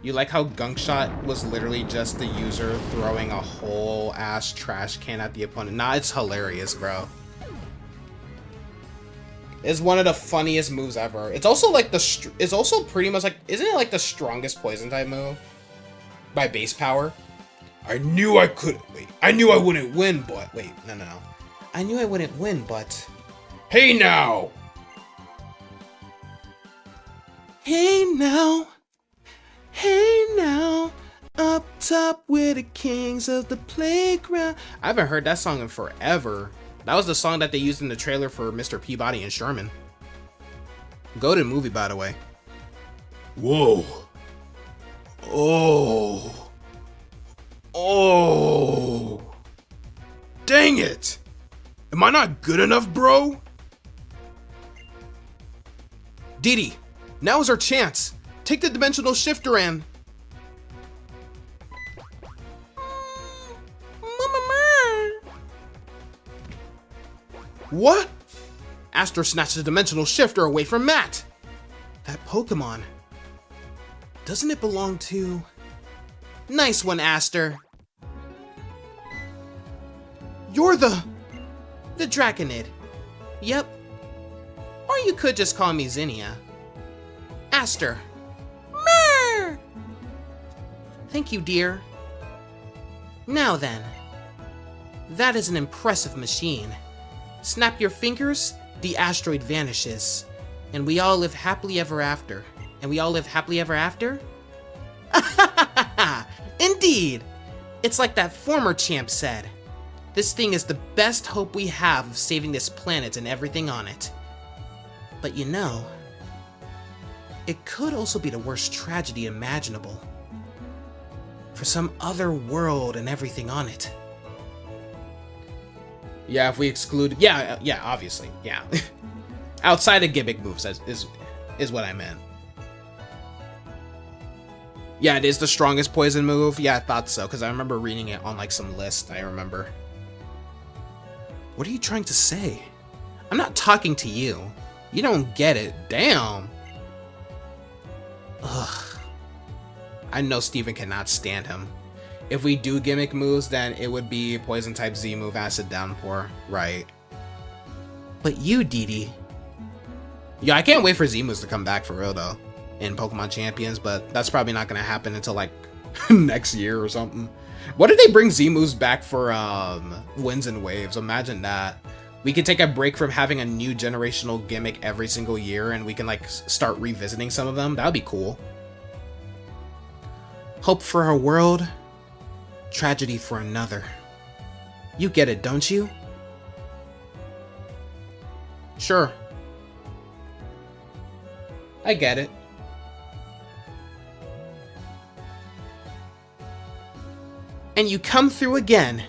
You like how Gunkshot was literally just the user throwing a whole ass trash can at the opponent? Nah, it's hilarious, bro. It's one of the funniest moves ever. It's also like it's also pretty much like, isn't it like the strongest poison type move by base power? I knew I couldn't wait. I knew I wouldn't win, but Wait, no. I knew I wouldn't win, but hey now. Hey now. Hey now, up top we're the kings of the playground. I haven't heard that song in forever. That was the song that they used in the trailer for Mr. Peabody and Sherman. Goated movie, by the way. Whoa. Oh. Oh. Dang it. Am I not good enough, bro? Didi, now is our chance. Take the dimensional shifter and... What? Aster snatched the dimensional shifter away from Matt. That Pokemon. Doesn't it belong to... Nice one, Aster. You're the Draconid. Yep. Or you could just call me Zinnia. Aster. Mer! Thank you, dear. Now then. That is an impressive machine. Snap your fingers, the asteroid vanishes. And we all live happily ever after. And we all live happily ever after? Indeed! It's like that former champ said. This thing is the best hope we have of saving this planet and everything on it. But you know, it could also be the worst tragedy imaginable. For some other world and everything on it. Yeah, if we exclude... Yeah, obviously, yeah. Outside of gimmick moves is what I meant. Yeah, it is the strongest poison move. Yeah, I thought so, because I remember reading it on like some list, I remember. What are you trying to say? I'm not talking to you. You don't get it. Damn. Ugh. I know Steven cannot stand him. If we do gimmick moves, then it would be Poison type Z move, Acid Downpour. Right. But you, Didi. Yeah, I can't wait for Z moves to come back for real, though. In Pokemon Champions, but that's probably not going to happen until, like, next year or something. What if they bring Z moves back for Winds and Waves? Imagine that. We could take a break from having a new generational gimmick every single year, and we can, like, start revisiting some of them. That would be cool. Hope for a world, tragedy for another. You get it, don't you? Sure. I get it. And you come through again.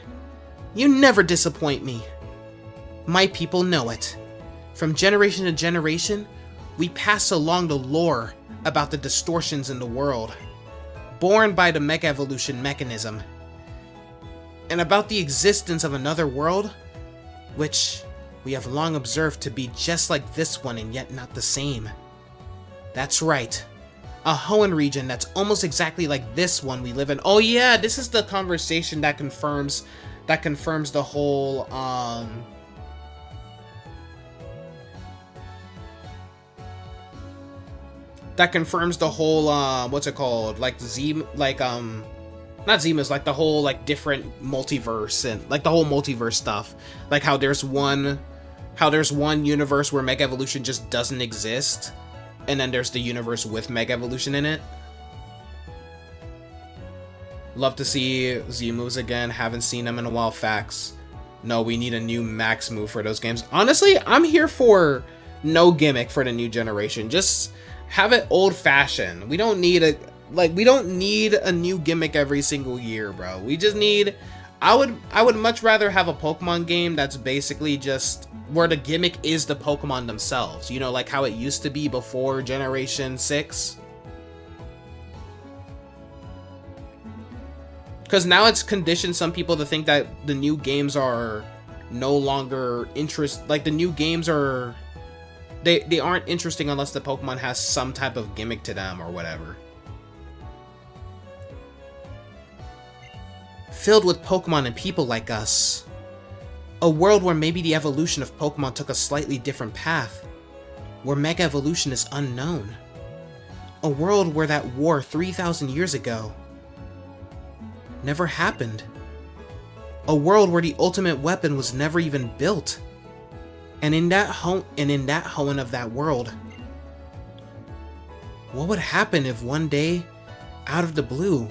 You never disappoint me. My people know it. From generation to generation, we pass along the lore about the distortions in the world, born by the Mega Evolution mechanism, and about the existence of another world, which we have long observed to be just like this one and yet not the same. That's right. A Hoenn region that's almost exactly like this one we live in. Oh yeah, this is the conversation that confirms the whole what's it called? Like not Zimas, like the whole like different multiverse and like the whole multiverse stuff. Like how there's one How there's one universe where Mega Evolution just doesn't exist, and then there's the universe with Mega Evolution in it. Love to see Z moves again. Haven't seen them in a while. Facts. No, we need a new max move for those games. Honestly, I'm here for no gimmick for the new generation. Just have it old-fashioned. We don't need a new gimmick every single year, bro. We just need... I would much rather have a Pokemon game that's basically just where the gimmick is the Pokemon themselves. You know, like how it used to be before Generation 6. Because now it's conditioned some people to think that the new games are no longer like the new games are... They aren't interesting unless the Pokemon has some type of gimmick to them or whatever. Filled with Pokemon and people like us. A world where maybe the evolution of Pokemon took a slightly different path. Where Mega Evolution is unknown. A world where that war 3,000 years ago never happened. A world where the ultimate weapon was never even built. And in that Hoenn of that world, what would happen if one day, out of the blue,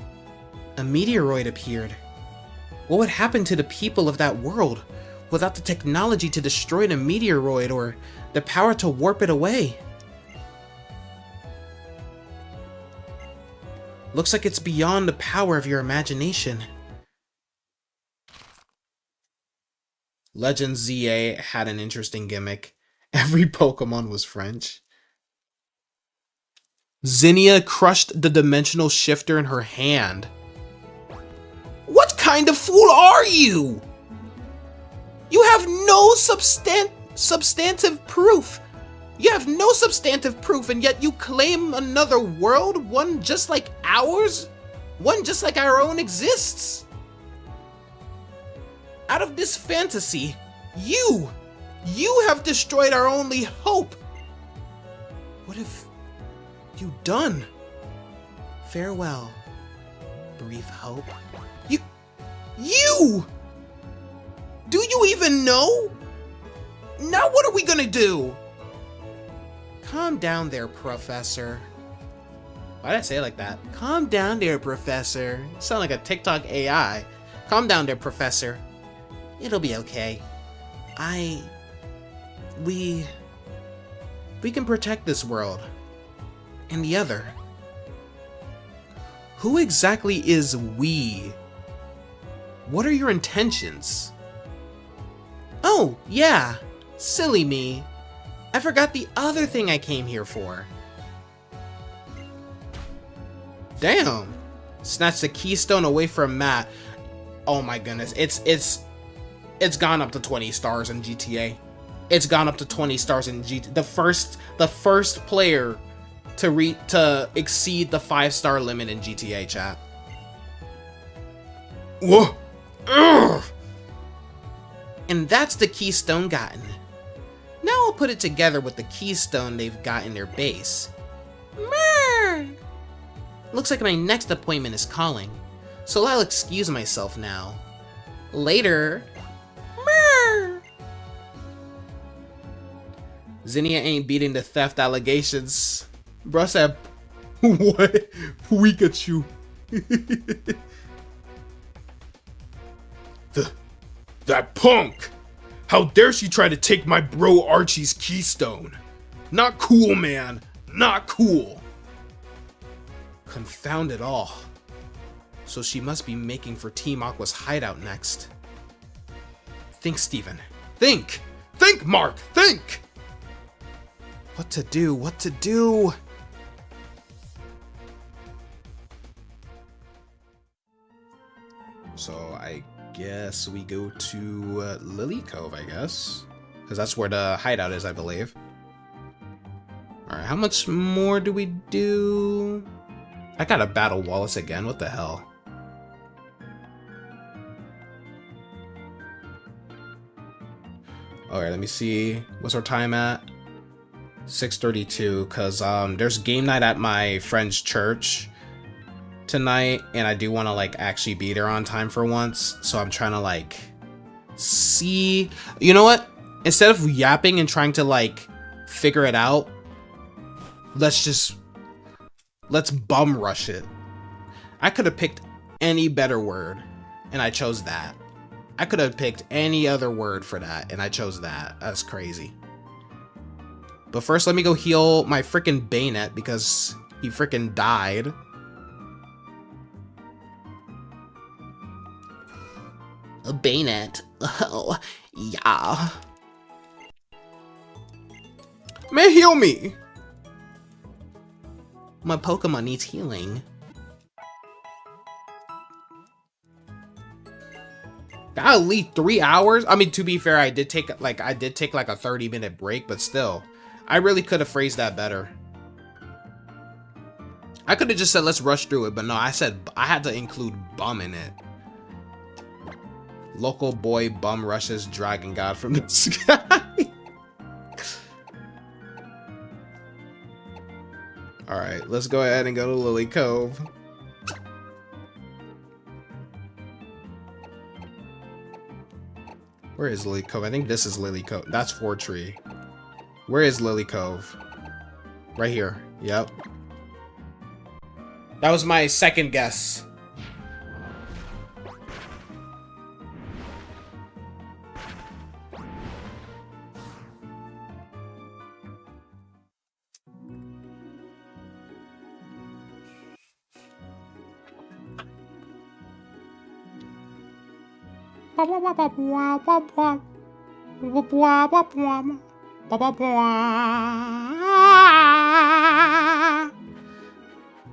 a meteoroid appeared? What would happen to the people of that world without the technology to destroy the meteoroid or the power to warp it away? Looks like it's beyond the power of your imagination. Legend ZA had an interesting gimmick. Every Pokemon was French. Zinnia crushed the dimensional shifter in her hand. What kind of fool are you? You have no substantive proof. You have no substantive proof, and yet you claim another world, one just like ours, one just like our own exists. Out of this fantasy, you have destroyed our only hope. What have you done? Farewell, brief hope. You! Do you even know? Now what are we gonna do? Calm down there, Professor. Why did I say it like that? Calm down there, Professor. You sound like a TikTok AI. Calm down there, Professor. It'll be okay. We can protect this world. And the other. Who exactly is we? What are your intentions? Oh, yeah. Silly me. I forgot the other thing I came here for. Damn. Snatched the keystone away from Matt. Oh my goodness. It's gone up to 20 stars in GTA. It's gone up to 20 stars in GTA. The first player to exceed the 5-star limit in GTA, chat. Whoa! Ugh. And that's the keystone gotten. Now I'll put it together with the keystone they've got in their base. Murr! Looks like my next appointment is calling, so I'll excuse myself now. Later. Murr! Zinnia ain't beating the theft allegations. Bruh said, what? Pikachu. That punk! How dare she try to take my bro Archie's keystone? Not cool, man. Not cool. Confound it all. So she must be making for Team Aqua's hideout next. Think, Steven. Think! Think, Mark! Think! What to do? What to do? So I guess we go to Lily Cove, I guess. Because that's where the hideout is, I believe. Alright, how much more do we do? I gotta battle Wallace again, what the hell? Alright, let me see. What's our time at? 6:32, because there's game night at my friend's church tonight, and I do want to like actually be there on time for once, so I'm trying to like see, you know what, Instead of yapping and trying to like figure it out, let's bum rush it. I could have picked any better word and I chose that. I could have picked any other word for that and I chose that. That's crazy. But first, let me go heal my freaking Bayonet because he freaking died. A Bayonet. Oh, yeah. Man, heal me. My Pokemon needs healing. Golly, 3 hours? I mean, to be fair, I did take like a 30-minute break, but still. I really could have phrased that better. I could have just said, let's rush through it, but no, I said I had to include bum in it. Local boy bum rushes Dragon God from the sky. Alright, let's go ahead and go to Lily Cove. Where is Lily Cove? I think this is Lily Cove. That's Fort Tree. Where is Lily Cove? Right here. Yep. That was my second guess.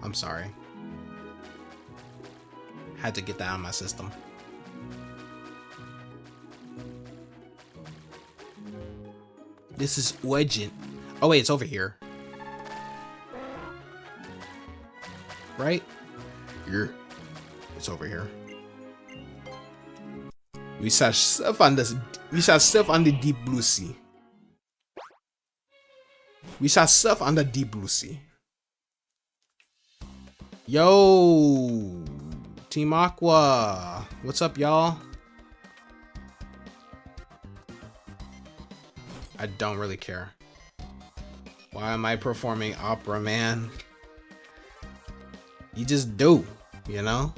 I'm sorry. Had to get that out of my system. This is urgent. Oh wait, it's over here. Right? Here. It's over here. We shall surf on the deep blue sea. We shall surf on the deep blue sea. Yo, Team Aqua. What's up, y'all? I don't really care. Why am I performing opera, man? You just do, you know?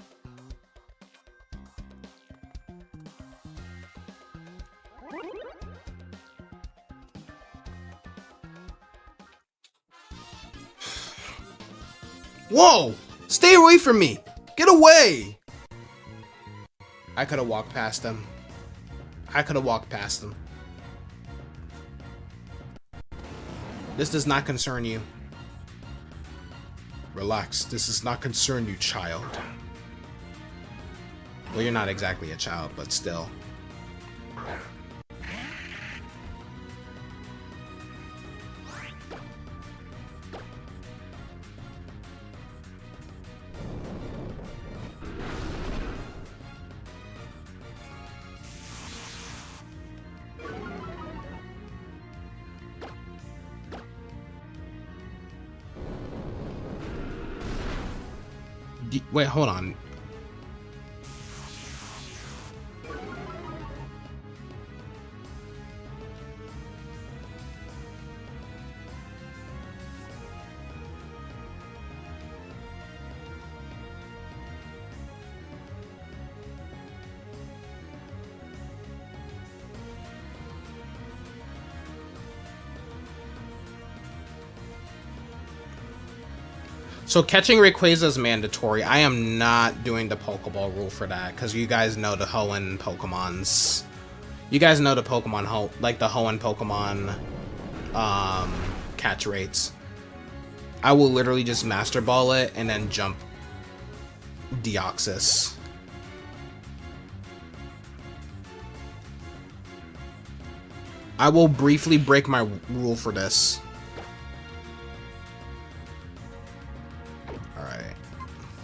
Whoa! Stay away from me! Get away! I could have walked past them. I could have walked past them. This does not concern you. Relax. This does not concern you, child. Well, you're not exactly a child, but still. Wait, hold on. So catching Rayquaza is mandatory. I am not doing the Pokeball rule for that because you guys know the Hoenn Pokemons. You guys know the Pokemon, like the Hoenn Pokemon catch rates. I will literally just Master Ball it and then jump Deoxys. I will briefly break my rule for this.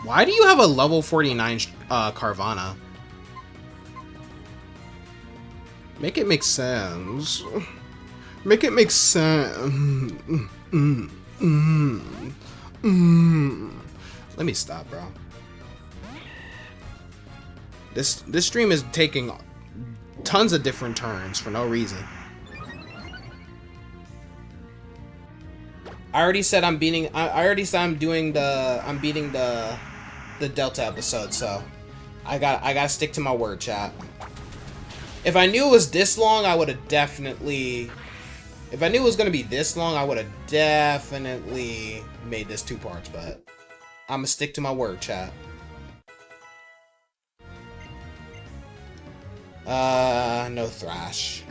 Why do you have a level 49 Carvana? Make it make sense. Make it make sense. Let me stop, bro. This stream is taking tons of different turns for no reason. I already said I'm beating. I already said I'm doing the. I'm beating the Delta episode. So I gotta stick to my word, chat. If I knew it was this long, I would have definitely. If I knew it was gonna be this long, I would have definitely made this 2 parts. But I'm gonna stick to my word, chat. No Thrash.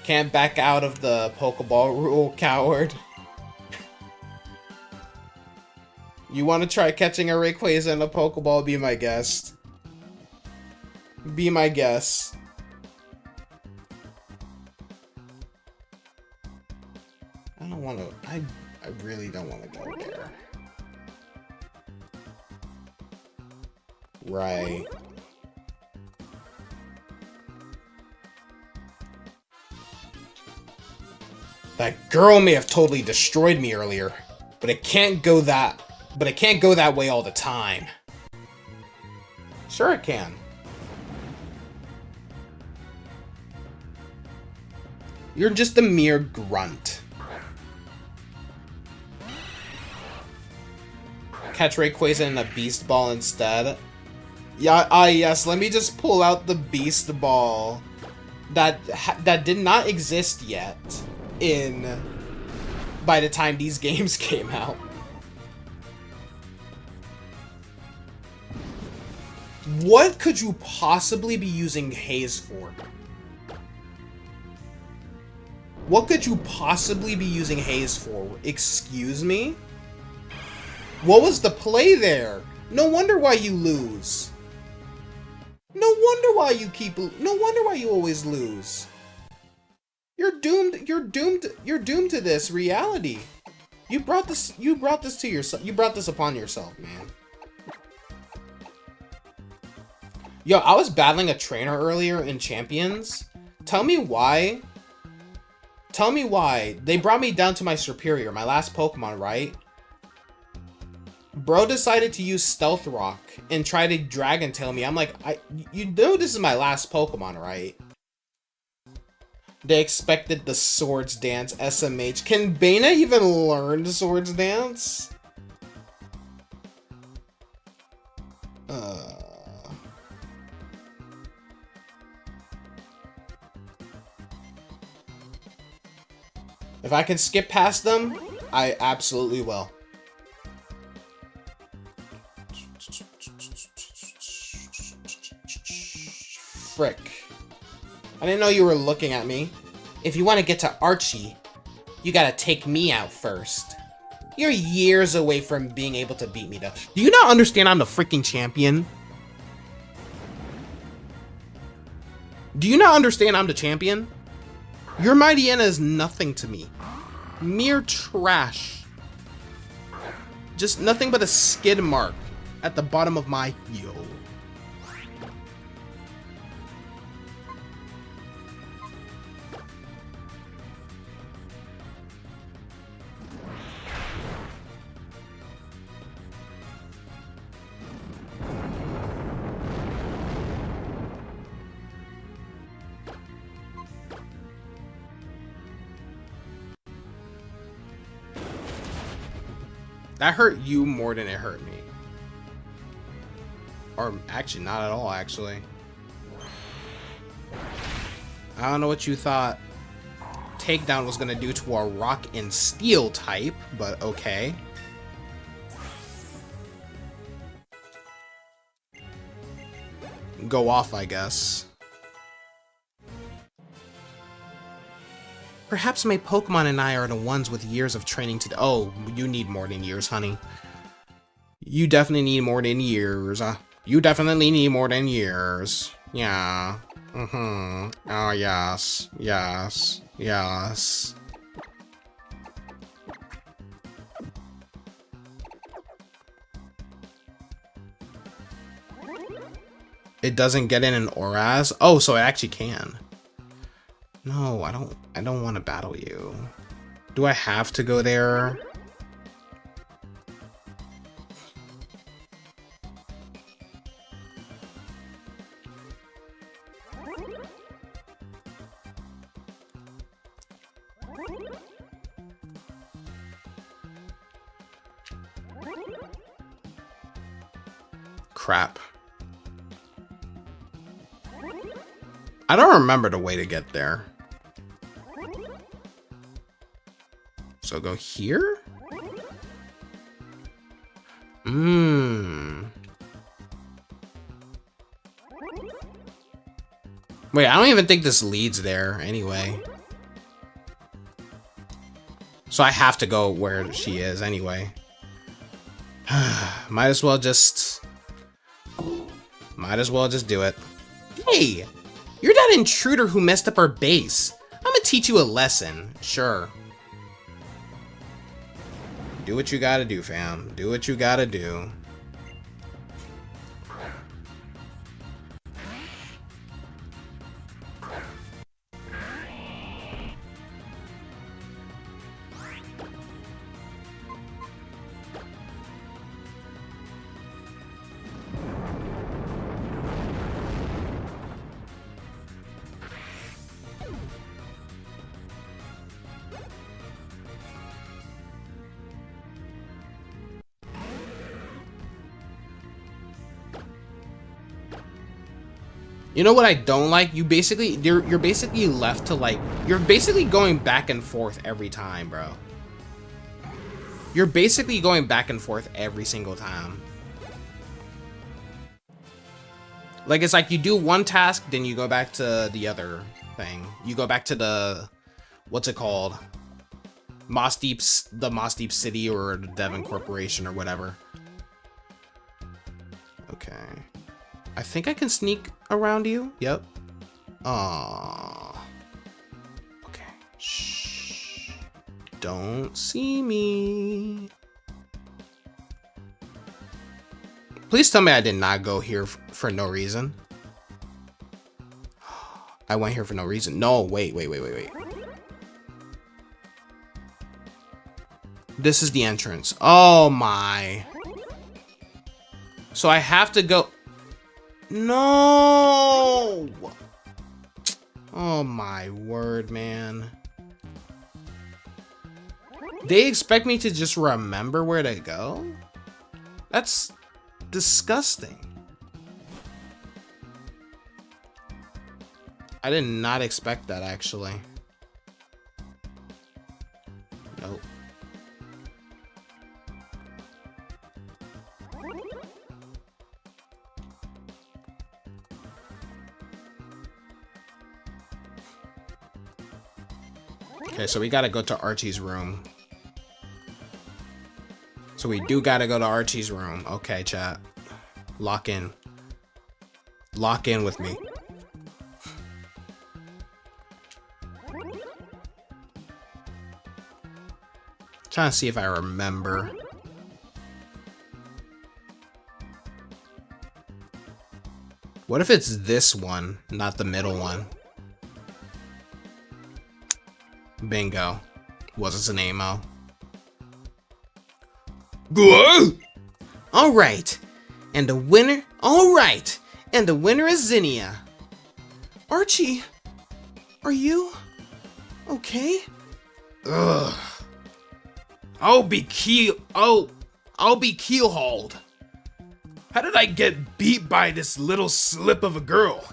Can't back out of the Pokeball rule, coward. You want to try catching a Rayquaza in a Pokeball? Be my guest. Be my guest. I don't want to. I really don't want to go there. Right. That girl may have totally destroyed me earlier, but it can't go that. But it can't go that way all the time. Sure, it can. You're just a mere grunt. Catch Rayquaza in a Beast Ball instead. Yeah, yes. Let me just pull out the Beast Ball that did not exist yet by the time these games came out. What could you possibly be using Haze for? What could you possibly be using Haze for? Excuse me? What was the play there? No wonder why you lose. No wonder why you no wonder why you always lose. You're doomed to this reality. You brought this to yourself. You brought this upon yourself, man. Yo, I was battling a trainer earlier in Champions. Tell me why. Tell me why. They brought me down to my superior, my last Pokemon, right? Bro decided to use Stealth Rock and try to Dragon Tail me. I'm like, you know this is my last Pokemon, right? They expected the Swords Dance SMH. Can Bana even learn the Swords Dance? If I can skip past them, I absolutely will. Frick. I didn't know you were looking at me. If you want to get to Archie, you gotta take me out first. You're years away from being able to beat me, though. Do you not understand I'm the freaking champion? Do you not understand I'm the champion? Your Mightyena is nothing to me. Mere trash. Just nothing but a skid mark at the bottom of my heel. That hurt you more than it hurt me. Or actually, not at all, actually. I don't know what you thought Takedown was going to do to a Rock and Steel type, but okay. Go off, I guess. Perhaps my Pokemon and I are the ones with years of training to... Oh, you need more than years, honey. You definitely need more than years. You definitely need more than years. Yeah. Mm-hmm. Oh, yes. Yes. Yes. It doesn't get in an Oraz? Oh, so it actually can. No, I don't want to battle you. Do I have to go there? Crap. I don't remember the way to get there. So go here? Wait, I don't even think this leads there anyway. So I have to go where she is anyway. Might as well just do it. Hey, you're that intruder who messed up our base. I'm gonna teach you a lesson. Sure. Do what you gotta do, fam. Do what you gotta do. You know what I don't like? You're basically left to like, you're basically going back and forth every time, bro. You're basically going back and forth every single time. Like, it's like you do one task, then you go back to the other thing. You go back to the, what's it called? The Moss Deep City or the Devon Corporation or whatever. Okay. I think I can sneak around you. Yep. Aww. Okay. Shh. Don't see me. Please tell me I did not go here for no reason. I went here for no reason. No, wait. This is the entrance. Oh my. So I have to go. No! Oh my word, man. They expect me to just remember where to go? That's disgusting. I did not expect that, actually. Nope. Okay, so we gotta go to Archie's room. So we do gotta go to Archie's room. Okay, chat. Lock in. Lock in with me. Trying to see if I remember. What if it's this one, not the middle one? Bingo. Was it an ammo? Good. All right. And the winner? All right. And the winner is Zinnia. Archie, are you okay? Ugh. I'll be keelhauled. How did I get beat by this little slip of a girl?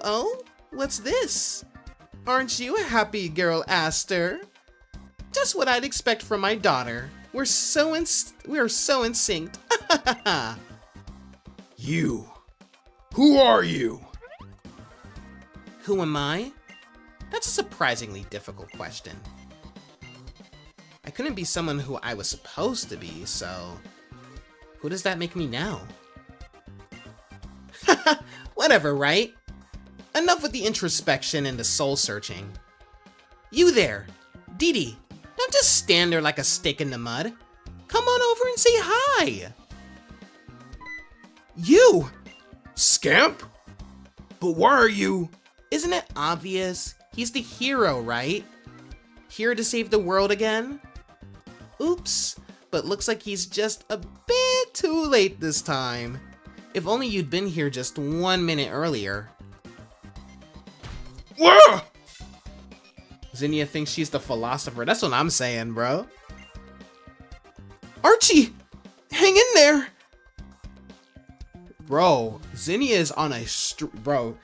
Oh, what's this? Aren't you a happy girl, Aster? Just what I'd expect from my daughter. We are so in sync. You. Who are you? Who am I? That's a surprisingly difficult question. I couldn't be someone who I was supposed to be, so who does that make me now? Whatever, right? Enough with the introspection and the soul searching. You there, Dee Dee, don't just stand there like a stick in the mud. Come on over and say hi. You! Scamp? But why are you? Isn't it obvious? He's the hero, right? Here to save the world again? Oops, but looks like he's just a bit too late this time. If only you'd been here just 1 minute earlier. Whoa! Zinnia thinks she's the philosopher. That's what I'm saying, bro. Archie! Hang in there! Bro, Zinnia is on a bro.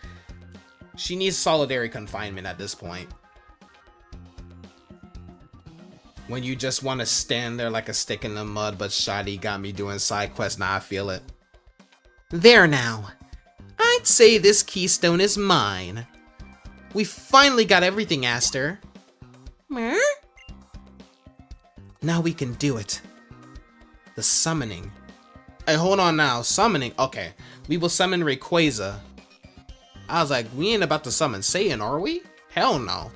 She needs solitary confinement at this point. When you just want to stand there like a stick in the mud, but Shadi got me doing side quests, now I feel it. There now. I'd say this keystone is mine. We finally got everything, Aster. Now we can do it. The summoning. Hey, hold on now. Summoning. Okay. We will summon Rayquaza. I was like, we ain't about to summon Satan, are we? Hell no.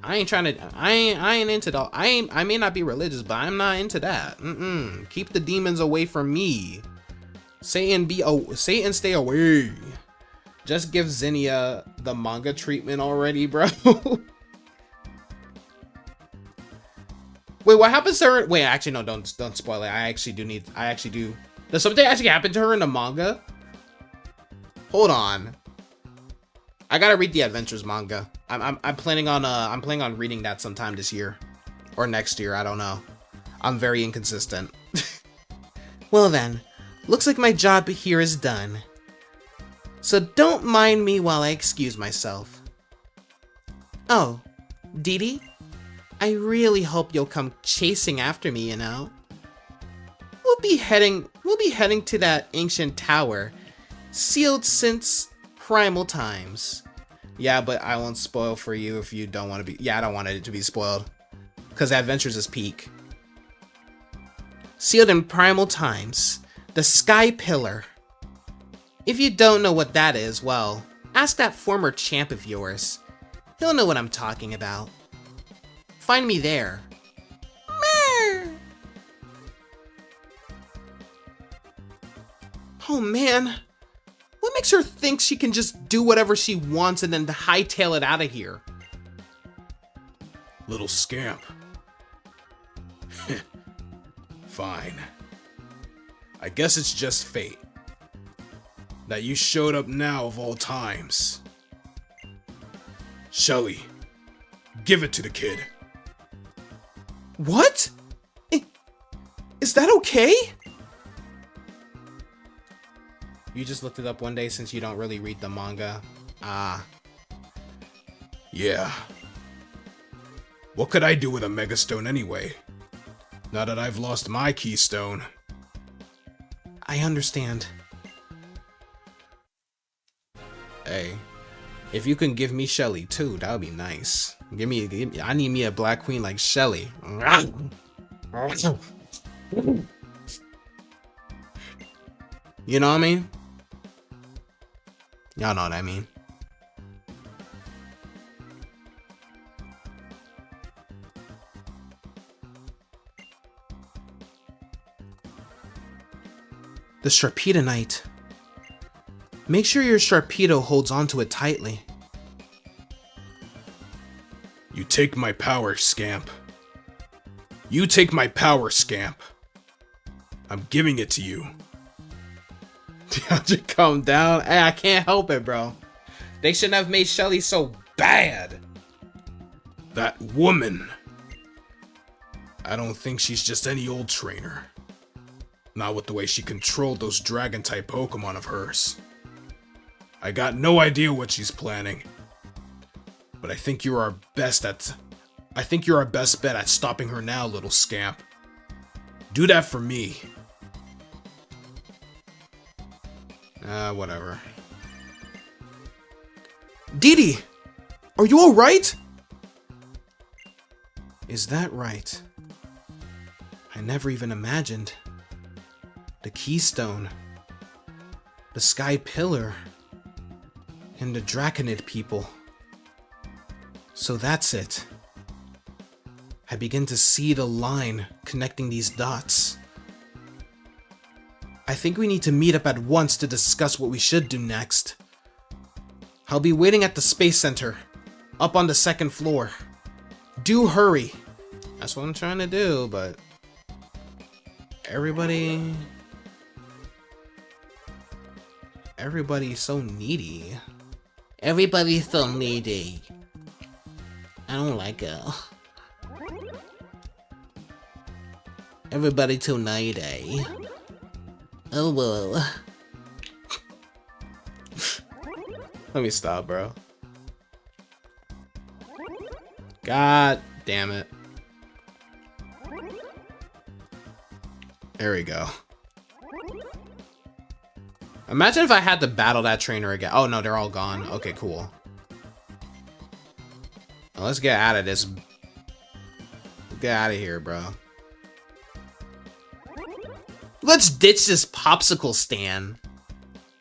I ain't trying to. I ain't into that. I may not be religious, but I'm not into that. Keep the demons away from me. Satan stay away. Just give Zinnia the manga treatment already, bro. Wait, what happens to her? Wait, actually, no, don't spoil it. I actually do. Does something actually happen to her in the manga? Hold on. I gotta read the Adventures manga. I'm planning on reading that sometime this year. Or next year, I don't know. I'm very inconsistent. Well then, looks like my job here is done. So don't mind me while I excuse myself. Oh, Dee Dee? I really hope you'll come chasing after me, you know? We'll be heading to that ancient tower, sealed since primal times. Yeah, but I won't spoil for you if you don't want to be. Yeah, I don't want it to be spoiled. Because Adventures is peak. Sealed in primal times, the Sky Pillar. If you don't know what that is, well, ask that former champ of yours. He'll know what I'm talking about. Find me there. Oh man, what makes her think she can just do whatever she wants and then hightail it out of here? Little scamp. Fine. I guess it's just fate that you showed up now of all times. Shelly, give it to the kid. What? Is that okay? You just looked it up one day since you don't really read the manga. Ah. Yeah. What could I do with a Megastone anyway? Now that I've lost my keystone. I understand. Hey, if you can give me Shelly too, that would be nice. Give me, I need me a Black Queen like Shelly. You know what I mean? Y'all know what I mean. The Sharpedo. Make sure your Sharpedo holds onto it tightly. You take my power, scamp. You take my power, scamp. I'm giving it to you. Just calm down. Hey, I can't help it, bro. They shouldn't have made Shelly so bad. That woman. I don't think she's just any old trainer. Not with the way she controlled those dragon-type Pokemon of hers. I got no idea what she's planning. But I think you're our best bet at stopping her now, little scamp. Do that for me. Whatever. Dee Dee! Are you alright? Is that right? I never even imagined. The Keystone. The Sky Pillar. And the Draconid people. So that's it. I begin to see the line connecting these dots. I think we need to meet up at once to discuss what we should do next. I'll be waiting at the Space Center, up on the 2nd floor. Do hurry. That's what I'm trying to do, but everybody... Everybody's so needy. Everybody's so needy. I don't like it. Everybody too needy. Oh well. Let me stop, bro. God damn it. There we go. Imagine if I had to battle that trainer again. Oh no, they're all gone. Okay, cool. Well, let's get out of this. Get out of here, bro. Let's ditch this popsicle stand.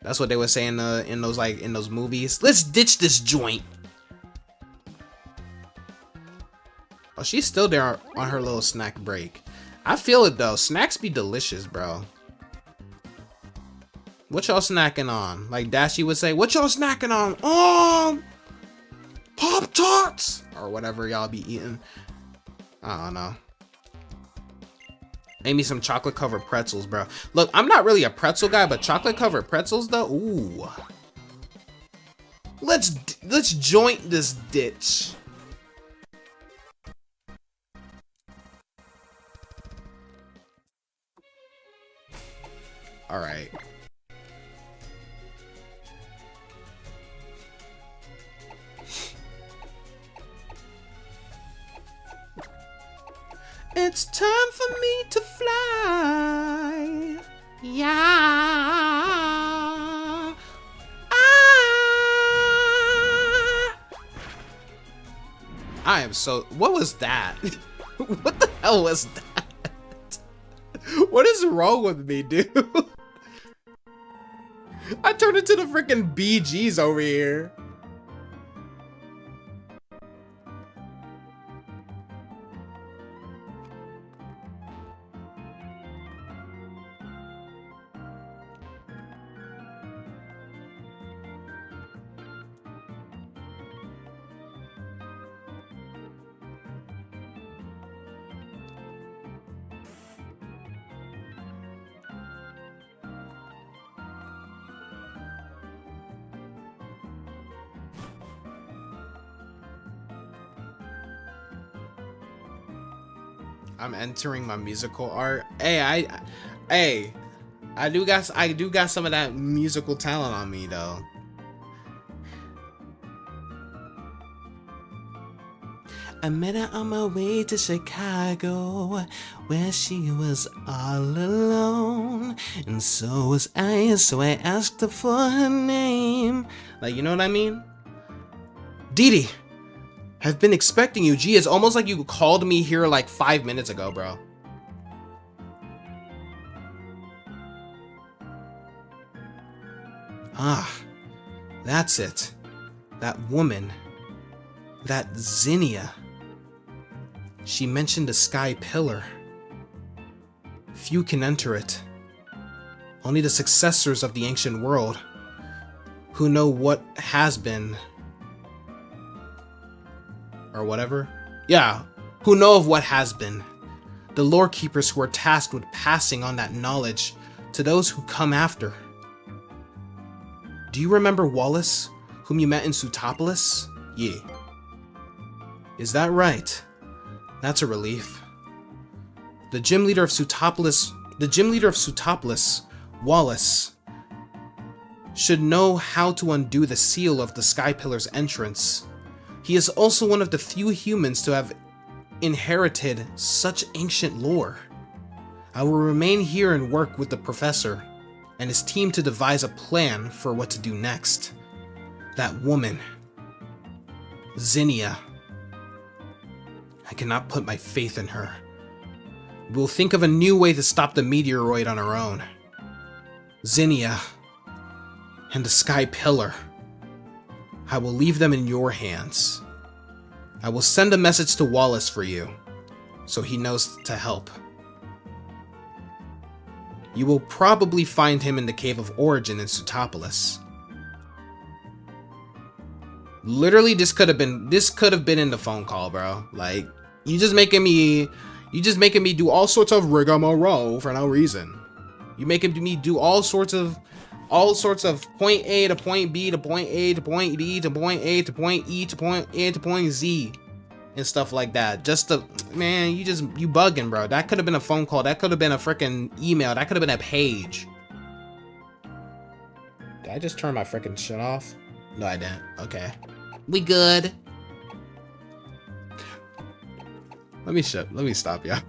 That's what they were saying in those movies. Let's ditch this joint. Oh, she's still there on her little snack break. I feel it though. Snacks be delicious, bro. What y'all snacking on? Like Dashie would say, what y'all snacking on? Pop-Tarts! Or whatever y'all be eating. I don't know. Maybe some chocolate-covered pretzels, bro. Look, I'm not really a pretzel guy, but chocolate-covered pretzels, though? Ooh. Let's joint this ditch. All right. It's time for me to fly. Yeah. I am so... What was that? What the hell was that? What is wrong with me, dude? I turned into the freaking BGs over here. I'm entering my musical art. Hey, I do got some of that musical talent on me though. I met her on my way to Chicago, where she was all alone, and so was I. So I asked her for her name. Like, you know what I mean? Dee Dee, I've been expecting you. Gee, it's almost like you called me here like 5 minutes ago, bro. Ah, that's it. That woman. That Zinnia. She mentioned the Sky Pillar. Few can enter it. Only the successors of the ancient world, who know what has been. Or whatever. Yeah, who know of what has been. The lore keepers who are tasked with passing on that knowledge to those who come after. Do you remember Wallace, whom you met in Pseutopolis? Yeah. Is that right? That's a relief. The gym leader of Pseutopolis, Wallace, should know how to undo the seal of the Sky Pillar's entrance. He is also one of the few humans to have inherited such ancient lore. I will remain here and work with the professor and his team to devise a plan for what to do next. That woman, Zinnia. I cannot put my faith in her. We'll think of a new way to stop the meteoroid on our own. Zinnia and the Sky Pillar. I will leave them in your hands. I will send a message to Wallace for you, so he knows to help. You will probably find him in the Cave of Origin in Pseutopolis. Literally, this could have been in the phone call, bro. Like, you just making me do all sorts of rigmarole for no reason. You making me do all sorts of all sorts of point A to point B to point A to point B to point A to point E to point A to point Z and stuff like that. Just to, man, you bugging, bro. That could have been a phone call. That could have been a freaking email. That could have been a page. Did I just turn my freaking shit off? No, I didn't. Okay. We good. Let me stop, y'all.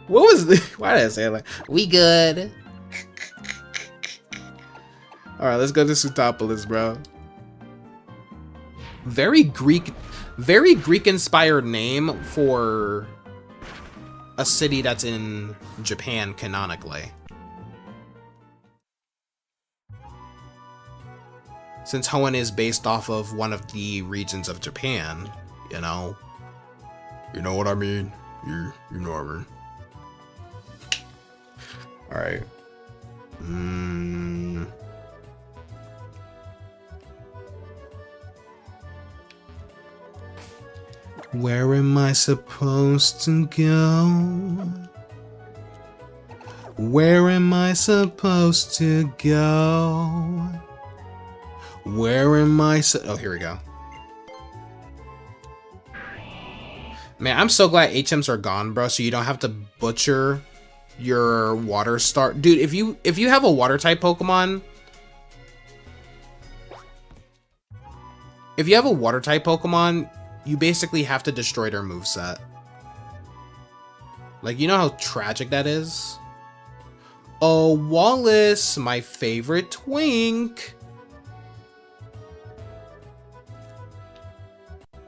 What was the, why did I say it like, we good? Alright, let's go to Sutopolis, bro. Very Greek inspired name for a city that's in Japan canonically. Since Hoenn is based off of one of the regions of Japan, you know. You know what I mean? You know what I mean. Alright. Where am I supposed to go? Where am I supposed to go? Where am I oh, here we go. Man, I'm so glad HMs are gone, bro, so you don't have to butcher your water start. Dude, if you have a water type Pokemon, you basically have to destroy their moveset. Like, you know how tragic that is? Oh, Wallace, my favorite twink.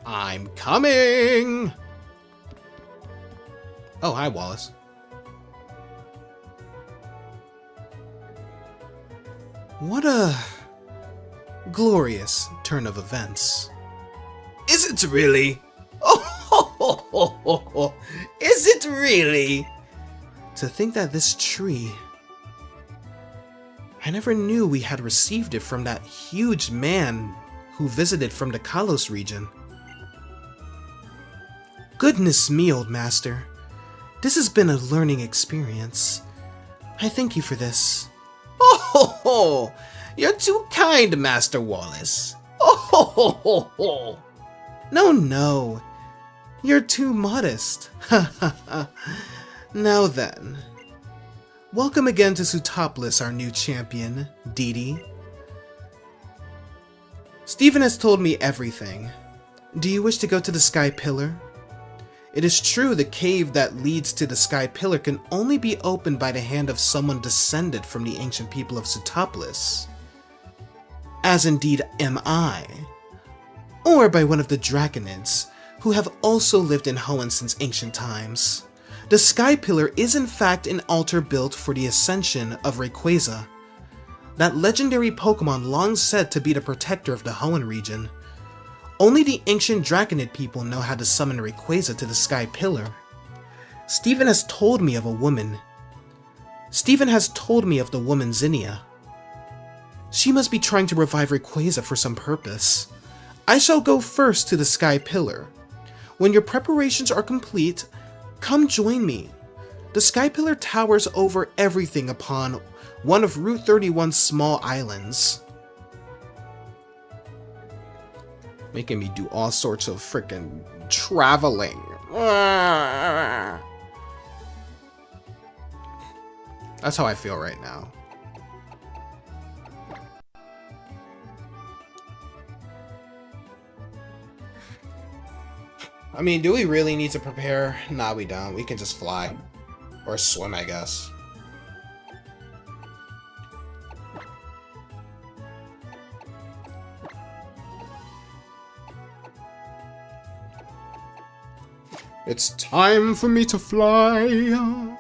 I'm coming. Oh, hi, Wallace. What a glorious turn of events. Is it really? Oh, is it really? To think that this tree... I never knew we had received it from that huge man who visited from the Kalos region. Goodness me, old master. This has been a learning experience. I thank you for this. Oh, you're too kind, Master Wallace. Oh, no. You're too modest. Now then. Welcome again to Sutopolis, our new champion, Didi. Steven has told me everything. Do you wish to go to the Sky Pillar? It is true the cave that leads to the Sky Pillar can only be opened by the hand of someone descended from the ancient people of Sutopolis. As indeed am I. Or by one of the Draconids, who have also lived in Hoenn since ancient times. The Sky Pillar is in fact an altar built for the ascension of Rayquaza, that legendary Pokemon long said to be the protector of the Hoenn region. Only the ancient Draconid people know how to summon Rayquaza to the Sky Pillar. Steven has told me of the woman Zinnia. She must be trying to revive Rayquaza for some purpose. I shall go first to the Sky Pillar. When your preparations are complete, come join me. The Sky Pillar towers over everything upon one of Route 31's small islands. Making me do all sorts of freaking traveling. That's how I feel right now. I mean, do we really need to prepare? Nah, we don't. We can just fly. Or swim, I guess. It's time for me to fly.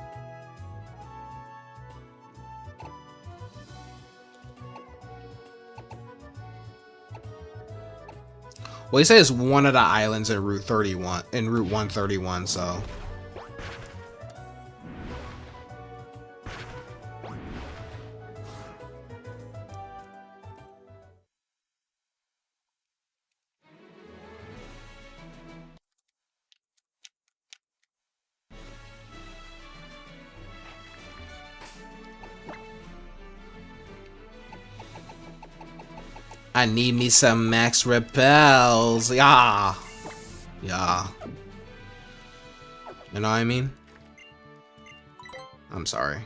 Well, he says one of the islands in Route 131, so. I need me some max repels. Yeah. Yeah. You know what I mean? I'm sorry.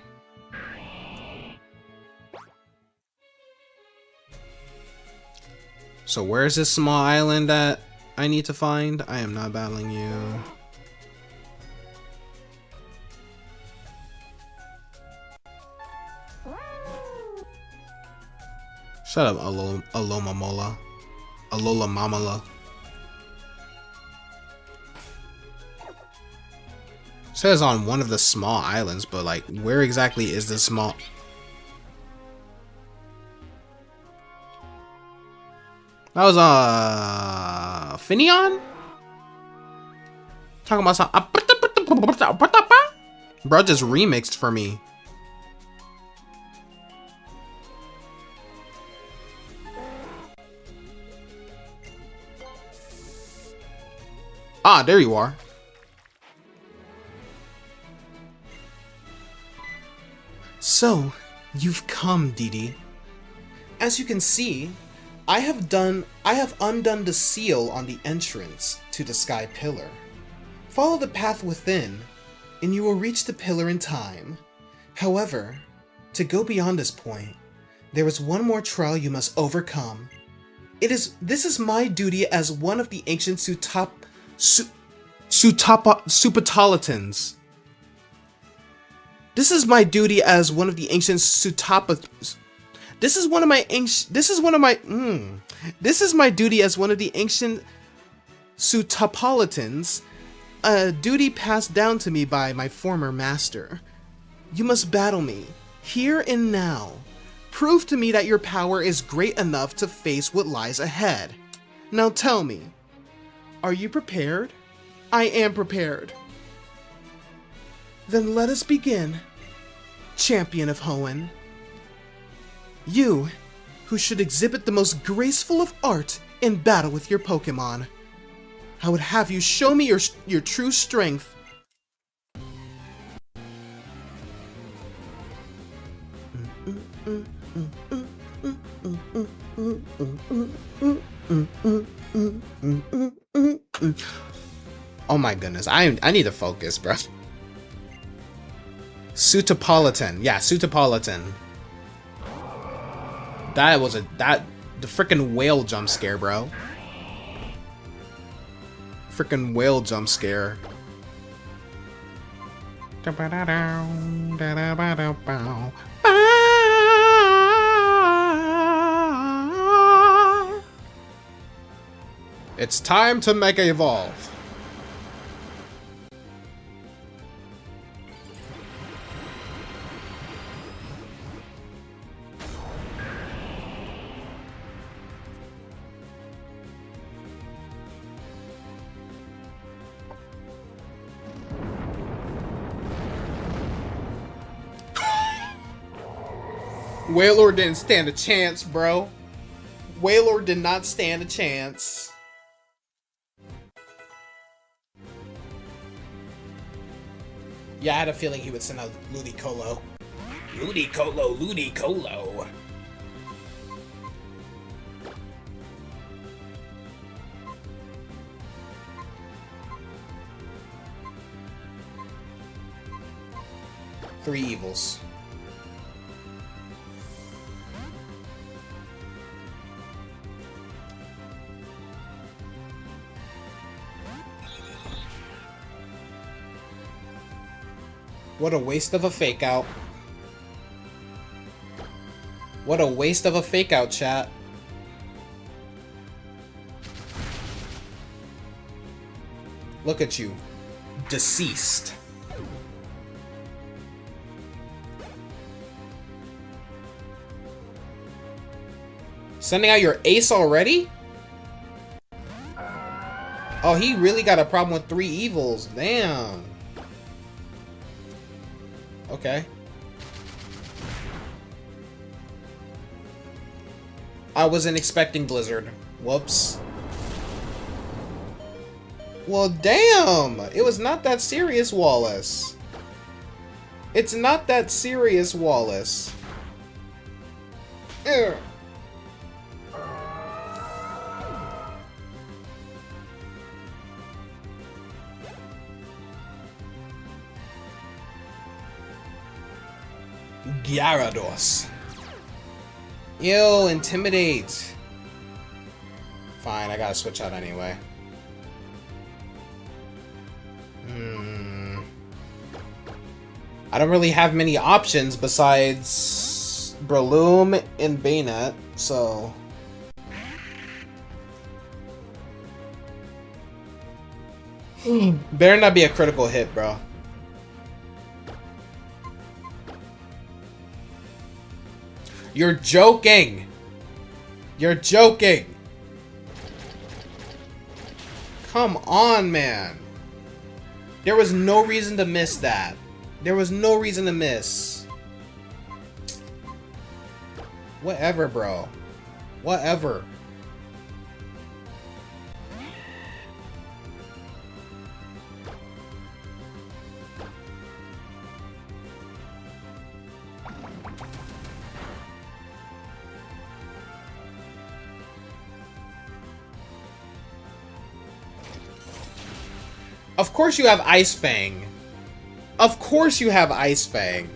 So where's this small island that I need to find? I am not battling you. Shut up, Alola Mamala. Says on one of the small islands, but like, where exactly is this small? That was Finneon? Talking about some bro just remixed for me. Ah, there you are. So, you've come, Didi. As you can see, I have undone the seal on the entrance to the Sky Pillar. Follow the path within, and you will reach the pillar in time. However, to go beyond this point, there is one more trial you must overcome. This is my duty as one of the ancient Supatolatans. This is my duty as one of the ancient This is my duty as one of the ancient Sutapolitans, a duty passed down to me by my former master. You must battle me, here and now. Prove to me that your power is great enough to face what lies ahead. Now tell me, are you prepared? I am prepared. Then let us begin, champion of Hoenn. You, who should exhibit the most graceful of art in battle with your Pokémon. I would have you show me your true strength. Oh my goodness, I need to focus, bro. Sutapolitan. Yeah, Sutapolitan. That was the freaking whale jump scare, bro. Freaking whale jump scare. It's time to Mega Evolve. Wailord didn't stand a chance, bro. Wailord did not stand a chance. Yeah, I had a feeling he would send out Ludicolo. Ludicolo. 3 evils. What a waste of a fake out. What a waste of a fake out, chat. Look at you. Deceased. Sending out your ace already? Oh, he really got a problem with 3 evils. Damn. Okay. I wasn't expecting Blizzard. Whoops. Well, damn! It was not that serious, Wallace. It's not that serious, Wallace. Ugh. Gyarados. Ew, intimidate. Fine, I gotta switch out anyway. I don't really have many options besides Breloom and Bayonet, so... Better not be a critical hit, bro. You're joking! You're joking! Come on, man! There was no reason to miss that. There was no reason to miss. Whatever, bro. Whatever. Of course you have Ice Fang. Of course you have Ice Fang.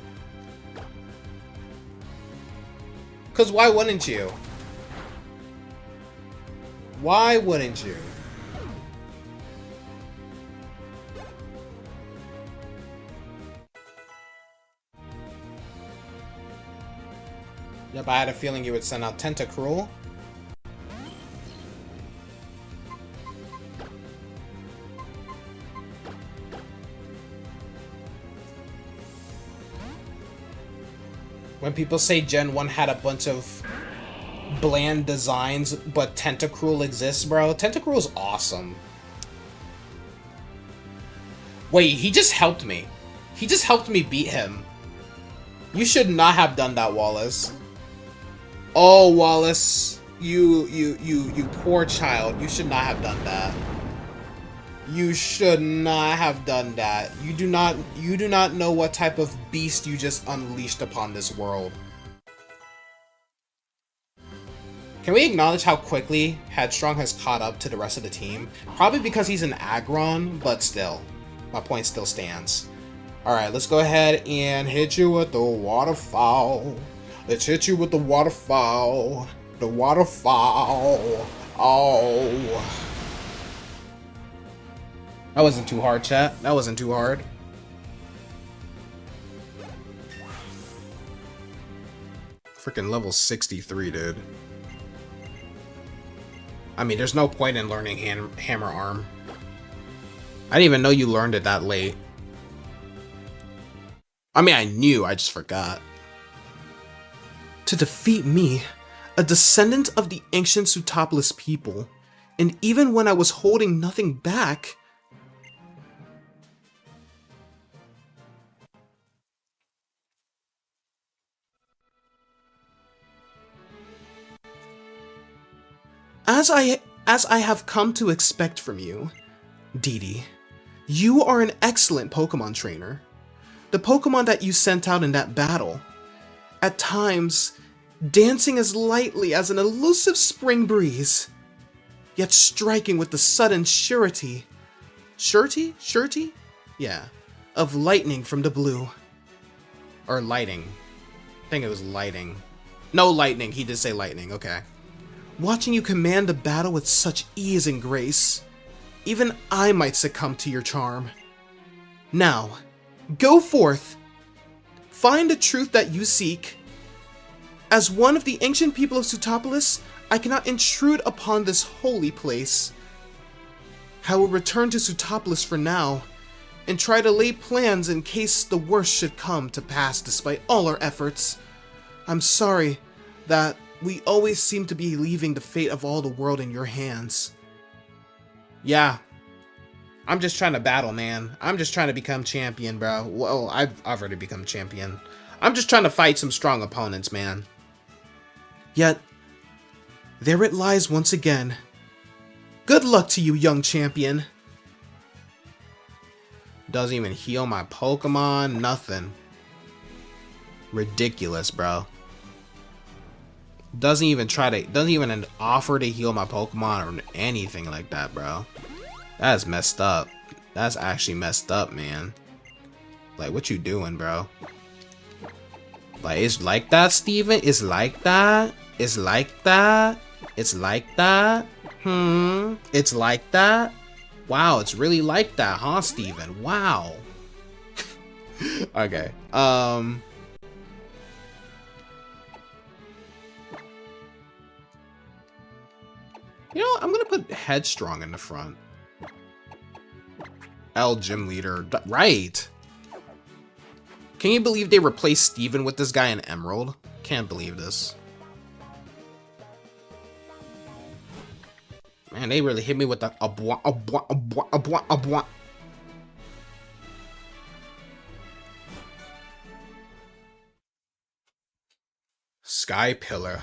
Cause why wouldn't you? Why wouldn't you? Yep, I had a feeling you would send out Tentacruel. When people say Gen 1 had a bunch of bland designs, but Tentacruel exists, bro. Tentacruel's awesome. Wait, he just helped me. He just helped me beat him. You should not have done that, Wallace. Oh, Wallace. You poor child. You should not have done that. You should not have done that. You do not know what type of beast you just unleashed upon this world. Can we acknowledge how quickly Headstrong has caught up to the rest of the team? Probably because he's an Aggron, but still. My point still stands. Alright, let's go ahead and hit you with the waterfall. Let's hit you with the waterfall. The waterfall. Oh. That wasn't too hard, chat. That wasn't too hard. Freaking level 63, dude. I mean, there's no point in learning Hammer Arm. I didn't even know you learned it that late. I mean, I knew, I just forgot. To defeat me, a descendant of the ancient Sootopolis people, and even when I was holding nothing back... As I have come to expect from you, Didi, you are an excellent Pokemon trainer. The Pokemon that you sent out in that battle, at times, dancing as lightly as an elusive spring breeze, yet striking with the sudden surety, yeah, of lightning from the blue. Or lighting. I think it was lighting. No, lightning, he did say lightning, okay. Watching you command the battle with such ease and grace, even I might succumb to your charm. Now, go forth, find the truth that you seek. As one of the ancient people of Sootopolis, I cannot intrude upon this holy place. I will return to Sootopolis for now, and try to lay plans in case the worst should come to pass despite all our efforts. I'm sorry that we always seem to be leaving the fate of all the world in your hands. Yeah. I'm just trying to battle, man. I'm just trying to become champion, bro. Well, I've already become champion. I'm just trying to fight some strong opponents, man. Yet, there it lies once again. Good luck to you, young champion. Doesn't even heal my Pokemon, nothing. Ridiculous, bro. Doesn't even offer to heal my Pokemon or anything like that, bro. That is messed up. That's actually messed up, man. Like, what you doing, bro? Like, it's like that, Steven? It's like that? It's like that? It's like that? It's like that? Wow, it's really like that, huh, Steven? Wow. Okay. You know, I'm gonna put Headstrong in the front. L Gym Leader. Right. Can you believe they replaced Steven with this guy in Emerald? Can't believe this. Man, they really hit me with the a. Sky Pillar.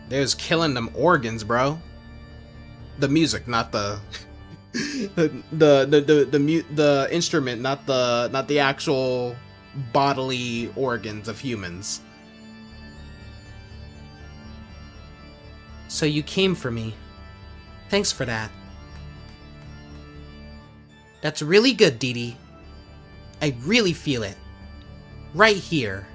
There's killing them organs, bro. The music, not the the instrument, not the actual bodily organs of humans. So you came for me. Thanks for that. That's really good, Dee Dee. I really feel it. Right here.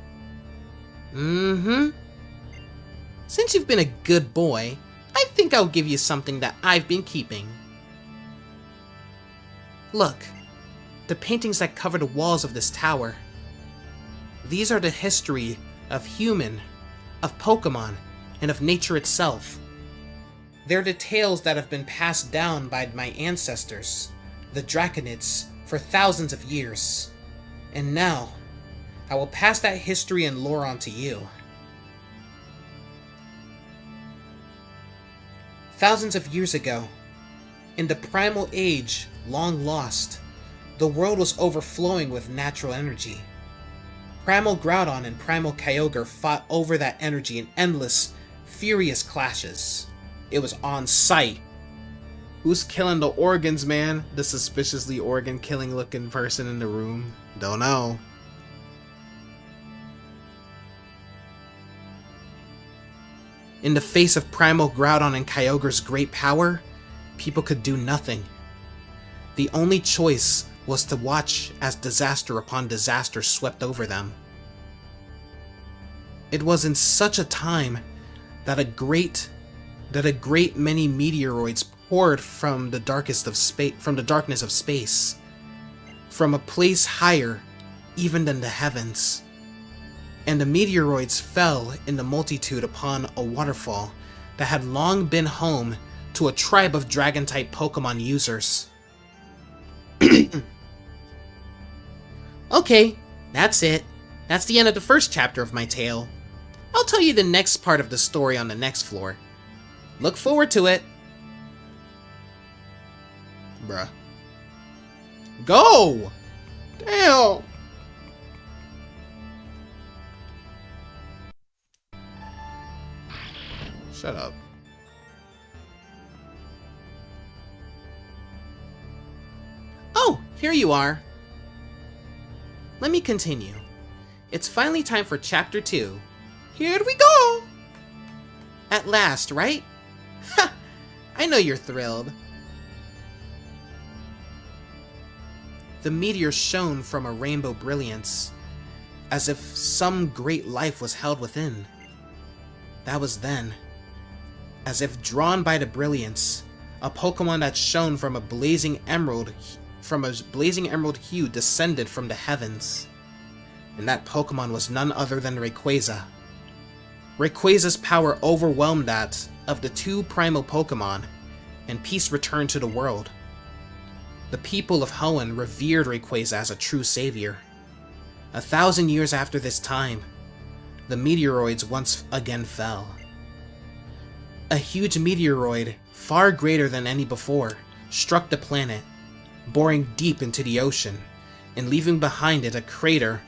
Since you've been a good boy, I think I'll give you something that I've been keeping. Look, the paintings that cover the walls of this tower. These are the history of human, of Pokemon, and of nature itself. They're the tales that have been passed down by my ancestors, the Draconids, for thousands of years. And now, I will pass that history and lore on to you. Thousands of years ago, in the primal age long lost, the world was overflowing with natural energy. Primal Groudon and Primal Kyogre fought over that energy in endless, furious clashes. It was on sight. Who's killing the organs, man? The suspiciously organ-killing looking person in the room? Don't know. In the face of Primal Groudon and Kyogre's great power, people could do nothing. The only choice was to watch as disaster upon disaster swept over them. It was in such a time that a great many meteoroids poured from the darkness of space, from a place higher even than the heavens. And the meteoroids fell in the multitude upon a waterfall that had long been home to a tribe of dragon-type Pokemon users. Okay, that's it. That's the end of the first chapter of my tale. I'll tell you the next part of the story on the next floor. Look forward to it. Bruh. Go! Damn! Shut up. Oh, here you are. Let me continue. It's finally time for Chapter 2. Here we go! At last, right? Ha! I know you're thrilled. The meteor shone from a rainbow brilliance, as if some great life was held within. That was then. As if drawn by the brilliance, a Pokemon that shone from a blazing emerald hue descended from the heavens. And that Pokemon was none other than Rayquaza. Rayquaza's power overwhelmed that of the two primal Pokemon, and peace returned to the world. The people of Hoenn revered Rayquaza as a true savior. 1,000 years after this time, the meteoroids once again fell. A huge meteoroid, far greater than any before, struck the planet, boring deep into the ocean, and leaving behind it a crater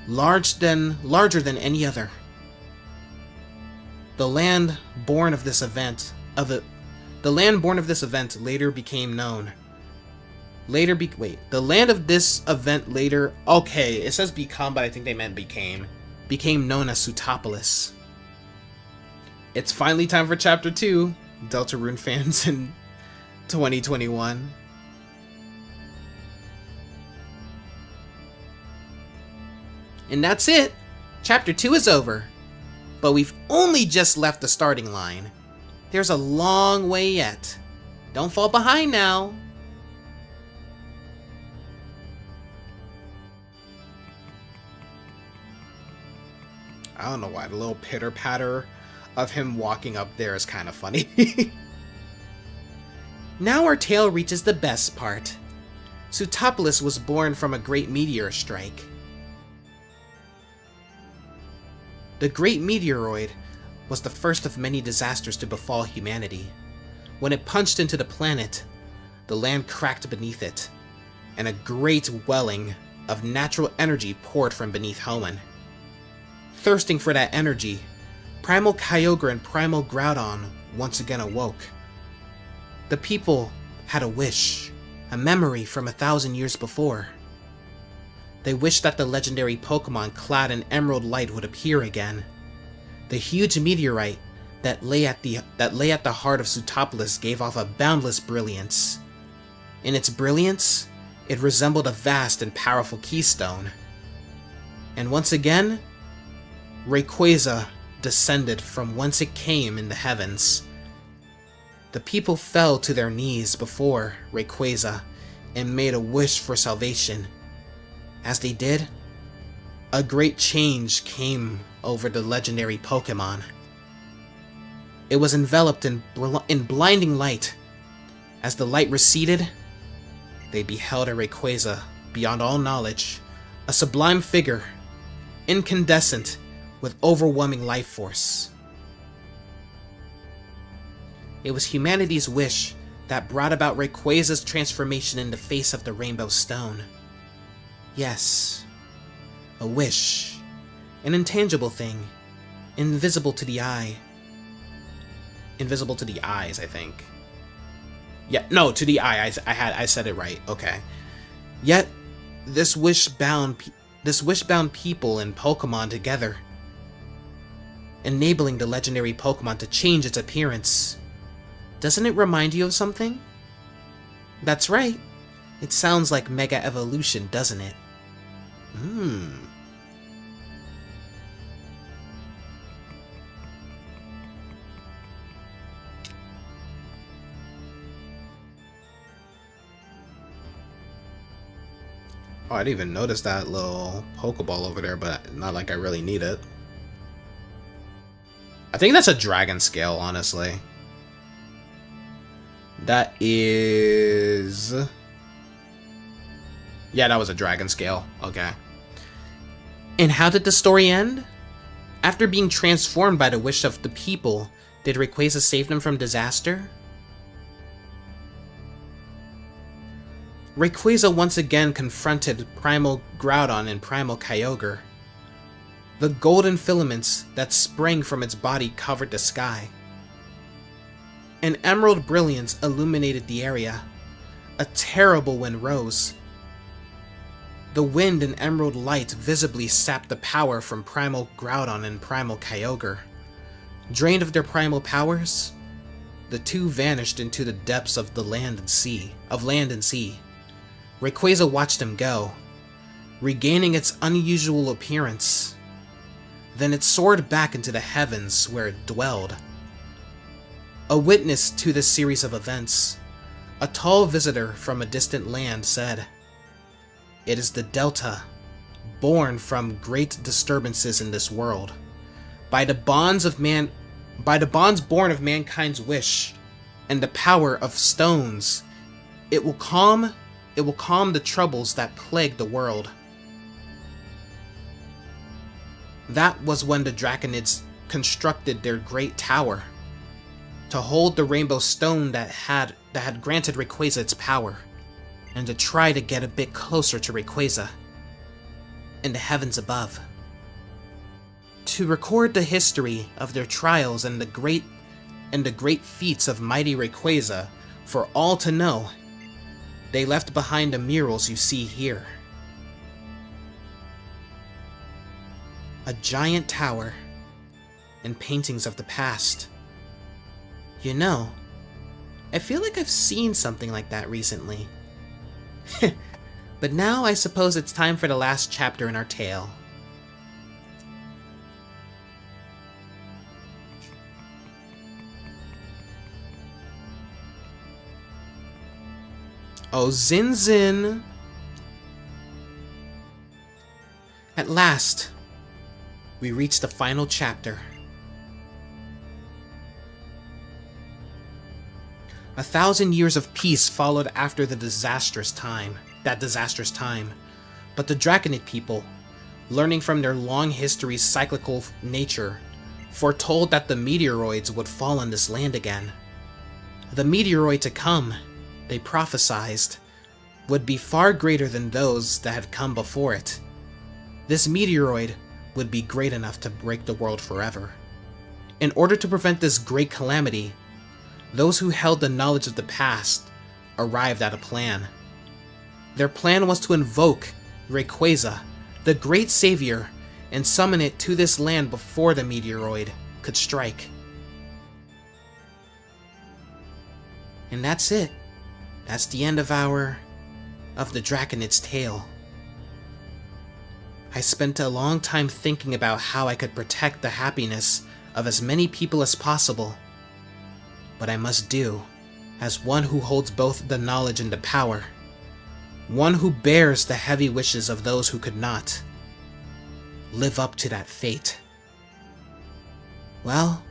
larger than any other. The land born of this event later became known. The land of this event later, okay, it says become, but I think they meant became known as Sootopolis. It's finally time for Chapter 2, Deltarune fans in 2021. And that's it. Chapter 2 is over. But we've only just left the starting line. There's a long way yet. Don't fall behind now. I don't know why, the little pitter-patter of him walking up there is kind of funny. Now our tale reaches the best part. Pseutopolis was born from a great meteor strike. The great meteoroid was the first of many disasters to befall humanity. When it punched into the planet, the land cracked beneath it, and a great welling of natural energy poured from beneath Hoenn. Thirsting for that energy, Primal Kyogre and Primal Groudon once again awoke. The people had a wish, a memory from 1,000 years before. They wished that the legendary Pokemon clad in emerald light would appear again. The huge meteorite that lay at the heart of Pseutopolis gave off a boundless brilliance. In its brilliance, it resembled a vast and powerful keystone. And once again, Rayquaza descended from whence it came in the heavens. The people fell to their knees before Rayquaza and made a wish for salvation. As they did, a great change came over the legendary Pokemon. It was enveloped in blinding light. As the light receded, they beheld a Rayquaza beyond all knowledge, a sublime figure, incandescent with overwhelming life force. It was humanity's wish that brought about Rayquaza's transformation in the face of the Rainbow Stone. Yes, a wish, an intangible thing, invisible to the eye. Invisible to the eyes, I think. Yeah, no, to the eye. I said it right. Okay. Yet, this wish bound people and Pokemon together, enabling the legendary Pokemon to change its appearance. Doesn't it remind you of something? That's right. It sounds like Mega Evolution, doesn't it? Oh, I didn't even notice that little Pokeball over there, but not like I really need it. I think that's a dragon scale, honestly. That is... Yeah, that was a dragon scale. Okay. And how did the story end? After being transformed by the wish of the people, did Rayquaza save them from disaster? Rayquaza once again confronted Primal Groudon and Primal Kyogre. The golden filaments that sprang from its body covered the sky. An emerald brilliance illuminated the area. A terrible wind rose. The wind and emerald light visibly sapped the power from Primal Groudon and Primal Kyogre. Drained of their primal powers, the two vanished into the depths of land and sea. Rayquaza watched them go, regaining its unusual appearance. Then it soared back into the heavens where it dwelled. A witness to this series of events, a tall visitor from a distant land said, "It is the Delta, born from great disturbances in this world. By the bonds born of mankind's wish, and the power of stones, it will calm the troubles that plague the world." That was when the Draconids constructed their great tower to hold the Rainbow Stone that had granted Rayquaza its power, and to try to get a bit closer to Rayquaza in the heavens above. To record the history of their trials and the great feats of mighty Rayquaza for all to know, they left behind the murals you see here. A giant tower and paintings of the past. You know, I feel like I've seen something like that recently. But now I suppose it's time for the last chapter in our tale. Oh, Zin. At last, we reached the final chapter. 1,000 years of peace followed after that disastrous time. But the Draconid people, learning from their long history's cyclical nature, foretold that the meteoroids would fall on this land again. The meteoroid to come, they prophesized, would be far greater than those that had come before it. This meteoroid would be great enough to break the world forever. In order to prevent this great calamity, those who held the knowledge of the past arrived at a plan. Their plan was to invoke Rayquaza, the great savior, and summon it to this land before the meteoroid could strike. And that's it. That's the end of the Draconid's tale. I spent a long time thinking about how I could protect the happiness of as many people as possible. But I must do, as one who holds both the knowledge and the power. One who bears the heavy wishes of those who could not live up to that fate. Well,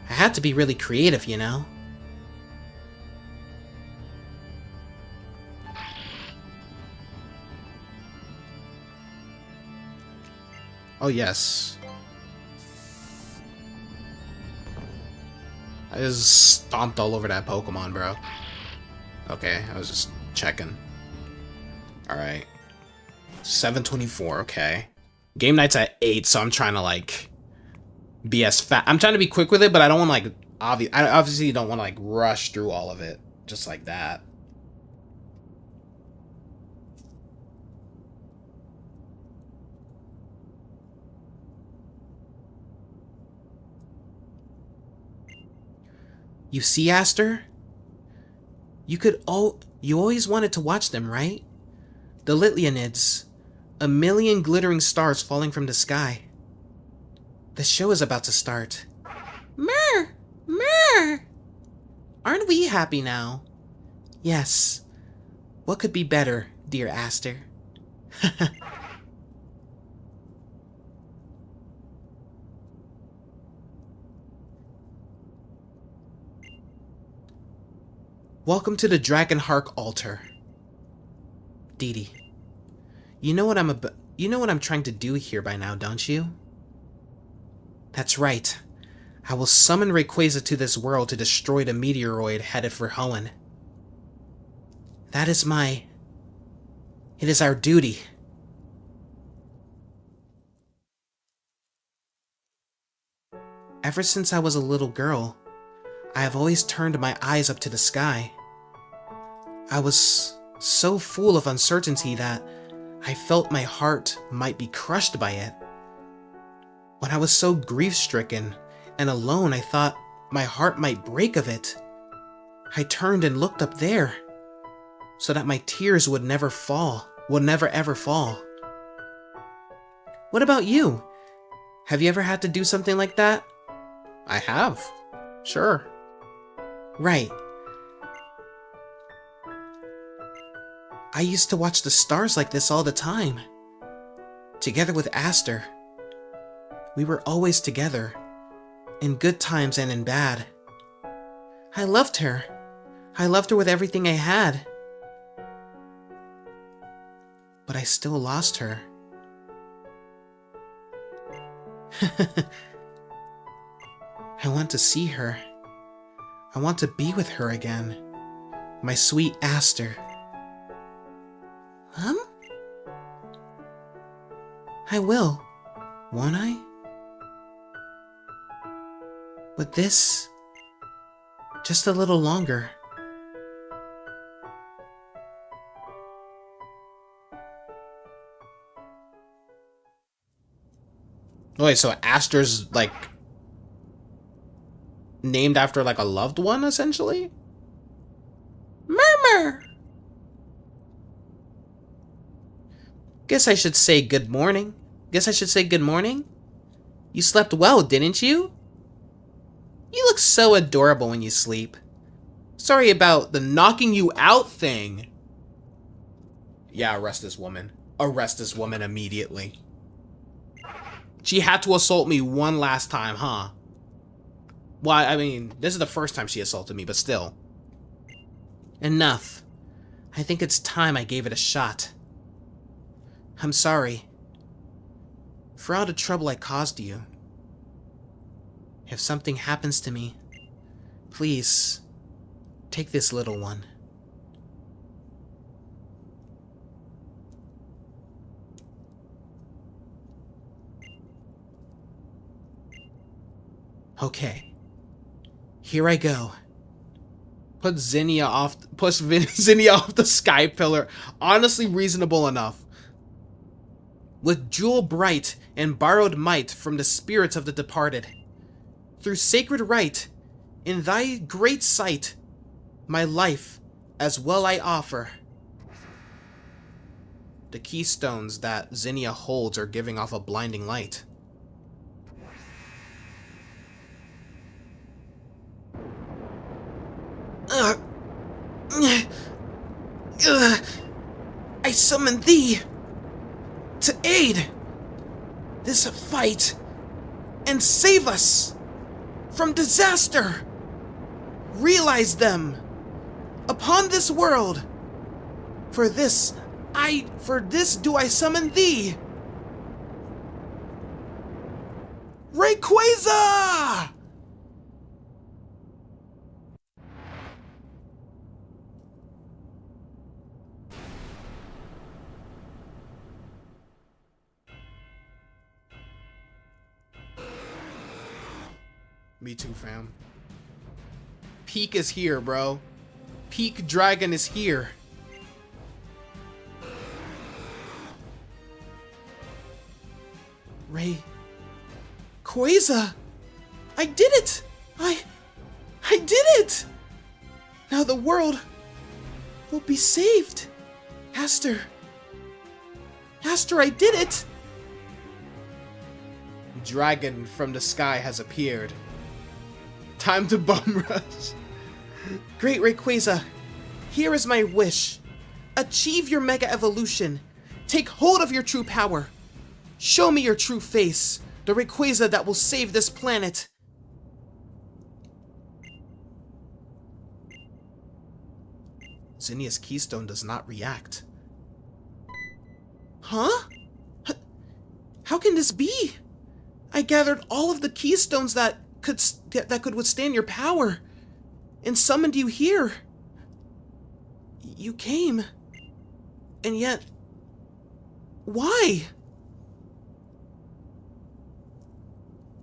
I had to be really creative, you know? Oh yes. I just stomped all over that Pokemon, bro. Okay, I was just checking. Alright. 7:24, okay. Game night's at 8, so I'm trying to, like, be as fast. I'm trying to be quick with it, but I don't want to, like, I obviously don't want to, like, rush through all of it. Just like that. You see, Aster? You always wanted to watch them, right? The Litleyanids. 1,000,000 glittering stars falling from the sky. The show is about to start. Mer! Mer! Aren't we happy now? Yes. What could be better, dear Aster? Welcome to the Dragonheart altar. Didi. You know what I'm trying to do here by now, don't you? That's right. I will summon Rayquaza to this world to destroy the meteoroid headed for Hoenn. It is our duty. Ever since I was a little girl, I have always turned my eyes up to the sky. I was so full of uncertainty that I felt my heart might be crushed by it. When I was so grief-stricken and alone, I thought my heart might break of it. I turned and looked up there, so that my tears would never ever fall. What about you? Have you ever had to do something like that? I have. Sure. Right. I used to watch the stars like this all the time. Together with Aster. We were always together. In good times and in bad. I loved her. I loved her with everything I had. But I still lost her. I want to see her. I want to be with her again. My sweet Aster. I will, won't I? But this, just a little longer. Wait, so Aster's, like, named after, like, a loved one, essentially? Murmur! Guess I should say good morning. You slept well, didn't you? You look so adorable when you sleep. Sorry about the knocking you out thing. Yeah, arrest this woman. Arrest this woman immediately. She had to assault me one last time, huh? Well, I mean, this is the first time she assaulted me, but still. Enough. I think it's time I gave it a shot. I'm sorry for all the trouble I caused you. If something happens to me, please take this little one. Okay, here I go. Push Zinnia off the sky pillar. Honestly reasonable enough. With jewel bright and borrowed might from the spirits of the departed, through sacred rite, in thy great sight, my life as well I offer. The keystones that Zinnia holds are giving off a blinding light. I summon thee to aid this fight and save us from disaster. Realize them upon this world. For this do I summon thee, Rayquaza! Me too, fam. Peak is here, bro. Peak Dragon is here. Rayquaza! I did it! I did it! Now the world will be saved. Aster, I did it! Dragon from the sky has appeared. Time to bum rush. Great Rayquaza, here is my wish. Achieve your Mega Evolution. Take hold of your true power. Show me your true face, the Rayquaza that will save this planet. Zinnia's keystone does not react. Huh? How can this be? I gathered all of the keystones that could withstand your power, and summoned you here. You came, and yet, why?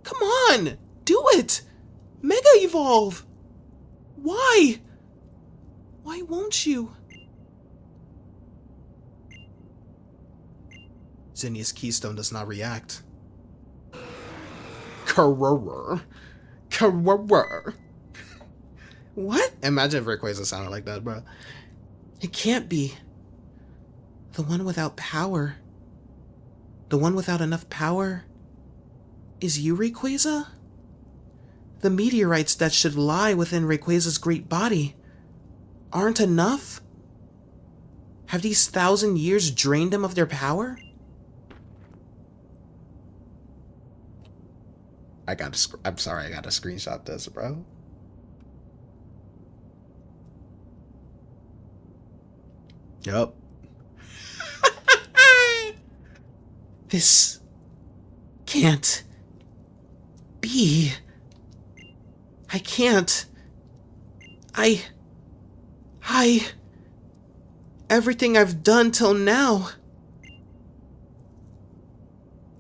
Come on, do it! Mega Evolve! Why? Why won't you? Zinnia's keystone does not react. Karrrr. What? Imagine if Rayquaza sounded like that, bro. It can't be. The one without power. The one without enough power is you, Rayquaza? The meteorites that should lie within Rayquaza's great body aren't enough? Have these 1,000 years drained them of their power? I'm sorry, I gotta screenshot this, bro. Yup. This can't be. I can't. Everything I've done till now.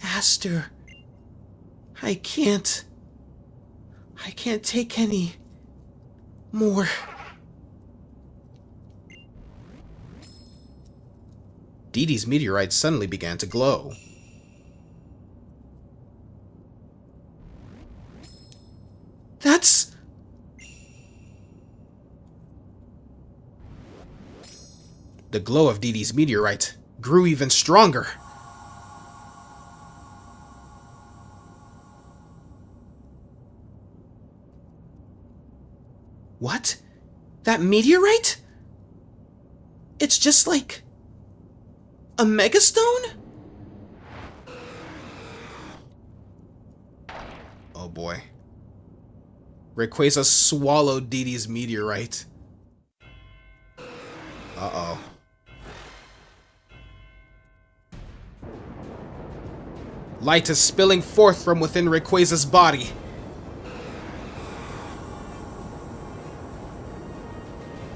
Aster. I can't take any more. Dee Dee's meteorite suddenly began to glow. That's... The glow of Dee Dee's meteorite grew even stronger. What? That meteorite? It's just like A Megastone? Oh boy. Rayquaza swallowed Dee Dee's meteorite. Uh-oh. Light is spilling forth from within Rayquaza's body.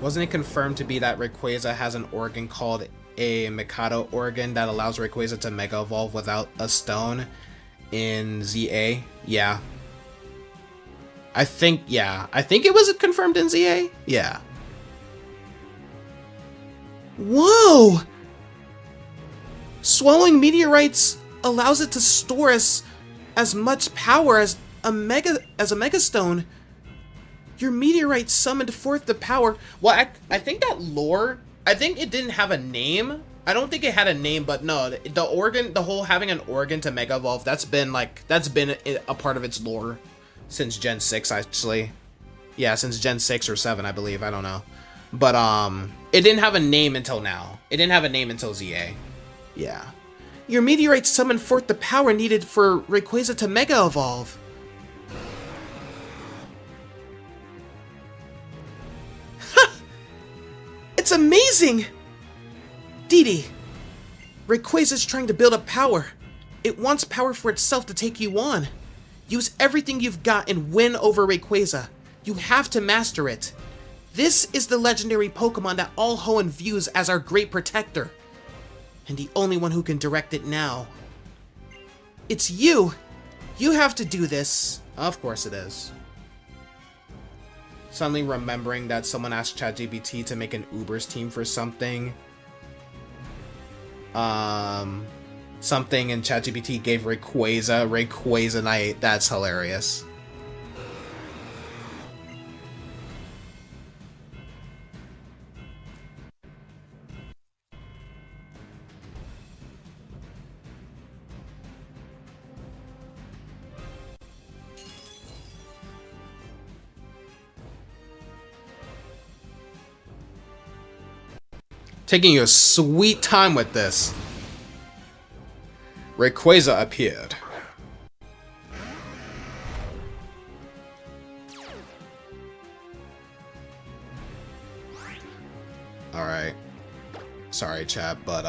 Wasn't it confirmed to be that Rayquaza has an organ called a Mikado organ that allows Rayquaza to Mega Evolve without a stone in ZA? Yeah. I think it was confirmed in ZA? Yeah. Whoa! Swallowing meteorites allows it to store as much power as a Megastone. Your meteorite summoned forth the power. Well, I think that lore, I think it didn't have a name. I don't think it had a name, but no, the organ, the whole having an organ to Mega Evolve, that's been a part of its lore since Gen 6, actually. Yeah, since Gen 6 or 7, I believe. I don't know. But, it didn't have a name until now. It didn't have a name until ZA. Yeah. Your meteorite summoned forth the power needed for Rayquaza to Mega Evolve. It's amazing! Dee Dee, Rayquaza's trying to build up power. It wants power for itself to take you on. Use everything you've got and win over Rayquaza. You have to master it. This is the legendary Pokemon that all Hoenn views as our great protector. And the only one who can direct it now. It's you! You have to do this. Of course it is. Suddenly remembering that someone asked ChatGPT to make an Ubers team for something. Something, and ChatGPT gave Rayquaza Night. That's hilarious. Taking your sweet time with this. Rayquaza appeared. Alright. Sorry, chat, but,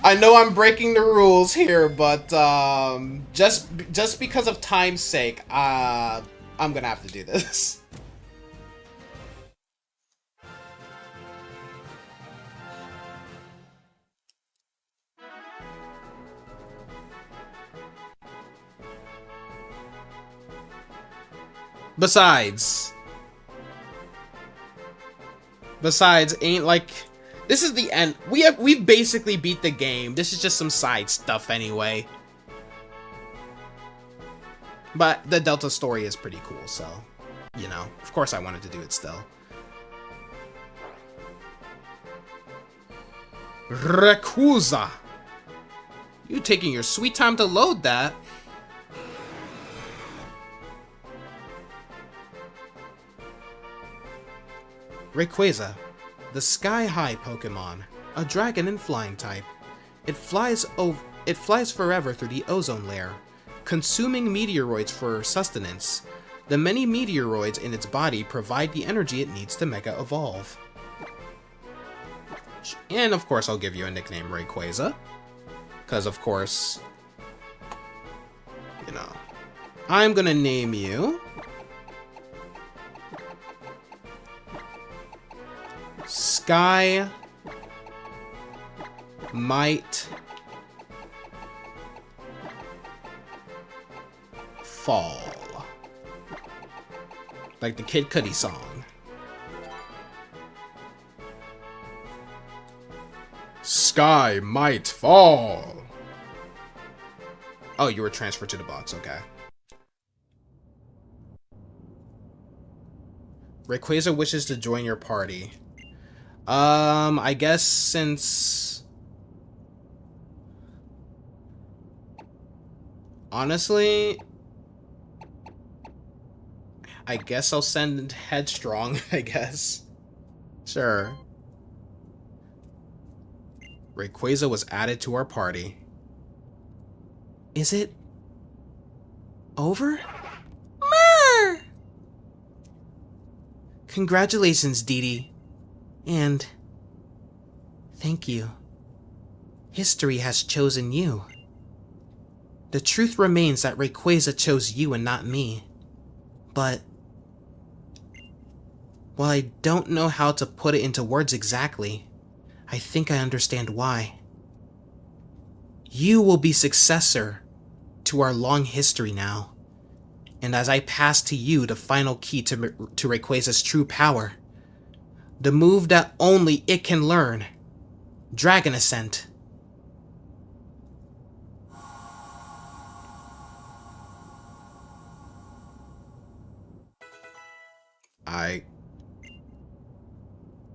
I know I'm breaking the rules here, but just because of time's sake, I'm gonna have to do this. Besides, ain't like. This is the end. We've basically beat the game. This is just some side stuff anyway. But the Delta story is pretty cool, so, you know, of course I wanted to do it still. Rayquaza! You taking your sweet time to load that. Rayquaza. The sky-high Pokemon, a dragon and flying type. It flies forever through the ozone layer, consuming meteoroids for sustenance. The many meteoroids in its body provide the energy it needs to Mega Evolve. And of course I'll give you a nickname, Rayquaza. Because of course, you know, I'm gonna name you Sky Might Fall. Like the Kid Cudi song. Sky might fall. Oh, you were transferred to the box, okay. Rayquaza wishes to join your party. I guess since... Honestly, I guess I'll send Headstrong, I guess. Sure. Rayquaza was added to our party. Is it over? Mer! Congratulations, Dee Dee. And thank you. History has chosen you. The truth remains that Rayquaza chose you and not me. But while I don't know how to put it into words exactly, I think I understand why. You will be successor to our long history now. And as I pass to you the final key to Rayquaza's true power, the move that only it can learn, Dragon Ascent.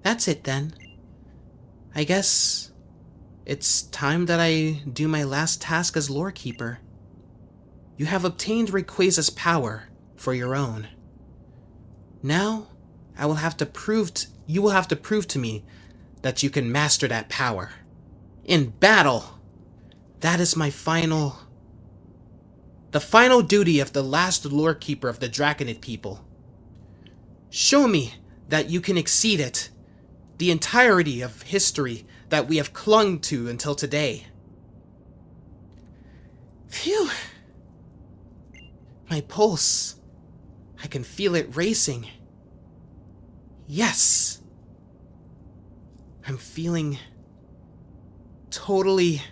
That's it then. I guess it's time that I do my last task as Lore Keeper. You have obtained Rayquaza's power for your own. Now, you will have to prove to me that you can master that power. In battle! That is the final duty of the last Lore Keeper of the Draconid people. Show me that you can exceed it. The entirety of history that we have clung to until today. Phew. My pulse. I can feel it racing. Yes. I'm feeling totally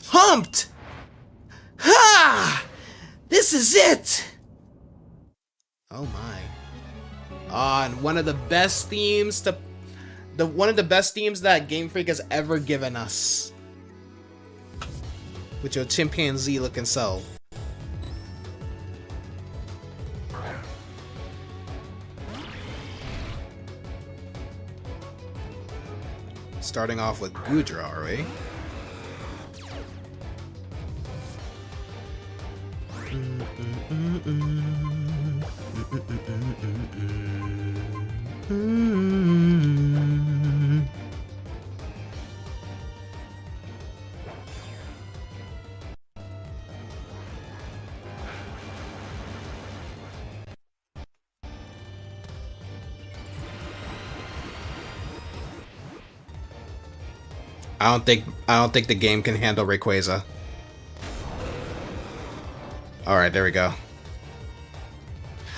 pumped. Ha! This is it. Oh my. And one of the best themes that Game Freak has ever given us. With your chimpanzee looking self. Starting off with Goodra, are we? I don't think the game can handle Rayquaza. Alright, there we go.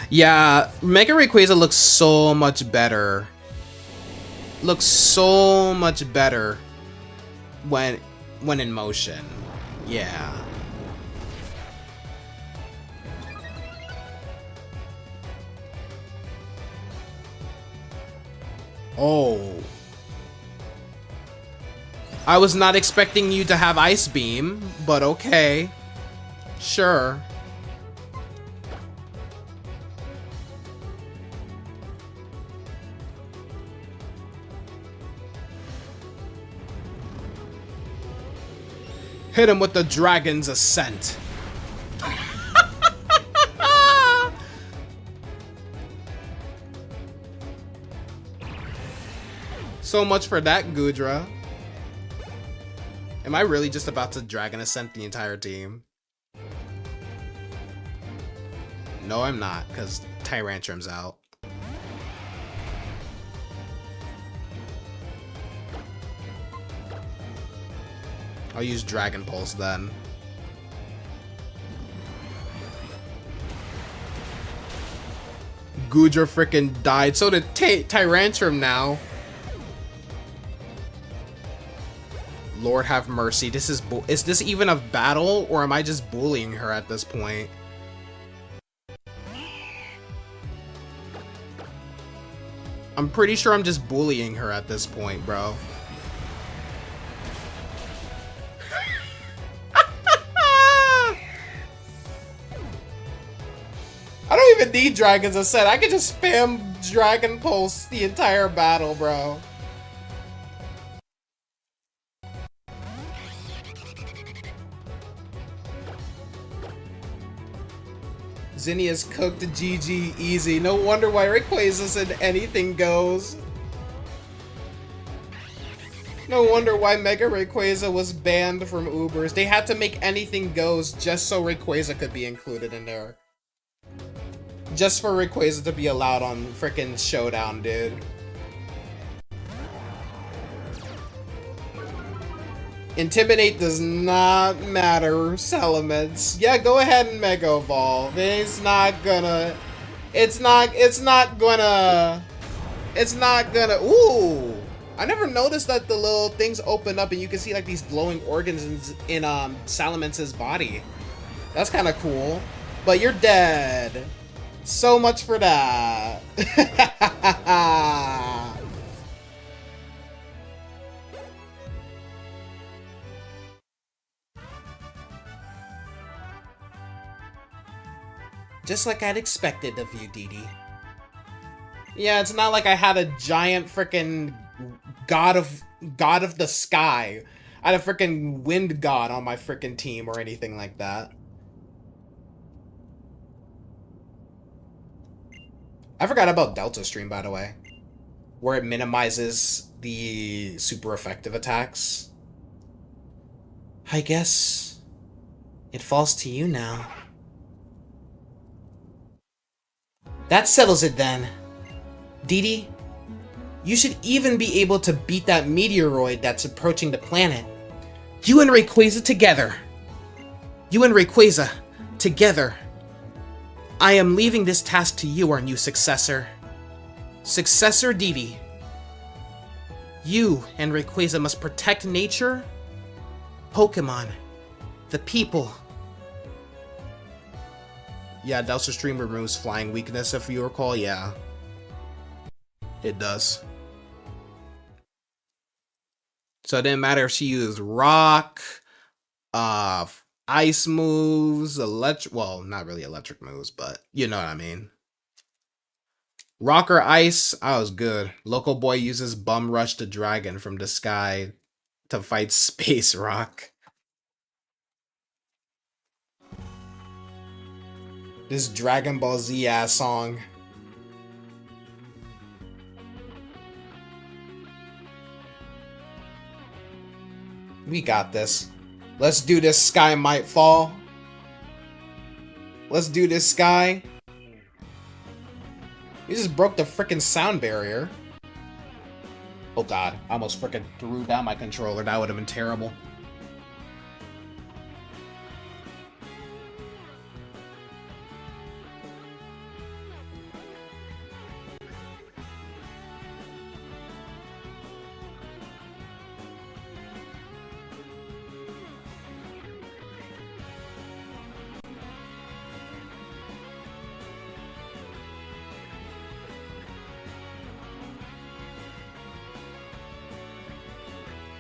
Yeah, Mega Rayquaza looks so much better. Looks so much better when in motion. Yeah. Oh. I was not expecting you to have Ice Beam, but okay. Sure. Hit him with the Dragon's Ascent. So much for that, Goodra. Am I really just about to Dragon Ascent the entire team? No, I'm not, because Tyrantrum's out. I'll use Dragon Pulse then. Goodra frickin' died. So did Tyrantrum now. Lord have mercy. This is this even a battle, or am I just bullying her at this point? I'm pretty sure I'm just bullying her at this point, bro. I don't even need Dragon's Ascent. I can just spam Dragon Pulse the entire battle, bro. Zinnia's cooked GG easy. No wonder why Rayquaza said anything goes. No wonder why Mega Rayquaza was banned from Ubers. They had to make anything goes just so Rayquaza could be included in there. Just for Rayquaza to be allowed on frickin' Showdown, dude. Intimidate does not matter, Salamence. Yeah, go ahead and Mega Evolve. It's not gonna... Ooh! I never noticed that the little things open up and you can see like these glowing organs in Salamence's body. That's kind of cool. But you're dead. So much for that. Just like I'd expected of you, Dee Dee. Yeah, it's not like I had a giant frickin' god of the sky. I had a frickin' wind god on my frickin' team or anything like that. I forgot about Delta Stream, by the way, where it minimizes the super effective attacks. I guess it falls to you now. That settles it then. Dee Dee, you should even be able to beat that meteoroid that's approaching the planet. You and Rayquaza together. I am leaving this task to you, our new successor. Successor Dee Dee. You and Rayquaza must protect nature, Pokemon, the people. Yeah, Delta Stream removes flying weakness, if you recall. Yeah, it does. So it didn't matter if she used rock, ice moves, well, not really electric moves, but you know what I mean. Rock or ice, I was good. Local boy uses Bum Rush the Dragon from the sky to fight Space Rock. This Dragon Ball Z ass song. We got this. Let's do this, Sky Might Fall. Let's do this, Sky. You just broke the frickin' sound barrier. Oh god, I almost frickin' threw down my controller. That would have been terrible.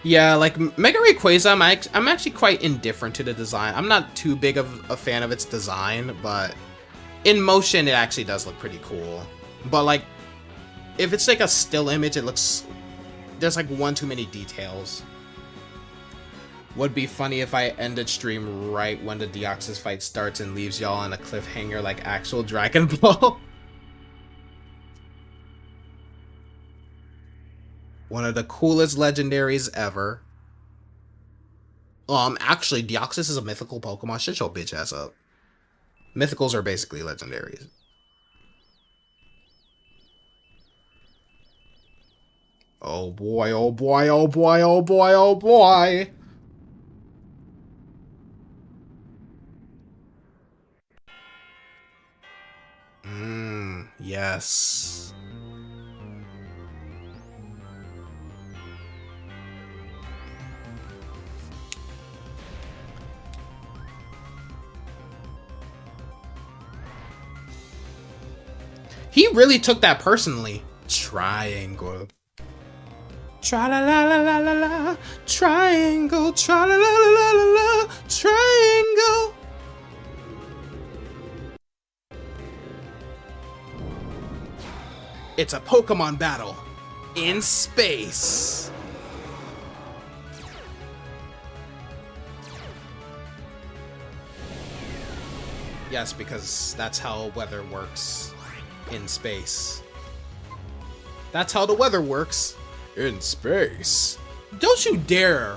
Yeah, like Mega Rayquaza, I'm actually quite indifferent to the design. I'm not too big of a fan of its design, but in motion it actually does look pretty cool. But like, if it's like a still image, it looks, there's like one too many details. Would be funny if I ended stream right when the Deoxys fight starts and leaves y'all on a cliffhanger like actual Dragon Ball. One of the coolest legendaries ever. Actually, Deoxys is a mythical Pokemon. Shut your bitch ass up. Mythicals are basically legendaries. Oh boy, oh boy, oh boy, oh boy, oh boy. Yes. He really took that personally. Triangle. Tra-la-la-la-la-la-la. Triangle. Tra-la-la-la-la-la. Triangle. It's a Pokemon battle in space. Yes, because that's how weather works in space. That's how the weather works In space. Don't you dare!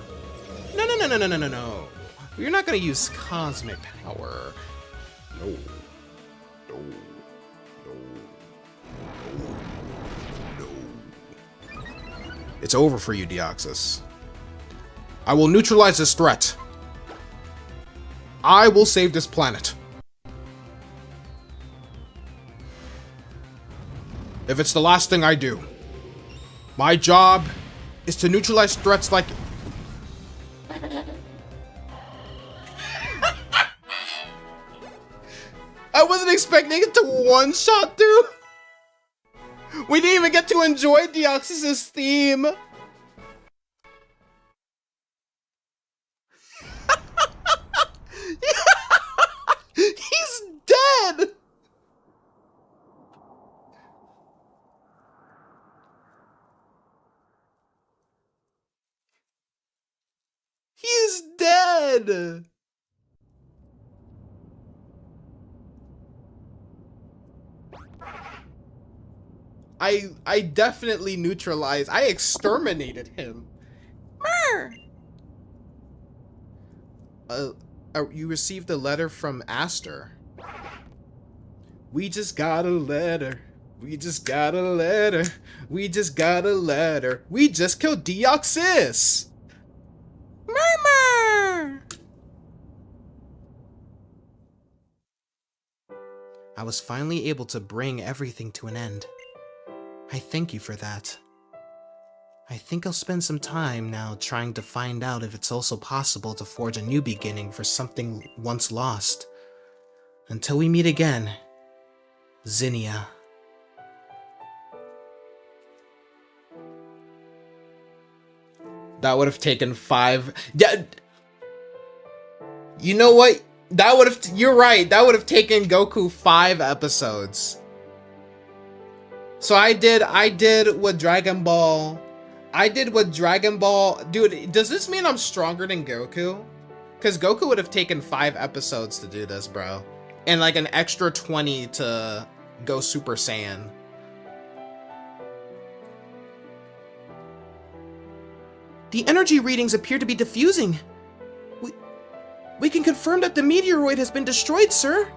No, no, no, no, no, no, no, no. You're not gonna use cosmic power. No. No. No. No. It's over for you, Deoxys. I will neutralize this threat. I will save this planet. If it's the last thing I do. My job is to neutralize threats like... I wasn't expecting it to one-shot through. We didn't even get to enjoy Deoxys' theme. He's dead. He's dead. I definitely neutralized. I exterminated him. You received a letter from Aster. We just got a letter. We just got a letter. We just got a letter. We just killed Deoxys. Murmur. I was finally able to bring everything to an end. I thank you for that. I think I'll spend some time now trying to find out if it's also possible to forge a new beginning for something once lost. Until we meet again, Zinnia. That would have taken 5... Yeah. You know what? That would have... You're right. That would have taken Goku 5 episodes. So I did what Dragon Ball... Dude, does this mean I'm stronger than Goku? Because Goku would have taken 5 episodes to do this, bro. And like an extra 20 to go Super Saiyan. The energy readings appear to be diffusing. We can confirm that the meteoroid has been destroyed, sir.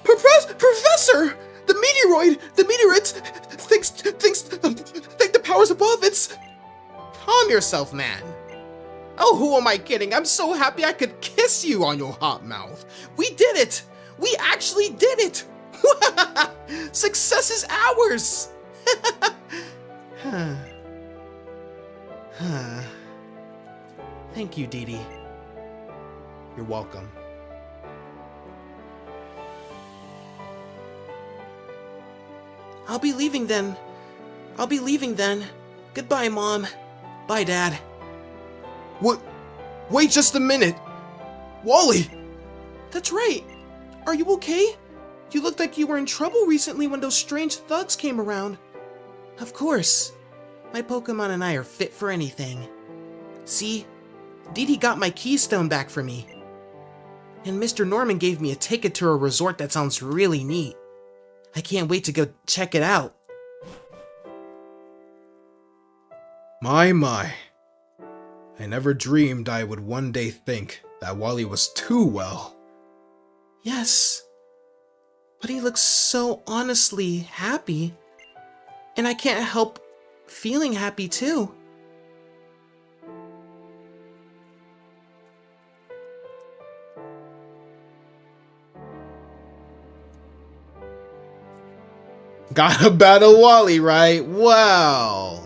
Professor! The meteoroid thinks the powers above. It's... Calm yourself, man. Oh, who am I kidding? I'm so happy I could kiss you on your hot mouth. We did it! We actually did it! Success is ours! Thank you, Dee Dee. You're welcome. I'll be leaving then. Goodbye, Mom. Bye, Dad. What? Wait just a minute. Wally! That's right. Are you okay? You looked like you were in trouble recently when those strange thugs came around. Of course. My Pokemon and I are fit for anything. See? Dee Dee got my keystone back for me. And Mr. Norman gave me a ticket to a resort that sounds really neat. I can't wait to go check it out. My. I never dreamed I would one day think that Wally was too well. Yes. But he looks so honestly happy. And I can't help feeling happy too. Gotta battle Wally, right? Wow.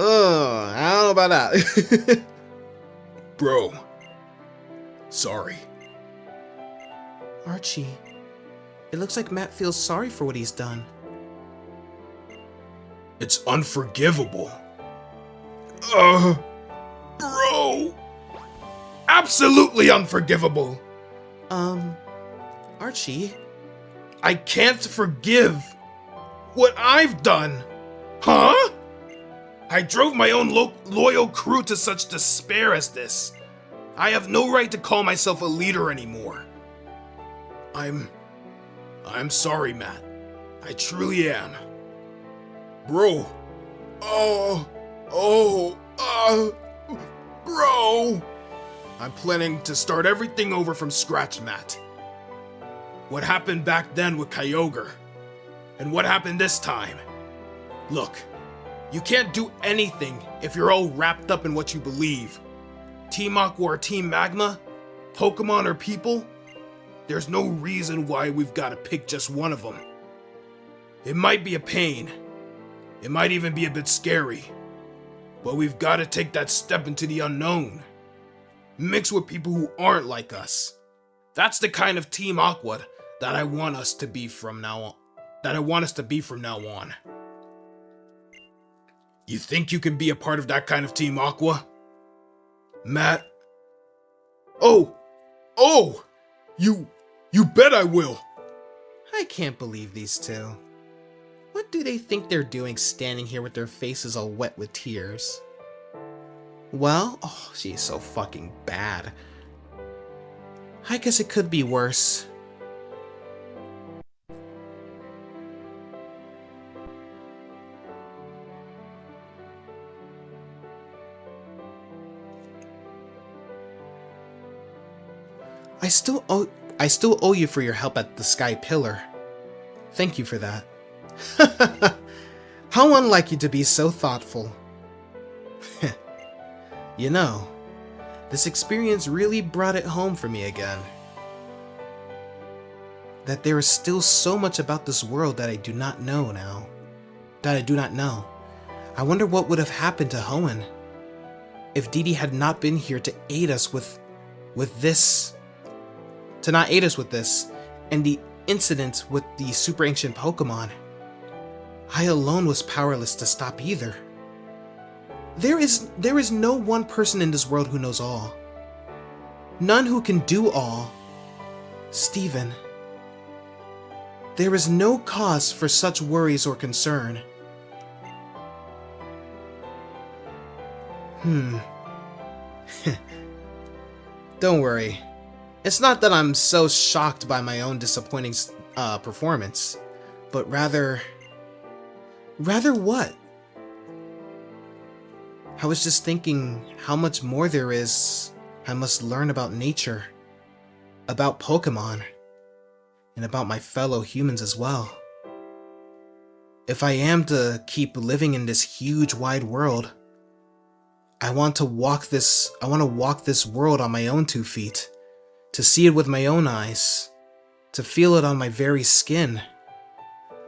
Oh, I don't know about that. Bro. Sorry. Archie, it looks like Matt feels sorry for what he's done. It's unforgivable. Bro. Absolutely unforgivable. Archie? I can't forgive what I've done. Huh? I drove my own loyal crew to such despair as this. I have no right to call myself a leader anymore. I'm sorry, Matt. I truly am. Bro. Bro. I'm planning to start everything over from scratch, Matt. What happened back then with Kyogre? And what happened this time? Look, you can't do anything if you're all wrapped up in what you believe. Team Aqua or Team Magma? Pokemon or people? There's no reason why we've got to pick just one of them. It might be a pain. It might even be a bit scary. But we've got to take that step into the unknown. Mix with people who aren't like us. That's the kind of Team Aqua that I want us to be from now on. You think you can be a part of that kind of Team Aqua? Matt? Oh! You bet I will! I can't believe these two. What do they think they're doing standing here with their faces all wet with tears? Well, she's so fucking bad. I guess it could be worse. I still owe you for your help at the Sky Pillar. Thank you for that. How unlike you to be so thoughtful. You know, this experience really brought it home for me again. That there is still so much about this world that I do not know now. I wonder what would have happened to Hoenn if Didi had not been here to aid us with this. To not aid us with this, and the incident with the super ancient Pokemon. I alone was powerless to stop either. There is no one person in this world who knows all. None who can do all. Steven. There is no cause for such worries or concern. Don't worry. It's not that I'm so shocked by my own disappointing performance, but rather what? I was just thinking how much more there is I must learn about nature, about Pokemon, and about my fellow humans as well. If I am to keep living in this huge wide world, I want to walk this world on my own 2 feet. To see it with my own eyes, to feel it on my very skin.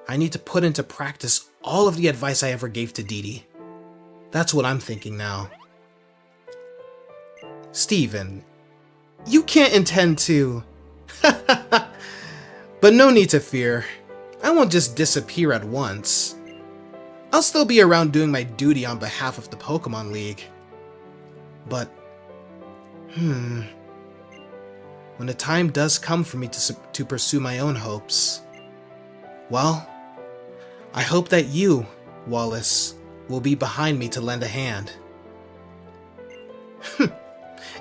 I need to put into practice all of the advice I ever gave to Didi. That's what I'm thinking now. Steven, you can't intend to... But no need to fear. I won't just disappear at once. I'll still be around doing my duty on behalf of the Pokémon League. But... when the time does come for me to pursue my own hopes, well, I hope that you, Wallace, will be behind me to lend a hand.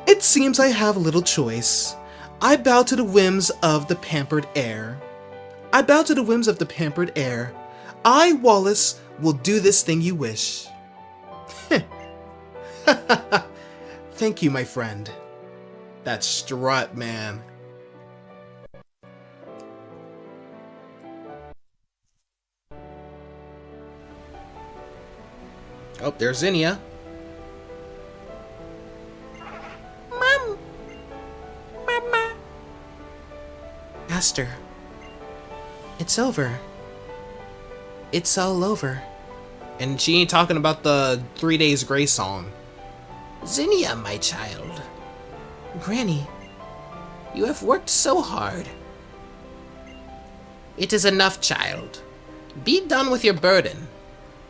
It seems I have little choice. I bow to the whims of the pampered heir. I, Wallace, will do this thing you wish. Thank you, my friend. That strut, man. Oh, there's Zinnia. Mama. Aster. It's over. It's all over. And she ain't talking about the 3 Days Grace song. Zinnia, my child. Granny. You have worked so hard. It is enough, child. Be done with your burden.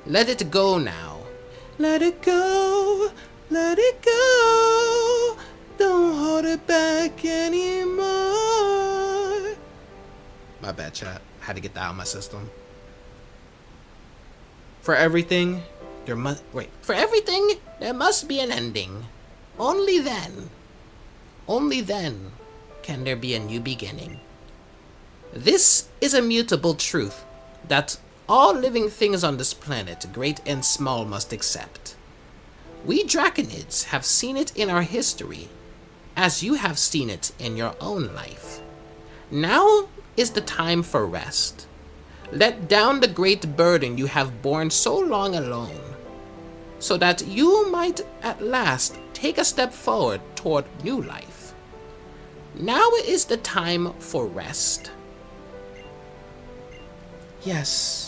Let it go now. Let it go. Let it go. Don't hold it back anymore. My bad, chat. Had to get that out of my system. For everything, For everything, there must be an ending. Only then can there be a new beginning. This is a mutable truth that all living things on this planet, great and small, must accept. We Draconids have seen it in our history, as you have seen it in your own life. Now is the time for rest. Let down the great burden you have borne so long alone, so that you might at last take a step forward toward new life. Now is the time for rest. Yes.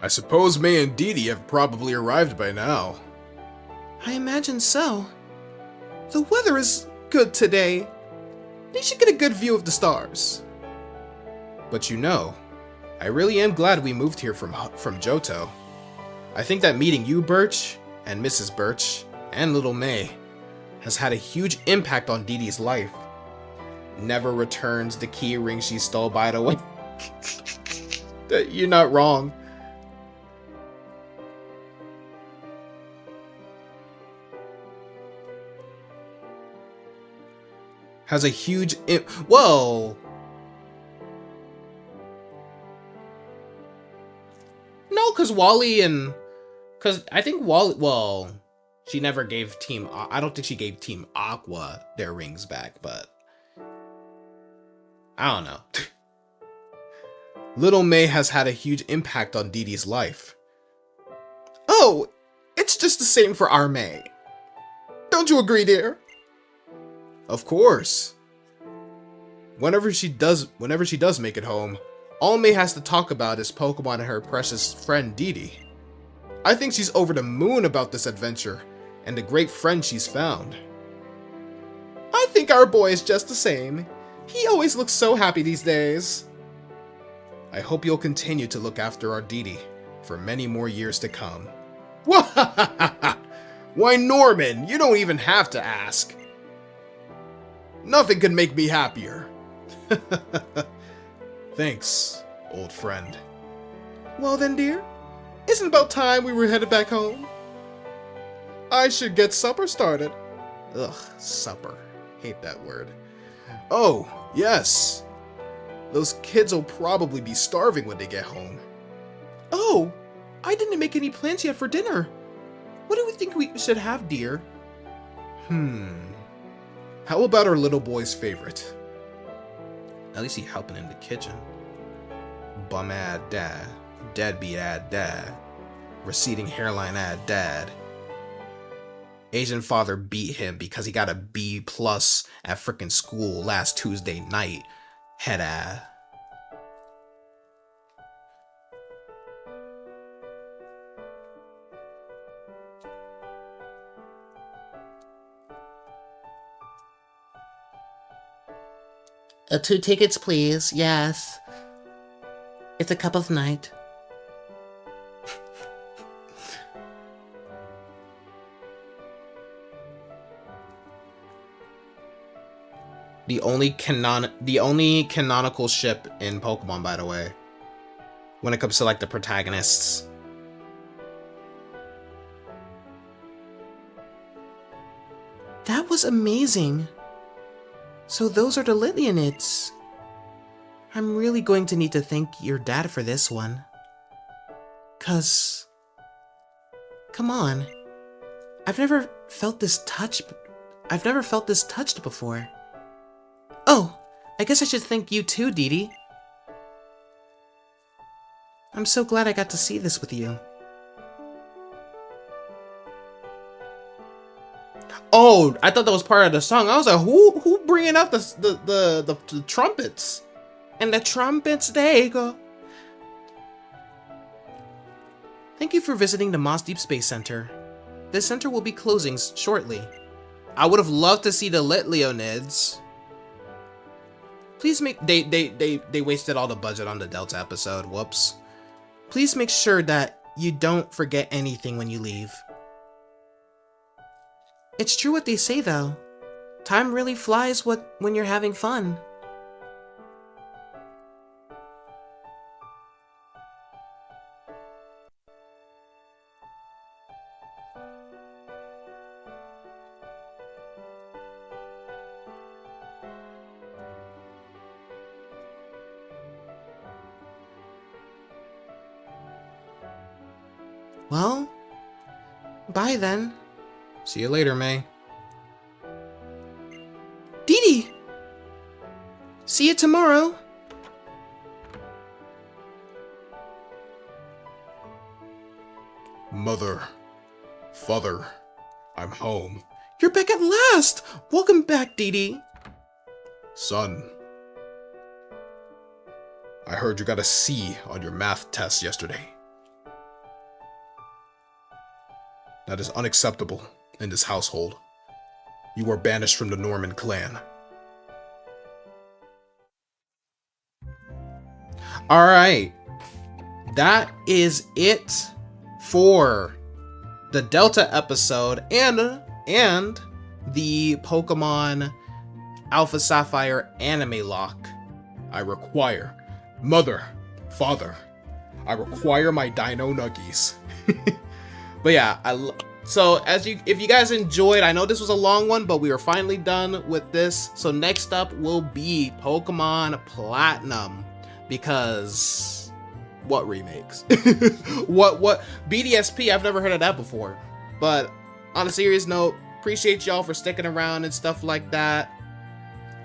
I suppose May and Dee Dee have probably arrived by now. I imagine so. The weather is good today. They should get a good view of the stars. But you know, I really am glad we moved here from Johto. I think that meeting you, Birch, and Mrs. Birch, and little May has had a huge impact on Dee Dee's life. Never returns the key ring she stole, by the way. You're not wrong. Has a huge whoa. No, because I think Wally, well, she never gave I don't think she gave Team Aqua their rings back, but I don't know. Little May has had a huge impact on Dee Dee's life. Oh, it's just the same for our May. Don't you agree, dear? Of course. Whenever she does make it home, all May has to talk about is Pokemon and her precious friend Dee Dee. I think she's over the moon about this adventure and the great friend she's found. I think our boy is just the same. He always looks so happy these days. I hope you'll continue to look after our Dee Dee for many more years to come. Why, Norman, you don't even have to ask. Nothing could make me happier. Thanks, old friend. Well then, dear, isn't it about time we were headed back home? I should get supper started. Ugh, supper. Hate that word. Oh, yes. Those kids will probably be starving when they get home. Oh, I didn't make any plans yet for dinner. What do we think we should have, dear? How about our little boy's favorite? At least he's helping in the kitchen. Bum-ad dad. Deadbeat-ad dad. Receding hairline-ad dad. Asian father beat him because he got a B+ at frickin' school last Tuesday night. Head-ad. Two tickets, please. Yes. It's a couple's night. The only canonical ship in Pokemon, by the way, when it comes to like the protagonists. That was amazing. So those are the Lillianids. I'm really going to need to thank your dad for this one. 'Cause, come on, I've never felt this touched before. Oh, I guess I should thank you too, Dee Dee. I'm so glad I got to see this with you. Oh, I thought that was part of the song. I was like, who bringing out the trumpets? And the trumpets, there you go. Thank you for visiting the Moss Deep Space Center. the center will be closing shortly. I would have loved to see the lit Leonids. Please make they wasted all the budget on the Delta episode. Whoops. Please make sure that you don't forget anything when you leave. It's true what they say though. Time really flies when you're having fun. Well, bye then. See you later, May. Dee Dee! See you tomorrow. Mother, father, I'm home. You're back at last! Welcome back, Dee Dee. Son, I heard you got a C on your math test yesterday. That is unacceptable in this household. You are banished from the Norman clan. Alright. That is it for the Delta episode and the Pokémon Alpha Sapphire AnimeLocke. I require, mother, father, I require my Dino Nuggies. But yeah, so if you guys enjoyed, I know this was a long one, but we are finally done with this. So next up will be Pokemon Platinum, because what remakes? what BDSP? I've never heard of that before. But on a serious note, appreciate y'all for sticking around and stuff like that.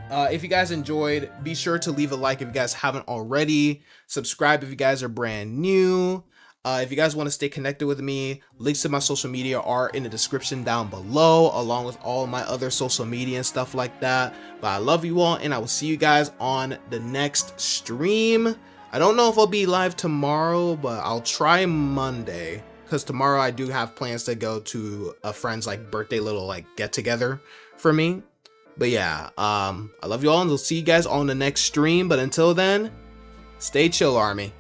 If you guys enjoyed, be sure to leave a like if you guys haven't already. Subscribe if you guys are brand new. If you guys want to stay connected with me, links to my social media are in the description down below, along with all my other social media and stuff like that. But I love you all, and I will see you guys on the next stream. I don't know if I'll be live tomorrow, but I'll try Monday, because tomorrow I do have plans to go to a friend's birthday little get together for me. But yeah, I love you all, and I'll see you guys on the next stream. But until then, stay chill, Army.